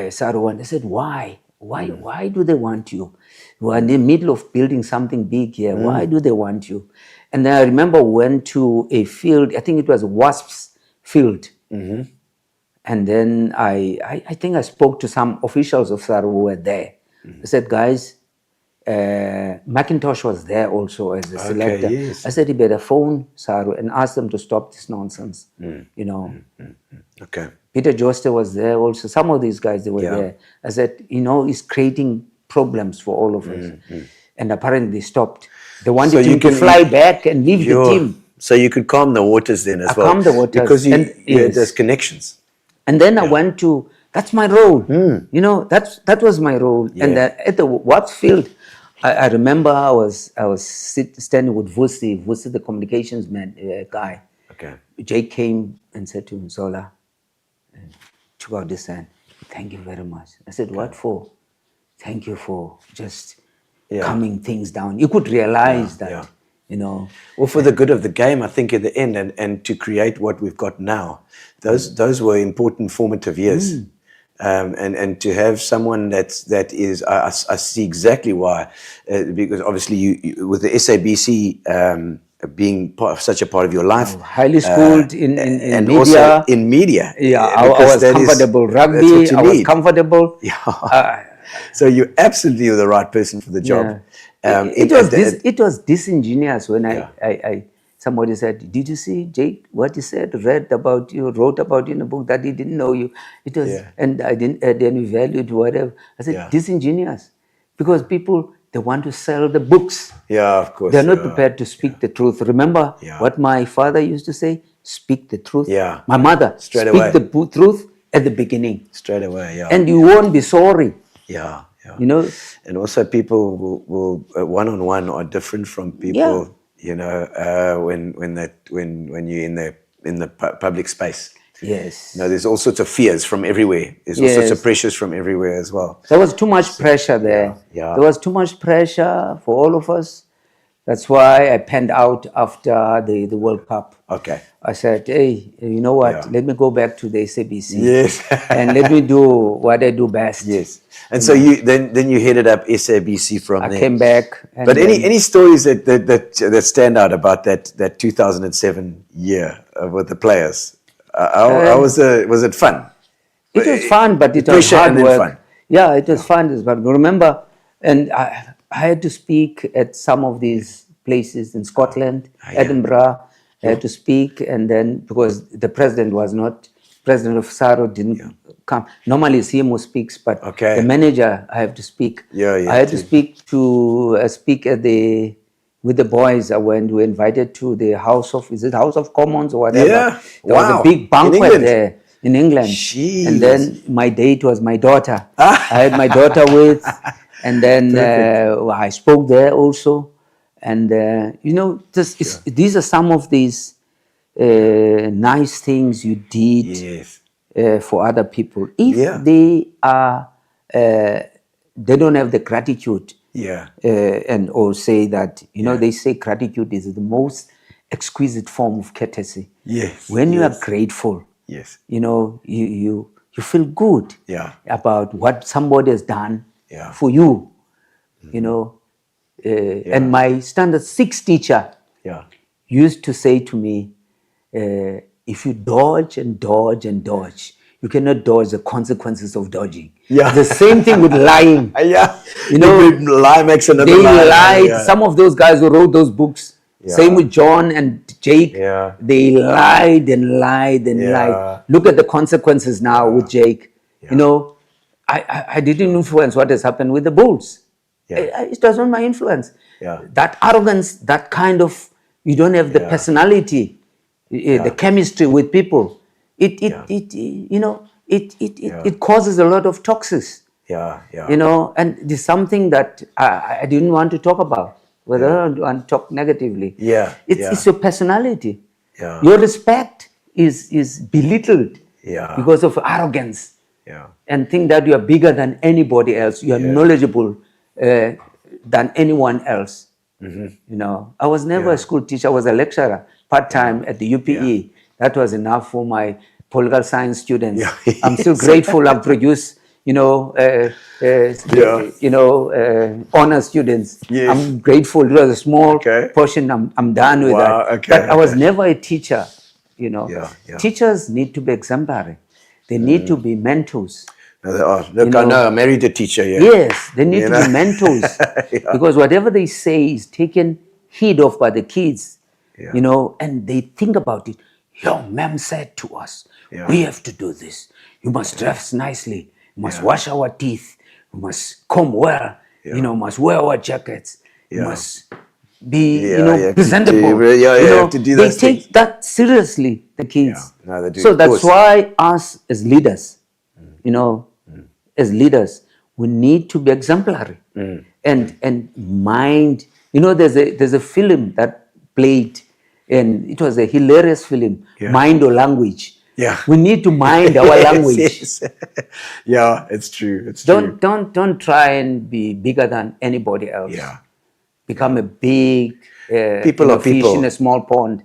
Saru wanted. I said, why? Why do they want you? We're in the middle of building something big here. Why do they want you? And then I remember we went to a field, I think it was Wasps field. And then I think I spoke to some officials of Saru who were there. I said, guys, McIntosh was there also as a selector. I said, you better phone Saru and ask them to stop this nonsense. You know. Okay. Peter Joster was there also. Some of these guys, they were there. I said, he's creating problems for all of us. And apparently they stopped. They wanted him to fly back and leave the team. So you could calm the waters then as well. Calm the waters. Because you had those connections. And then I went to, that's my role. You know, that was my role. And at the Watts field, I remember I was standing with Vusi, the communications guy. Okay. Jake came and said to him, Zola, took out this hand. Thank you very much. I said, what for? Thank you for just calming things down. You could realize that, you know. Well, for the good of the game, I think at the end, and to create what we've got now, those were important formative years. And to have someone that is, I see exactly why, because obviously you with the SABC being such a part of your life, highly schooled in and media. Also in media. I was comfortable. Rugby, I was comfortable. So you absolutely were the right person for the job. It was disingenuous when somebody said, did you see Jake, what he said, read about you, wrote about you in a book that he didn't know you. It was, and I didn't add any value to whatever. I said, disingenuous. Because people, they want to sell the books. Yeah, of course. They're not prepared to speak the truth. Remember what my father used to say? Speak the truth. Yeah. My mother, Straight speak away. the truth at the beginning. Straight away, And you won't be sorry. Yeah. You know? And also people will one-on-one are different from people, you know, when you're in the public space. Yes. You know, there's all sorts of fears from everywhere. There's all sorts of pressures from everywhere as well. There was too much pressure there. There was too much pressure for all of us. That's why I panned out after the World Cup. Okay. I said, hey, you know what? Let me go back to the SABC. Yes. And let me do what I do best. Yes. And so you then you headed up SABC from there. I came back. And but any stories that stand out about that 2007 year with the players? How was it fun? It was fun, but it was hard work. Fun. Yeah, it was fun. But remember, And I had to speak at some of these places in Scotland, Edinburgh. I had to speak, and then because the president was not, president of SARO didn't come. Normally it's him who speaks, but the manager, I have to speak. I had to speak at the, with the boys. We were invited to the House of, is it House of Commons or whatever? Yeah. There was a big banquet there in England. Jeez. And then my date was my daughter. I had my daughter with, and then I spoke there also. And, you know, these are some of these nice things you did for other people. If they are, they don't have the gratitude, and or say that, you know, they say gratitude is the most exquisite form of courtesy. When you are grateful, you know, you feel good about what somebody has done for you, you know. And my standard 6 teacher used to say to me, if you dodge and dodge and dodge, you cannot dodge the consequences of dodging. The same thing with lying. You know, lie makes another they lie. lied. Some of those guys who wrote those books, same with John and Jake, they lied and lied and lied. Look at the consequences now with Jake. You know, I didn't influence what has happened with the Bulls. It was not my influence. That arrogance, that kind of, you don't have the personality, the chemistry with people. It you know, it causes a lot of toxins. You know, and there's something that I didn't want to talk about. Whether I don't want to talk negatively. It's your personality. Your respect is belittled because of arrogance. And think that you are bigger than anybody else. You are knowledgeable than anyone else. You know, I was never a school teacher. I was a lecturer part-time at the UPE. That was enough for my political science students. I'm still grateful. I've produced, you know, honor students. I'm grateful. It was a small portion. I'm done with that. But I was never a teacher. You know, teachers need to be exemplary. They need to be mentors. Look, I know, I married a teacher. Yes, they need to be mentors because whatever they say is taken heed of by the kids, you know, and they think about it. Your ma'am said to us, we have to do this. You must dress nicely. You must wash our teeth. You must comb well. You know, must wear our jackets. You must be, you know, presentable. You have to do they those take things. that seriously, the kids. No, they do, so of that's course. why us as leaders, you know, as leaders, we need to be exemplary and mind. You know, there's a film that played, and it was a hilarious film, Mind or Language. We need to mind our language. It's true. It's true. Don't try and be bigger than anybody else. Become a big People are fish people. in a small pond.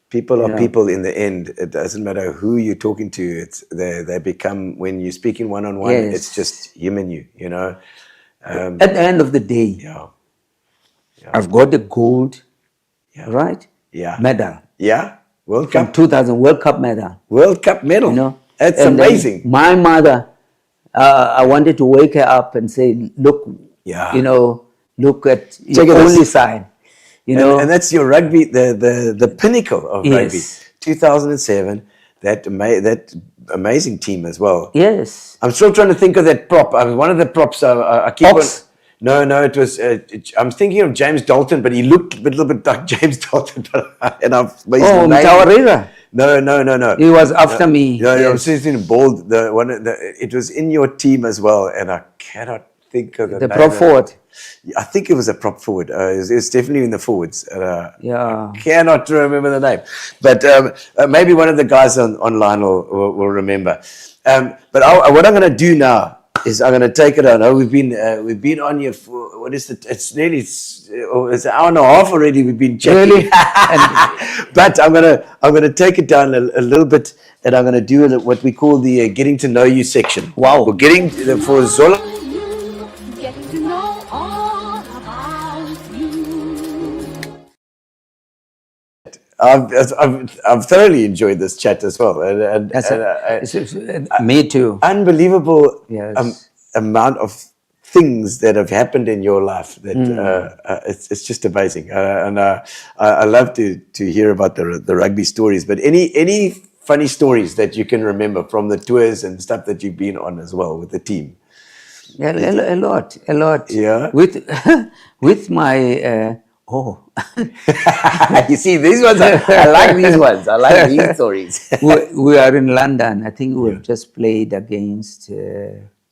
People are people in the end. It doesn't matter who you're talking to. It's they become, when you're speaking one-on-one, it's just human you know. At the end of the day, I've got the gold, right? Medal. World From Cup. 2000 World Cup medal. World Cup medal. You know, That's and then amazing. my mother, I wanted to wake her up and say, look, you know, look at your only side. You know, and that's your rugby, the pinnacle of rugby. 2007, that amazing team as well. I'm still trying to think of that prop. I mean, one of the props I keep Ox. on. No, it was. I'm thinking of James Dalton, but he looked a little bit like James Dalton. And I've Mtawarira. No. He was after me. I'm thinking bold. It was in your team as well, and I cannot think of the prop forward. I think it was a prop forward. It's definitely in the forwards. Yeah. I cannot remember the name, but maybe one of the guys online will remember. But what I'm going to do now is I'm going to take it on. We've been on here for, what is it? It's nearly it's an hour and a half already. We've been chatting. Really? But I'm gonna take it down a little bit, and I'm going to do what we call the getting to know you section. Wow. We're getting for Zola. Getting to know all about you. I've thoroughly enjoyed this chat as well, and Me too. unbelievable Yes. amount of things that have happened in your life that it's just amazing. I love to hear about the rugby stories. But any funny stories that you can remember from the tours and stuff that you've been on as well with the team? A lot. Yeah. With my You see, these ones, I like these ones. I like these stories. we are in London. I think we've just played against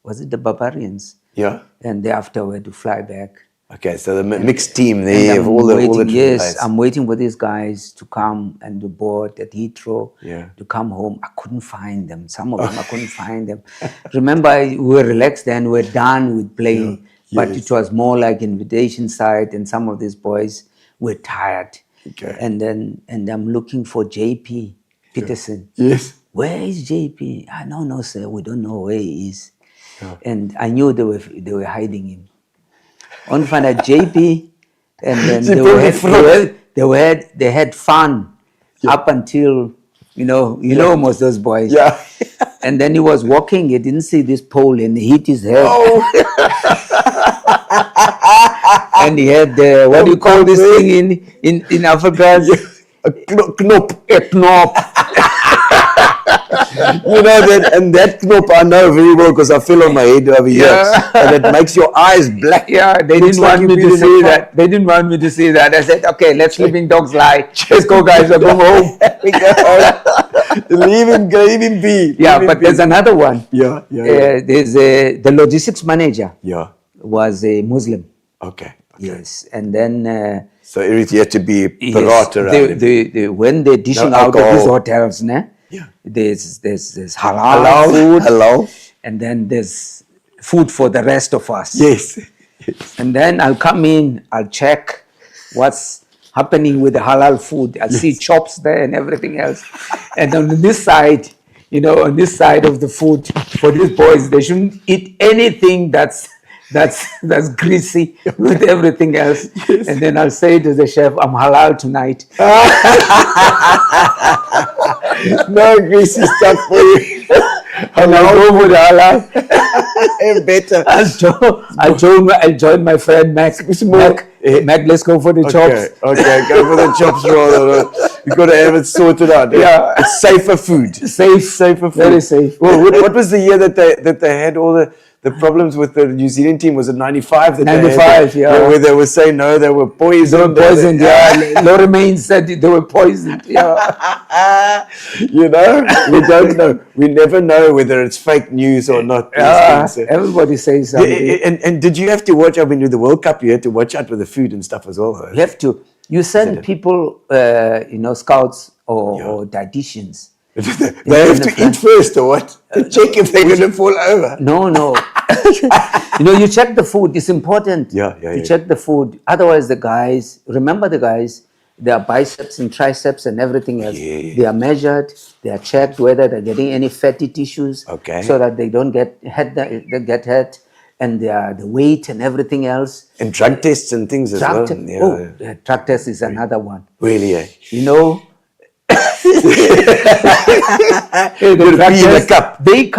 was it the Barbarians? Yeah. And thereafter we had to fly back. Okay, so the mixed team, they And have I'm all the waiting, different yes, players. I'm waiting for these guys to come and to board at Heathrow, Yeah. to come home. I couldn't find them. Some of them I couldn't find them. Remember, we were relaxed and we're done with playing, but Yes. it was more like invitation side, and some of these boys were tired. Okay. And I'm looking for JP Peterson. Yes. Where is JP? I don't know, sir. We don't know where he is. And I knew they were hiding him. On find out JP, and then they had fun up until almost those boys. Yeah. And then he was walking. He didn't see this pole, and he hit his head. Oh. And he had what do you call this thing in Africa? A knop. A knop. You know that, and that knop I know very well because I fell on my head over here, Yeah. and it makes your eyes black. Yeah, they Looks didn't like want you've me been to in a see fight. that. They didn't want me to see that. I said, okay, let sleeping dogs lie. Let's go, guys. We're going home. We go. Leave him be. Yeah, Leave him but be. there's another one. Yeah. There's the logistics manager Yeah. was a Muslim. Okay. Yes, and then So you had to be yes, parat around him. when they're dishing No out of these alcohol. hotels, Yeah. there's halal food, Hello. and then there's food for the rest of us. Yes. And then I'll come in, I'll check what's happening with the halal food. I'll see chops there and everything else. And on this side, on this side of the food for these boys, they shouldn't eat anything that's greasy with everything else. And then I'll say to the chef, I'm halal tonight. No greasy stuff for you. And I'll go for the halal. Better. I'll join my friend Mac. Mac, let's go for the chops. Okay, go for the chops rather. You got to have it sorted out. Yeah. It's safer food. Safer food. Very safe. Well, what was the year that they had all the problems with the New Zealand team? Was it 95? 95, yeah. Where they were saying no, they were poisoned. They were poisoned, yeah. Laura Main said they were poisoned, yeah. We don't know. We never know whether it's fake news or not. These things. Everybody says something. And did you have to watch? I mean, with the World Cup, you had to watch out with the food and stuff as well. Though. You have to. You send people, scouts or dietitians. They have to eat first, or what? Check if they're going to fall over. No. You check the food. It's important. Yeah. Check the food. Otherwise, remember the guys, their biceps and triceps and everything else. Yeah. They are measured. They are checked whether they're getting any fatty tissues. Okay. So that they don't get hurt. And the weight and everything else. And drug tests and things as well. Drug test is another one. Really? Eh? The cup. They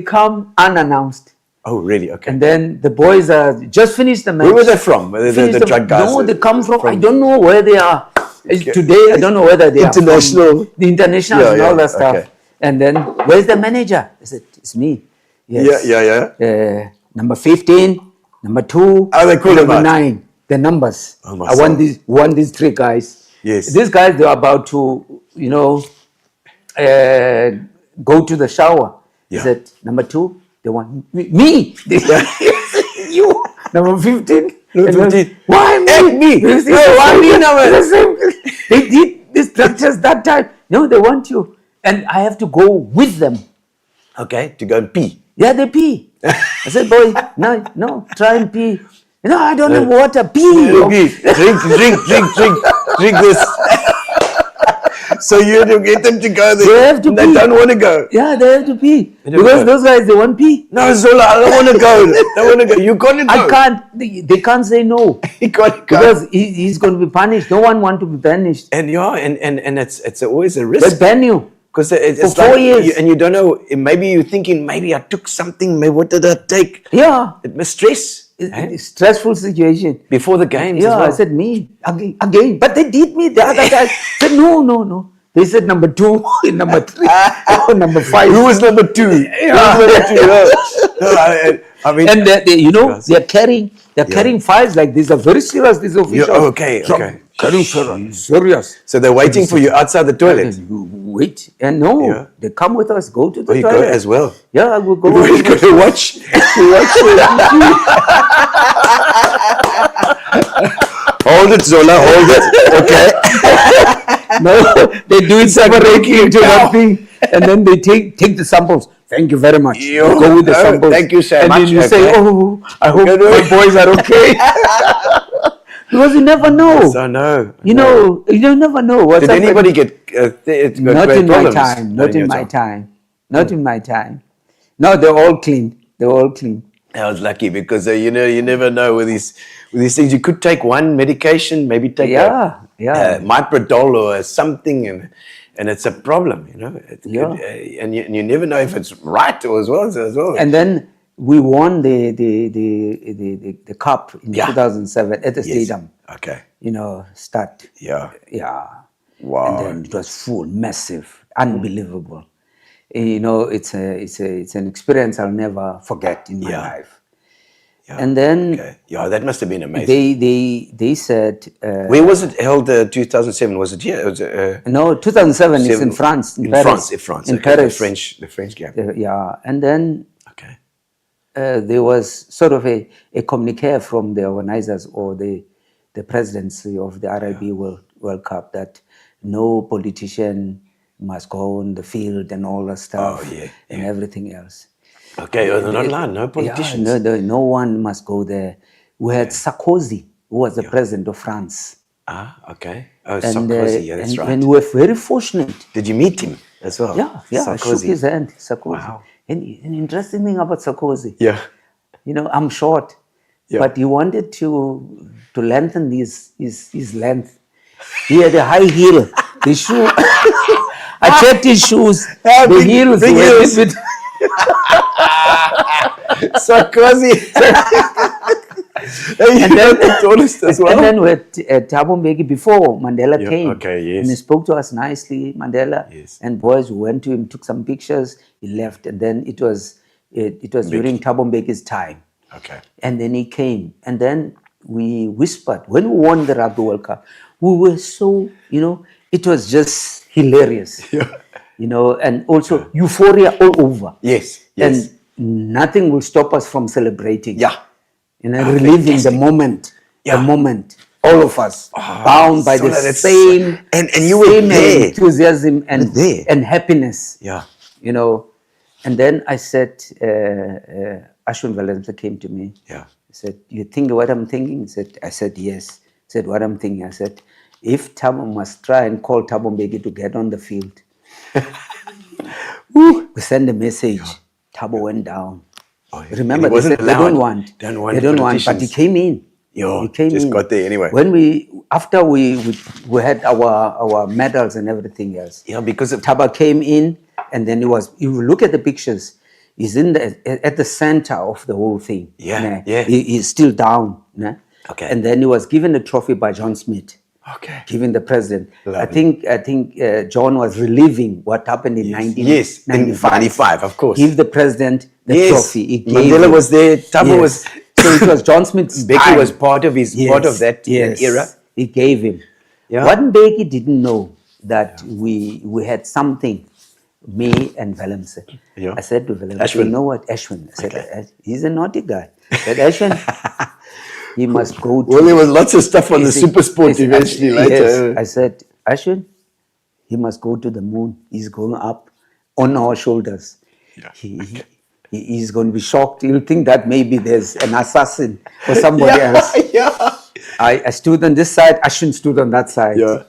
come unannounced. Oh, really? Okay. And then the boys are just finished the match. Where were they from? The drug guys? No, they come from. I don't know where they are. Today, I don't know whether they International. are from the international and all that stuff. Okay. And then, where's the manager? I said, it's me. Yes. Yeah. Number 15, number 2, they call them number out. 9. The numbers. Oh, my I want these 3 guys. Yes. These guys, they're about to, go to the shower. Yeah. He said, number 2, they want me. You. Number 15. Number 15. Why me? Why me? They did this drug test that time. No, they want you. And I have to go with them. Okay, to go and pee. Yeah, they pee. I said, boy, no, try and pee. I don't have water. Pee. Drink this. So you have to get them to go there. They have to They pee. don't want to go. Yeah, they have to pee. don't Because go. those guys, they want pee. No, Zola, I don't want to go. I want to go. You got to go. I can't. They can't say no. You got to go. Because he's going to be punished. No one wants to be punished. And it's always a risk. They ban you. Because it's For 4 like, years. and you don't know, maybe you're thinking, maybe I took something, maybe what did I take? Yeah. It must stress. It's stressful situation. Before the games Yeah, as well. I said, me, again. But they did me. The other guys said, no. They said number 2, number 3, number 5. Who was number 2? Yeah. Who was number 2? No, I mean, And they're carrying files like this. Are very serious, these officials. okay. Carrying serious. So they're waiting for you outside the toilet. You wait. And no, Yeah. they come with us, go to the Oh, you toilet. go as well. Yeah, I will go. We're going to watch. Hold it, Zola, hold it. Okay. No, they do it separately into that thing, and then they take the samples. Thank you very much. Yo, Go with the oh, samples. thank you so and much, then you say, okay. "Oh, I hope my boys are okay," because you never know. So no. You know, you never know what's Did happening. anybody get Not in my problems? time. Not in your my time. Not in my time. No, they're all clean. They're all clean. I was lucky because you never know with these things. You could take one medication, maybe take Yeah. Miprodol or something, and it's a problem. It Yeah. could, and you never know if it's right or as well. And then we won the cup in Yeah. 2007 at the stadium. Okay. Start. Yeah. Yeah. Wow. And then it was full, massive, unbelievable. It's an experience I'll never forget in my Yeah. life. Yeah. And then Okay. Yeah, that must have been amazing. they said Where was it held? 2007? Was it here? Was it, no, 2007 is in France, in Paris. France. In Okay, Paris. the French game. Yeah, and then Okay. there was sort of a communique from the organizers or the presidency of the RIB World Cup that no politician must go on the field and all that stuff and everything else. Okay, not allowed, no politicians. Yeah, no one must go there. We had Sarkozy, who was the president of France. Okay. Oh, Sarkozy, yeah, that's right. And we were very fortunate. Did you meet him as well? Yeah, I shook Sarkozy. his hand, Sarkozy. Wow. And an interesting thing about Sarkozy, Yeah. I'm short, Yeah. but he wanted to lengthen his length. He had a high heel. The shoe, I checked his shoes. The heels big were a heels. little bit. Sarkozy. And then, the tallest as well. and then with Thabo Mbeki, before Mandela Yeah, came, okay, yes. and he spoke to us nicely, Mandela, Yes. and boys, we went to him, took some pictures, he left, and then it was during Thabo Mbeki's time, Okay. and then he came, and then we whispered when we won the Rugby World Cup, we were so, it was just hilarious, and also euphoria all over, Yes. and nothing will stop us from celebrating. Yeah. Reliving the moment, all of us bound by the Zola, that's- same and you were same there. enthusiasm and there. and happiness. Yeah. And then I said, Ashwin Valenza came to me. Yeah. He said, "You think what I'm thinking?" I said, "Yes." He said, "What I'm thinking?" I said, "If Thabo must try and call Thabo Mbeki to get on the field, we send a message. Thabo went down. Remember, he wasn't they said they don't allowed. want. Don't They don't want. But he politicians. came in. Yo, He came just in. got there anyway. When after we had our medals and everything else. Yeah, because of Thabo came in, and then he was. If you look at the pictures, he's at the center of the whole thing. Yeah, Né? yeah. He's still down. Né? Okay. And then he was given a trophy by John Smith. Okay. Given the president. Lovely. I think John was reliving what happened in Yes, in 1995. 95, of course. Give the president the Yes. trophy. He gave Mandela him. was there. Thabo Yes. was. So it was John Smith's Mbeki time. was part of that era. He gave him. Yeah. What Mbeki didn't know that we had something, me and Valenza. Yeah. I said to Valenza, Ashwin. you know what, Ashwin? I said, he's a naughty guy. I said, Ashwin, he must go to... Well, there was lots of stuff on the He said- Super Sport he said, eventually yes. later. I said, Ashwin, he must go to the moon. He's going up on our shoulders. He's going to be shocked. He'll think that maybe there's an assassin or somebody else. Yeah. I stood on this side, Ashwin stood on that side. Yeah.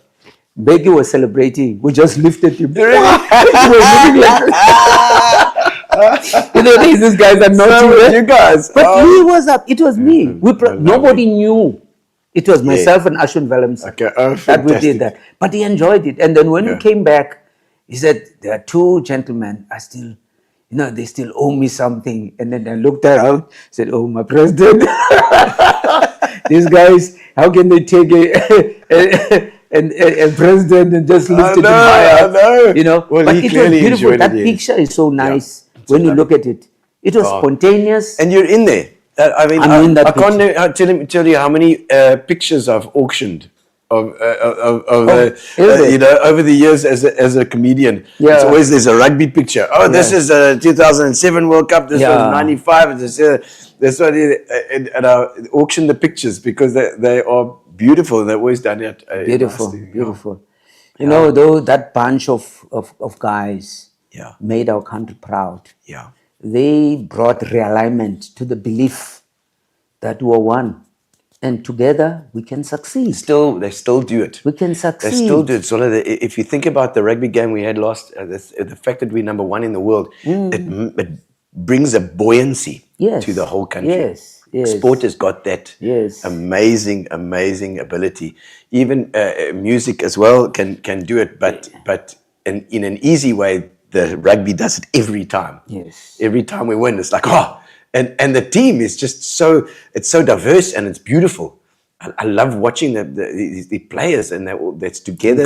Mbeki was celebrating. We just lifted him. We were looking like these guys are not You guys. But he was up. It was me. Nobody knew. It was myself and Ashwin Valenza Okay. that we did that. But he enjoyed it. And then when we came back, He said, there are two gentlemen, they still owe me something. And then I looked around, said, oh, my president. These guys, how can they take a president and just lift it high up? Well, but he it was clearly beautiful. enjoyed That it, yes. picture is so nice when you look at it. It was spontaneous. And you're in there. I mean, I'm in that I can't tell you how many pictures I've auctioned of over the years as a comedian. Yeah. It's always there's a rugby picture. Oh, this is a 2007 World Cup. This was 95. This one, and I auction the pictures because they are beautiful. They're always done it. Beautiful. Though that bunch of guys Yeah. made our country proud. Yeah. They brought realignment to the belief that we are one, and together we can succeed. They still do it. We can succeed. They still do it. Zola, if you think about the rugby game we had last, the fact that we're number one in the world, it brings a buoyancy to the whole country. Yes. Sport has got that amazing ability. Even music as well can do it, but in an easy way. The rugby does it every time. Yes. Every time we win, it's like, and the team is just so diverse and it's beautiful. I love watching the players and that's together.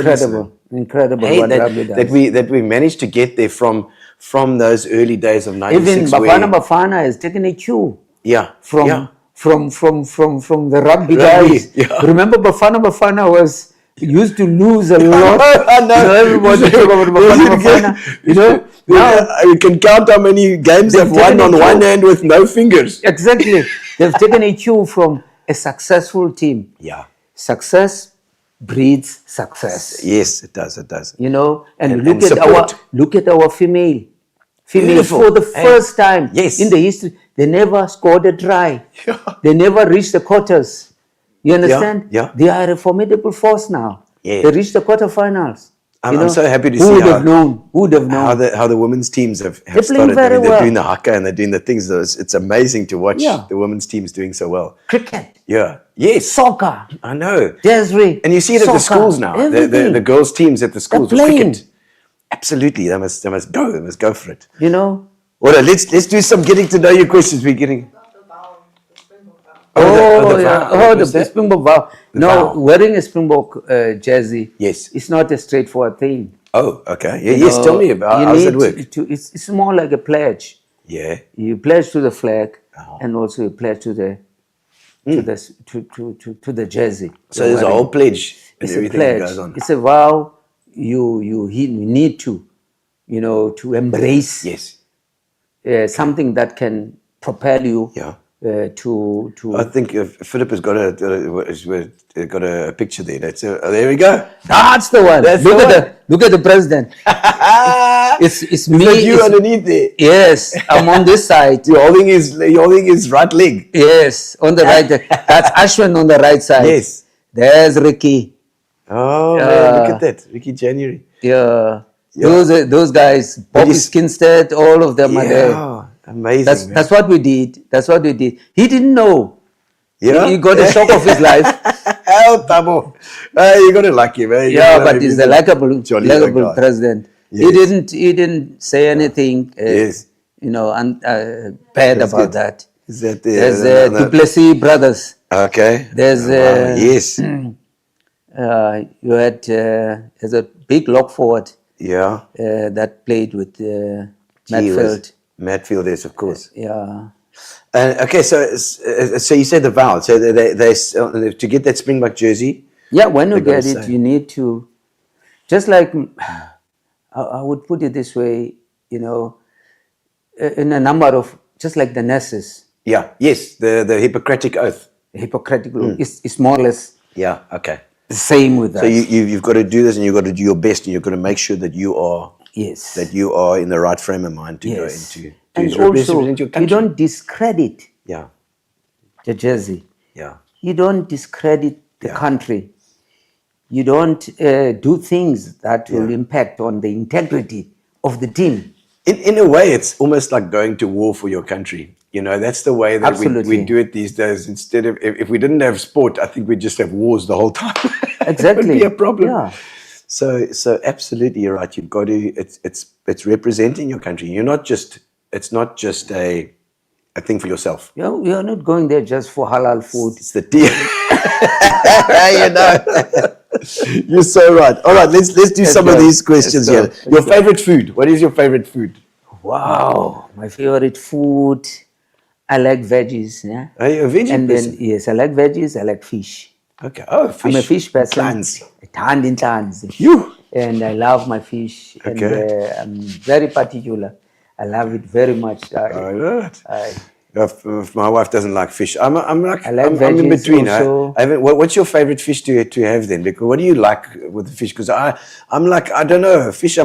Incredible Hey, what rugby does. that we managed to get there from those early days of '96. Even Bafana has taken a cue. From the rugby guys. Yeah. Remember Bafana used to lose a lot. I know. Everybody talk about Bafana. Now you can count how many games they've won on one hand with no fingers. Exactly. They've taken a cue from a successful team. Yeah. Success breeds success. Yes, it does. And support. look at our females Beautiful. for the first time in the history. They never scored a try. Yeah. They never reached the quarters. You understand? Yeah. They are a formidable force now. Yeah. They reached the quarterfinals. I'm so happy to Who see would have known? how the women's teams have playing started. very They're well. doing the haka and they're doing the things. It's amazing to watch the women's teams doing so well. Cricket. Yeah. Yes. Soccer. I know. Desiree. And you see it at the schools now. The girls' teams at the schools of playing. cricket. Absolutely. They must go. They must go for it. Well, let's do some getting to know you questions. We're getting. The Springbok vow. vow. Wearing a Springbok jersey. Yes. It's not a straightforward thing. Oh, okay. Yeah, yes. Tell me about how does it work? It's more like a pledge. Yeah. You pledge to the flag, and also you pledge to the jersey. So there's a whole pledge and It's a everything pledge. that goes on. It's a vow. You need to, to embrace. Yes. Something that can propel you. Yeah. To I think Philip has got a picture there. There we go. That's the one. Look at the president. It's me. Is that you underneath there? Yes, I'm on this side. You're holding his right leg. Yes, on the right. That's Ashwin on the right side. Yes. There's Ricky. Oh man, look at that, Ricky January. Yeah. Those guys, Bobby Skinstead, all of them are there. Amazing. That's what we did. He didn't know. Yeah. He got a shock of his life. Oh, Tabo. You got to like him, man. But he's a likable president. Yes. He didn't say anything bad about that. Is that There's Duplessis brothers. Okay. There's yes. you had there's a big lock forward that played with Matfield. Matfield, yes, of course. Yeah. Okay, so you said the vow. So they to get that Springbok jersey. Yeah, when you get it, you need to, just like I would put it this way, in a number of, just like the nurses. Yeah. Yes. The Hippocratic Oath. Hippocratic Oath. It's more or less. Yeah. Okay. The same with that. So you've got to do this, and you've got to do your best, and you've got to make sure that you are. Yes. That you are in the right frame of mind to go into. And also, you don't discredit the jersey. Yeah. You don't discredit the country. You don't do things that will impact on the integrity of the team. In a way, it's almost like going to war for your country. That's the way that we do it these days. Instead of, if we didn't have sport, I think we'd just have wars the whole time. Exactly. It would be a problem. Yeah. So absolutely, you're right. You've got to. It's representing your country. It's not just a thing for yourself. You're not going there just for halal food. It's the deal. You're so right. All right, let's do some of these questions here. Your favorite food? What is your favorite food? Wow, my favorite food. I like veggies. Yeah. Are you a veggie And person? then yes, I like veggies. I like fish. Okay. Oh, fish. I'm a fish person. Plants. Plants. You. And I love my fish. And I'm very particular. I love it very much. I know it. I- If my wife doesn't like fish, I'm like I'm in veggies between. also. I haven't, what's your favorite fish to have then? Because what do you like with the fish? Because I'm like, I don't know, fish. I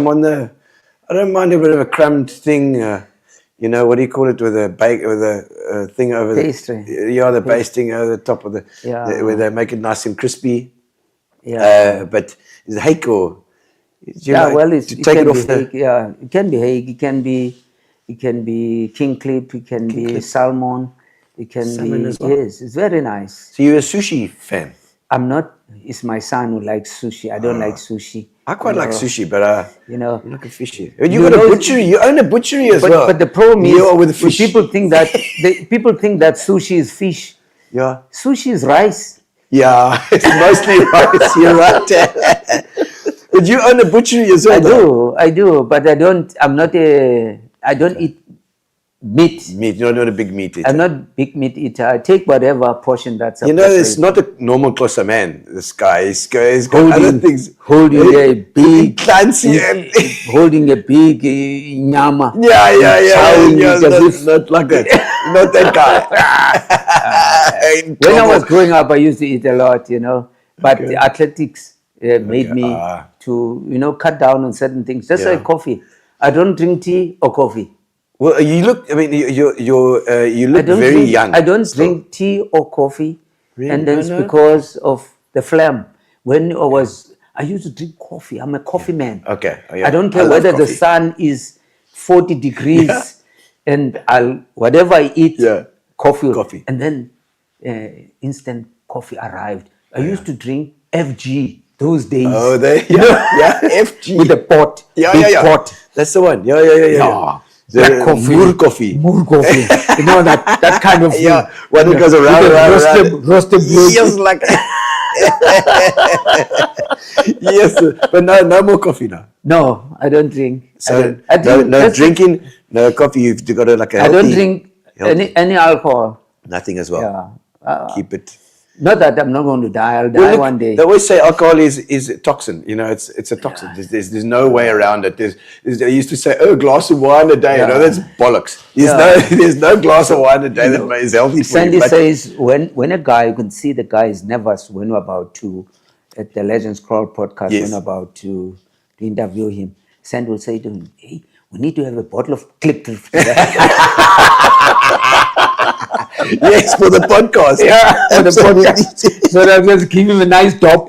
don't mind a bit of a crumbed thing. What do you call it with a thing over Pastry. the basting over the top of where they make it nice and crispy. Yeah. But is it hake or? It take can it off be hake. Yeah, it can be hake. It can be king clip. It can be salmon. It can Salmon be as well. yes. It's very nice. So you're a sushi fan? I'm not. It's my son who likes sushi. I don't like sushi. I quite like sushi, but I'm like a fishy. You got a butchery. You own a butchery as well. But the problem is, with the fish. people think that sushi is fish. Yeah. Sushi is rice. Yeah, it's mostly rice. You're right. But you own a butchery as well. I do, but I don't. I don't eat meat. Meat. You're not a big meat eater. I'm not a big meat eater. I take whatever portion that's. It's not a normal Xhosa man. This guy, he's got other things. Holding a big, fancy. holding a big nyama. Yeah. As Not like that. Not that guy. When I was growing up, I used to eat a lot, But the athletics made me to, cut down on certain things. Just like coffee. I don't drink tea or coffee. Well, you look. I mean, you look very young. I don't drink tea or coffee, Really? and that's because of the phlegm. When I used to drink coffee. I'm a coffee man. Okay. Oh, I don't care love whether the coffee. sun is 40 degrees, and whatever I eat, coffee. And then instant coffee arrived. I used to drink FG those days. Oh, FG with the pot. Big pot. That's the one. Yeah. Black coffee. Moor coffee. Moor coffee. that kind of thing. Yeah, when it goes around. Roasted blue. Yes, like. Yes, but no more coffee now. No, I don't drink. So I drink, no drinking, no coffee. You've got to like a I healthy. don't drink any alcohol. Nothing as well. Yeah. Keep it. Not that I'm not going to die. I'll die Well, look, one day. They always say alcohol is a toxin. It's a toxin. There's no way around it. They used to say, a glass of wine a day. That's bollocks. There's no glass of wine a day that is healthy for Sandy you. But says when a guy, you can see the guy is nervous when we're about to, at the Legends Crawl podcast, Yes. when we're about to interview him, Sandy will say to him, hey, we need to have a bottle of clip. yes, for the podcast. For the podcast. So that just give him a nice top.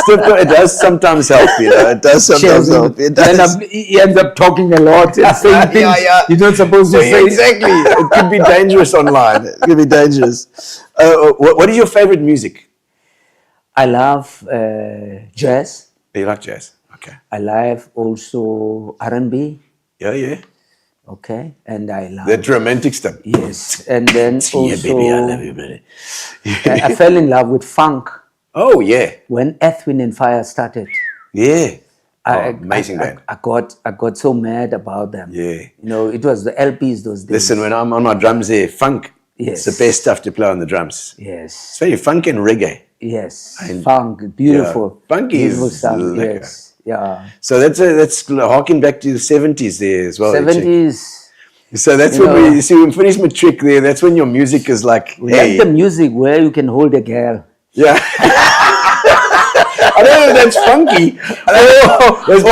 Still, it does sometimes help, It does sometimes help. It does. He ends up talking a lot and saying things you're not supposed to say. Exactly. It could be dangerous online. It could be dangerous. What is your favorite music? I love jazz. You like jazz? Okay. I love also R&B. Yeah. Okay, and I love That romantic stuff. yes, and then also Yeah, baby, I love you, baby. I fell in love with funk Oh, yeah. when Earth, Wind and Fire started. Yeah. Amazing band. I got so mad about them. Yeah. It was the LPs those days. Listen, when I'm on my drums there, funk, Yes. it's the best stuff to play on the drums. Yes, It's very funk and reggae. yes, funk, beautiful, Yeah. Funky beautiful is stuff. lekker. Yes, yeah. So that's harking back to the 70s there as well. 70s. So that's when we see when we finish matric there. That's when your music is like, We hey, like the music where you can hold a girl. yeah. I don't know if that's funky. That's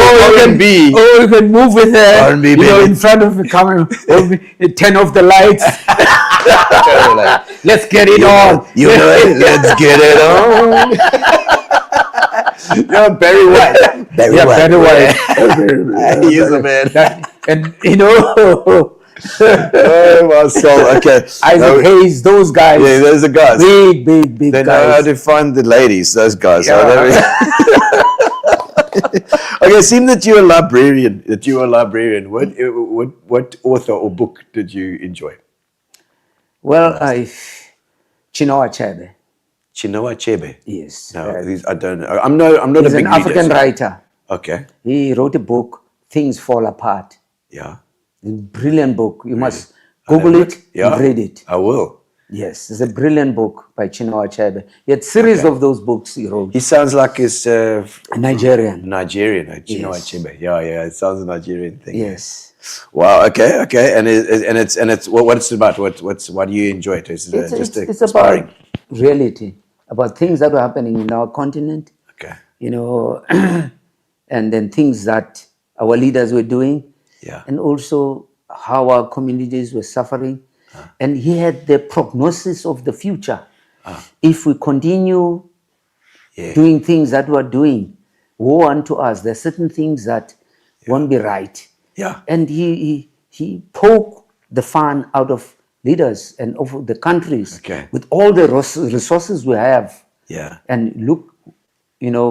R&B. You can move with her. R&B, baby. in front of the camera. Turn off the lights. Let's get it on. You know it. Let's get it on. You're Barry White. Barry White. He is a man. And Oh, my soul. Okay. Isaac Hayes, those guys. Yeah, those are guys. Big They know how guys. to find the ladies, those guys. Yeah. Okay, it seemed that you're a librarian. What author or book did you enjoy? Well, Gino Achebe. Chinua Achebe. Yes. No, I don't know. I'm not a He's big an African reader. writer. Okay. He wrote a book, Things Fall Apart. Yeah. A brilliant book. You must Google it Yeah. and read it. I will. Yes, it's a brilliant book by Chinua Achebe. He had series of those books he wrote. He sounds like he's Nigerian. Nigerian. Chinua Yes. Achebe. Yeah. It sounds a Nigerian thing. Yes. Wow. Okay. And it's what's it about? Why do you enjoy it? Is it just It's inspiring? about reality, about things that were happening in our continent, Okay. and then things that our leaders were doing, Yeah. and also how our communities were suffering. And he had the prognosis of the future. If we continue doing things that we're doing, woe unto us. There are certain things that won't be right. Yeah. And he poked the fun out of leaders and of the countries with all the resources we have. Yeah. And look,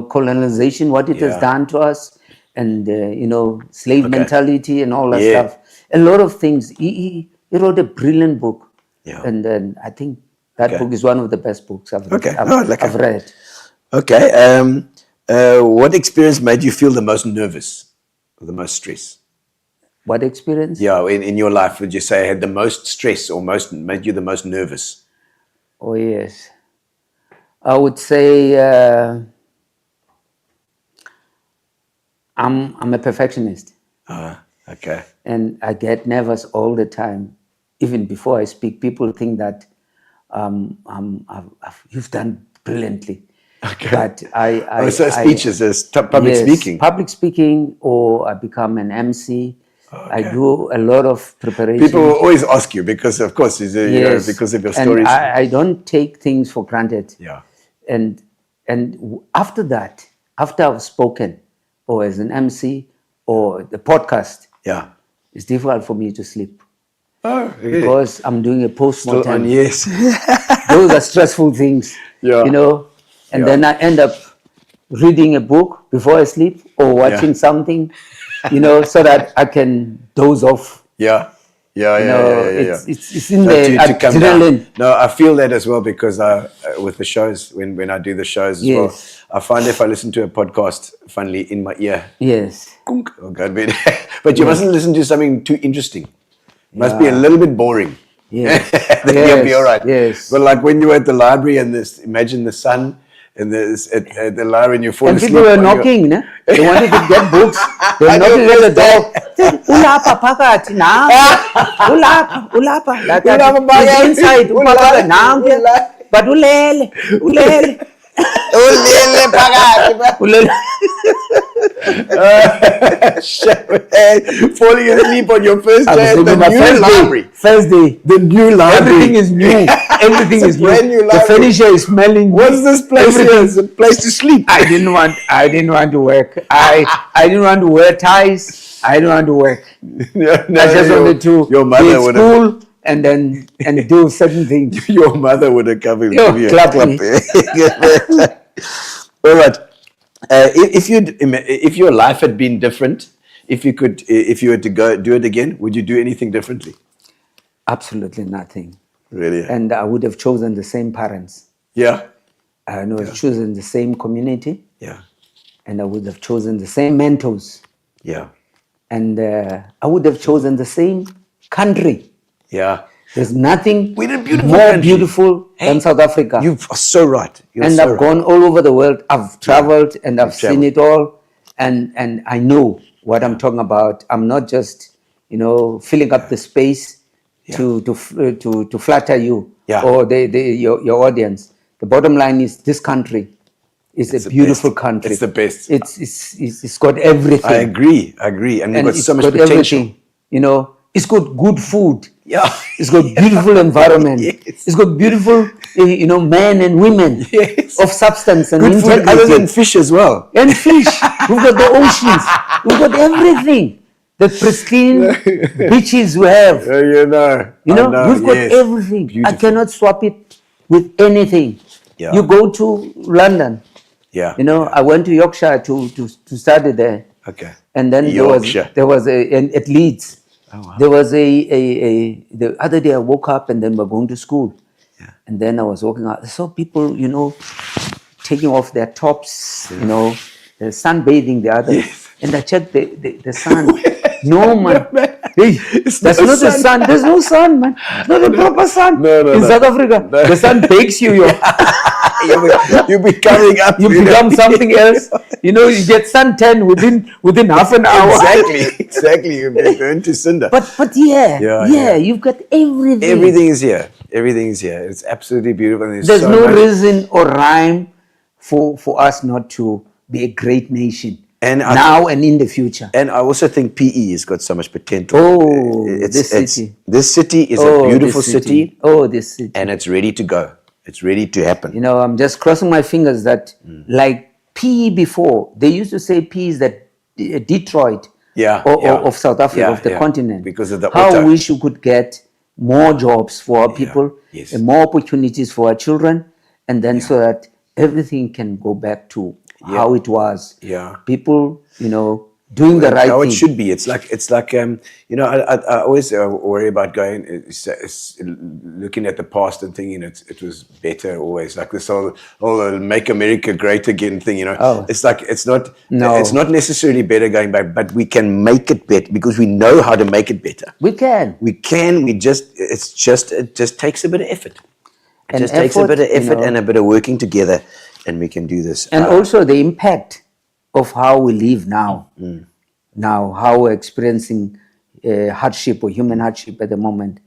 colonization, what it has done to us, and slave mentality and all that stuff. A lot of things. He wrote a brilliant book. Yeah. And then I think that book is one of the best books I've read. I've read. Okay. What experience made you feel the most nervous, or the most stress? What experience? Yeah, in your life, would you say had the most stress or made you the most nervous? Oh yes, I would say I'm a perfectionist, Okay. and I get nervous all the time. Even before I speak, people think that you've done brilliantly. Okay. But speeches as public speaking. Public speaking, or I become an MC. I do a lot of preparation. People will always ask you because, of course, because of your stories. And I don't take things for granted. Yeah. And after that, after I've spoken, or as an MC, or the podcast, it's difficult for me to sleep. Oh, really? Because I'm doing a post-mortem. Yes. Those are stressful things, and then I end up reading a book before I sleep, or watching something, so that I can doze off. Yeah. It's in the adrenaline. No, I feel that as well because with the shows, when I do the shows as well, I find if I listen to a podcast, funnily in my ear, I'll go to bed. But you mustn't listen to something too interesting. It must be a little bit boring. Yes. Then you'll be all right. Yes. But like when you're at the library and imagine the sun and there's at the library and you fall And asleep. people were knocking, ne? They wanted to get books. They were knocking at the door. Ulapa phakathi nangu. Ulapa. He's inside. Uphakathi nangu. But ulele. Ulele. Falling asleep on your first day at the new library. First day. The new library. Everything is new. Everything is brand new new. The library. furniture is smelling. What's this place? It's a place to sleep. I didn't want to work. I didn't want to wear ties. I didn't want to work. I just wanted to your be mother in would school and do certain things. Your mother would have come and give you a clap clap. me. All right. If your life had been different, if you were to go do it again, would you do anything differently? Absolutely nothing. Really? And I would have chosen the same parents. Yeah. I would have chosen the same community. Yeah. And I would have chosen the same mentors. Yeah. And I would have chosen the same country. Yeah. There's nothing We had a beautiful more country. beautiful than South Africa. You are so right. I've gone all over the world. I've traveled and I've seen it all, and I know what I'm talking about. I'm not just filling up the space to flatter you or your audience. The bottom line is this country is a beautiful country. It's the best. It's got everything. I agree, and we've got so much got potential. everything. It's got good food. Yeah. It's got beautiful environment. Yes. It's got beautiful, men and women of substance and Good food, integrity. other than fish as well. And fish. We've got the oceans. We've got everything. the pristine beaches we have. You know, You know, I we've got yes. everything. I Beautiful. cannot swap it with anything. Yeah. You go to London. Yeah. You know, I went to Yorkshire to study there. Okay. And then Yorkshire. there was at Leeds. There was the other day I woke up and then we're going to school. Yeah. And then I was walking out. I saw people, you know, taking off their tops, you know, sunbathing the other. Yes. And I checked the sun. No, man. Hey, It's that's no not the sun. sun. There's no sun, man. It's not a proper sun. No, In South Africa, the sun bakes you. You'll be coming up. You know. become something else. You know, you get suntan within half an hour. Exactly. You'll be burned to cinder. But yeah, Yeah. you've got everything. Everything is here. It's absolutely beautiful. And There's so no much. reason or rhyme for us not to be a great nation And now and in the future. And I also think PE has got so much potential. Oh, this city. This city is a beautiful this city, Oh, this city. and it's ready to go. It's ready to happen. You know, I'm just crossing my fingers that like PE before, they used to say PE is that Detroit Yeah, or yeah. of South Africa, Yeah, of the yeah. continent. Because of the How auto. we wish we could get more jobs for our people, yes. and more opportunities for our children, and then so that everything can go back to how it was. Yeah. People, you know, doing the right How thing. it should be. It's like you know, I always worry about going looking at the past and thinking it was better always. Like this whole "Make America Great Again" thing. You know, Oh. it's like it's not No. necessarily better going back, but we can make it better because we know how to make it better. We can. We can. It just takes a bit of effort. It And just takes a effort, bit of you effort know. and a bit of working together, and we can do this. And also the impact of how we live now. Now, how we're experiencing hardship or human hardship at the moment.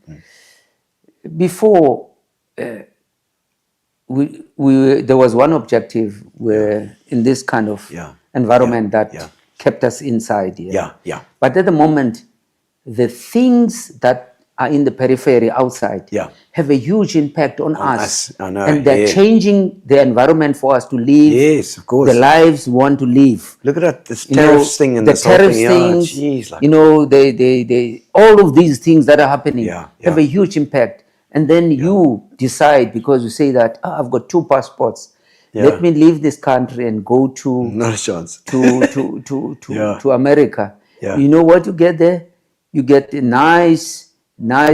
Before, there was one objective where in this kind of environment that kept us inside. Yeah. But at the moment, the things that are in the periphery outside have a huge impact on us. I know, and they're yeah. changing the environment for us to live. Yes, of course. The lives we want to live. Look at that, this You know, tariffs thing and the this whole tariff thing. things, Jeez, like, you know, they all of these things that are happening have a huge impact. And then you decide, because you say that I've got 2 passports. Let me leave this country and go to not a chance. to America. Yeah. You know what you get there? You get a nice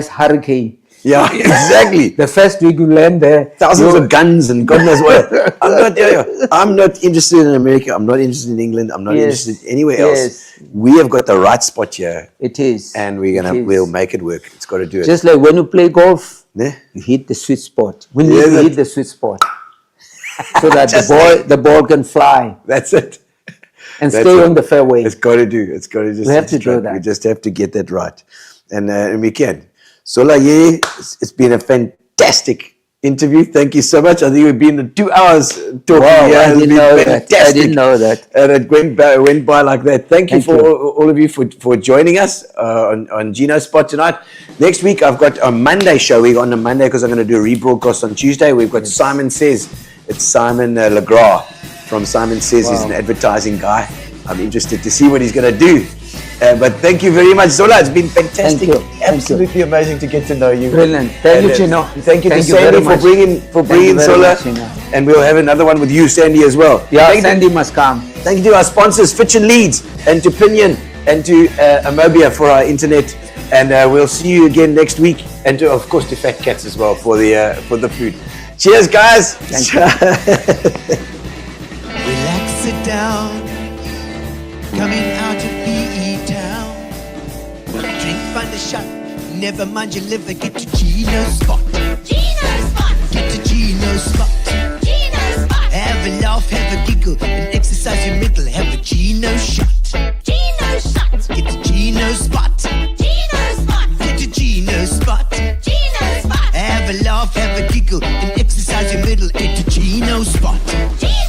hurricane. Yeah, exactly. The first week you land there, Thousands of guns and God knows what. I'm not interested in America. I'm not interested in England. I'm not interested anywhere else. We have got the right spot here, It is. and we'll make it work. It's got to do it. Just like when you play golf, Yeah. you hit the sweet spot. We Yeah, need to that- hit the sweet spot so that the ball can fly That's it. and That's stay it. on the fairway. It's got to do. It's got to just. We have to do instruct. that. We just have to get that right, and we can. Zola Yeye, it's been a fantastic interview. Thank you so much. I think we've been 2 hours talking. Wow, here. I It's didn't been know that. I fantastic. didn't know that. And it went by like that. Thank you Thank for you. all of you for joining us on Gino Spot tonight. Next week, I've got a Monday show. We're on a Monday because I'm going to do a rebroadcast on Tuesday. We've got Simon Says. It's Simon Legras from Simon Says. He's an advertising guy. I'm interested to see what he's going to do. But thank you very much, Zola. It's been fantastic. Thank you. Absolutely amazing to get to know you. Brilliant. Thank you, And, Gino. Thank you to Thank you Sandy very for much. bringing very Zola. much, Gino. And we'll have another one with you, Sandy, as well. Yeah, Thank you- Sandy must come. Thank you to our sponsors, Fitch and Leeds, and to Pinion, and to Amobia for our internet. And we'll see you again next week. And to, of course, to Fat Cats as well for the food. Cheers, guys. Thank you. Relax, sit down. Coming out of PE town. Drink, find a shot. Never mind your liver. Get to Gino's spot. Gino Spot! Get to Gino's spot. Gino Spot! Have a laugh, have a giggle, and exercise your middle. Have a Gino shot. Gino Shot! Get to Gino's spot. Gino Spot! Get to Gino's spot. Gino Spot! Have a laugh, have a giggle, and exercise your middle. Get to Gino's spot. Gino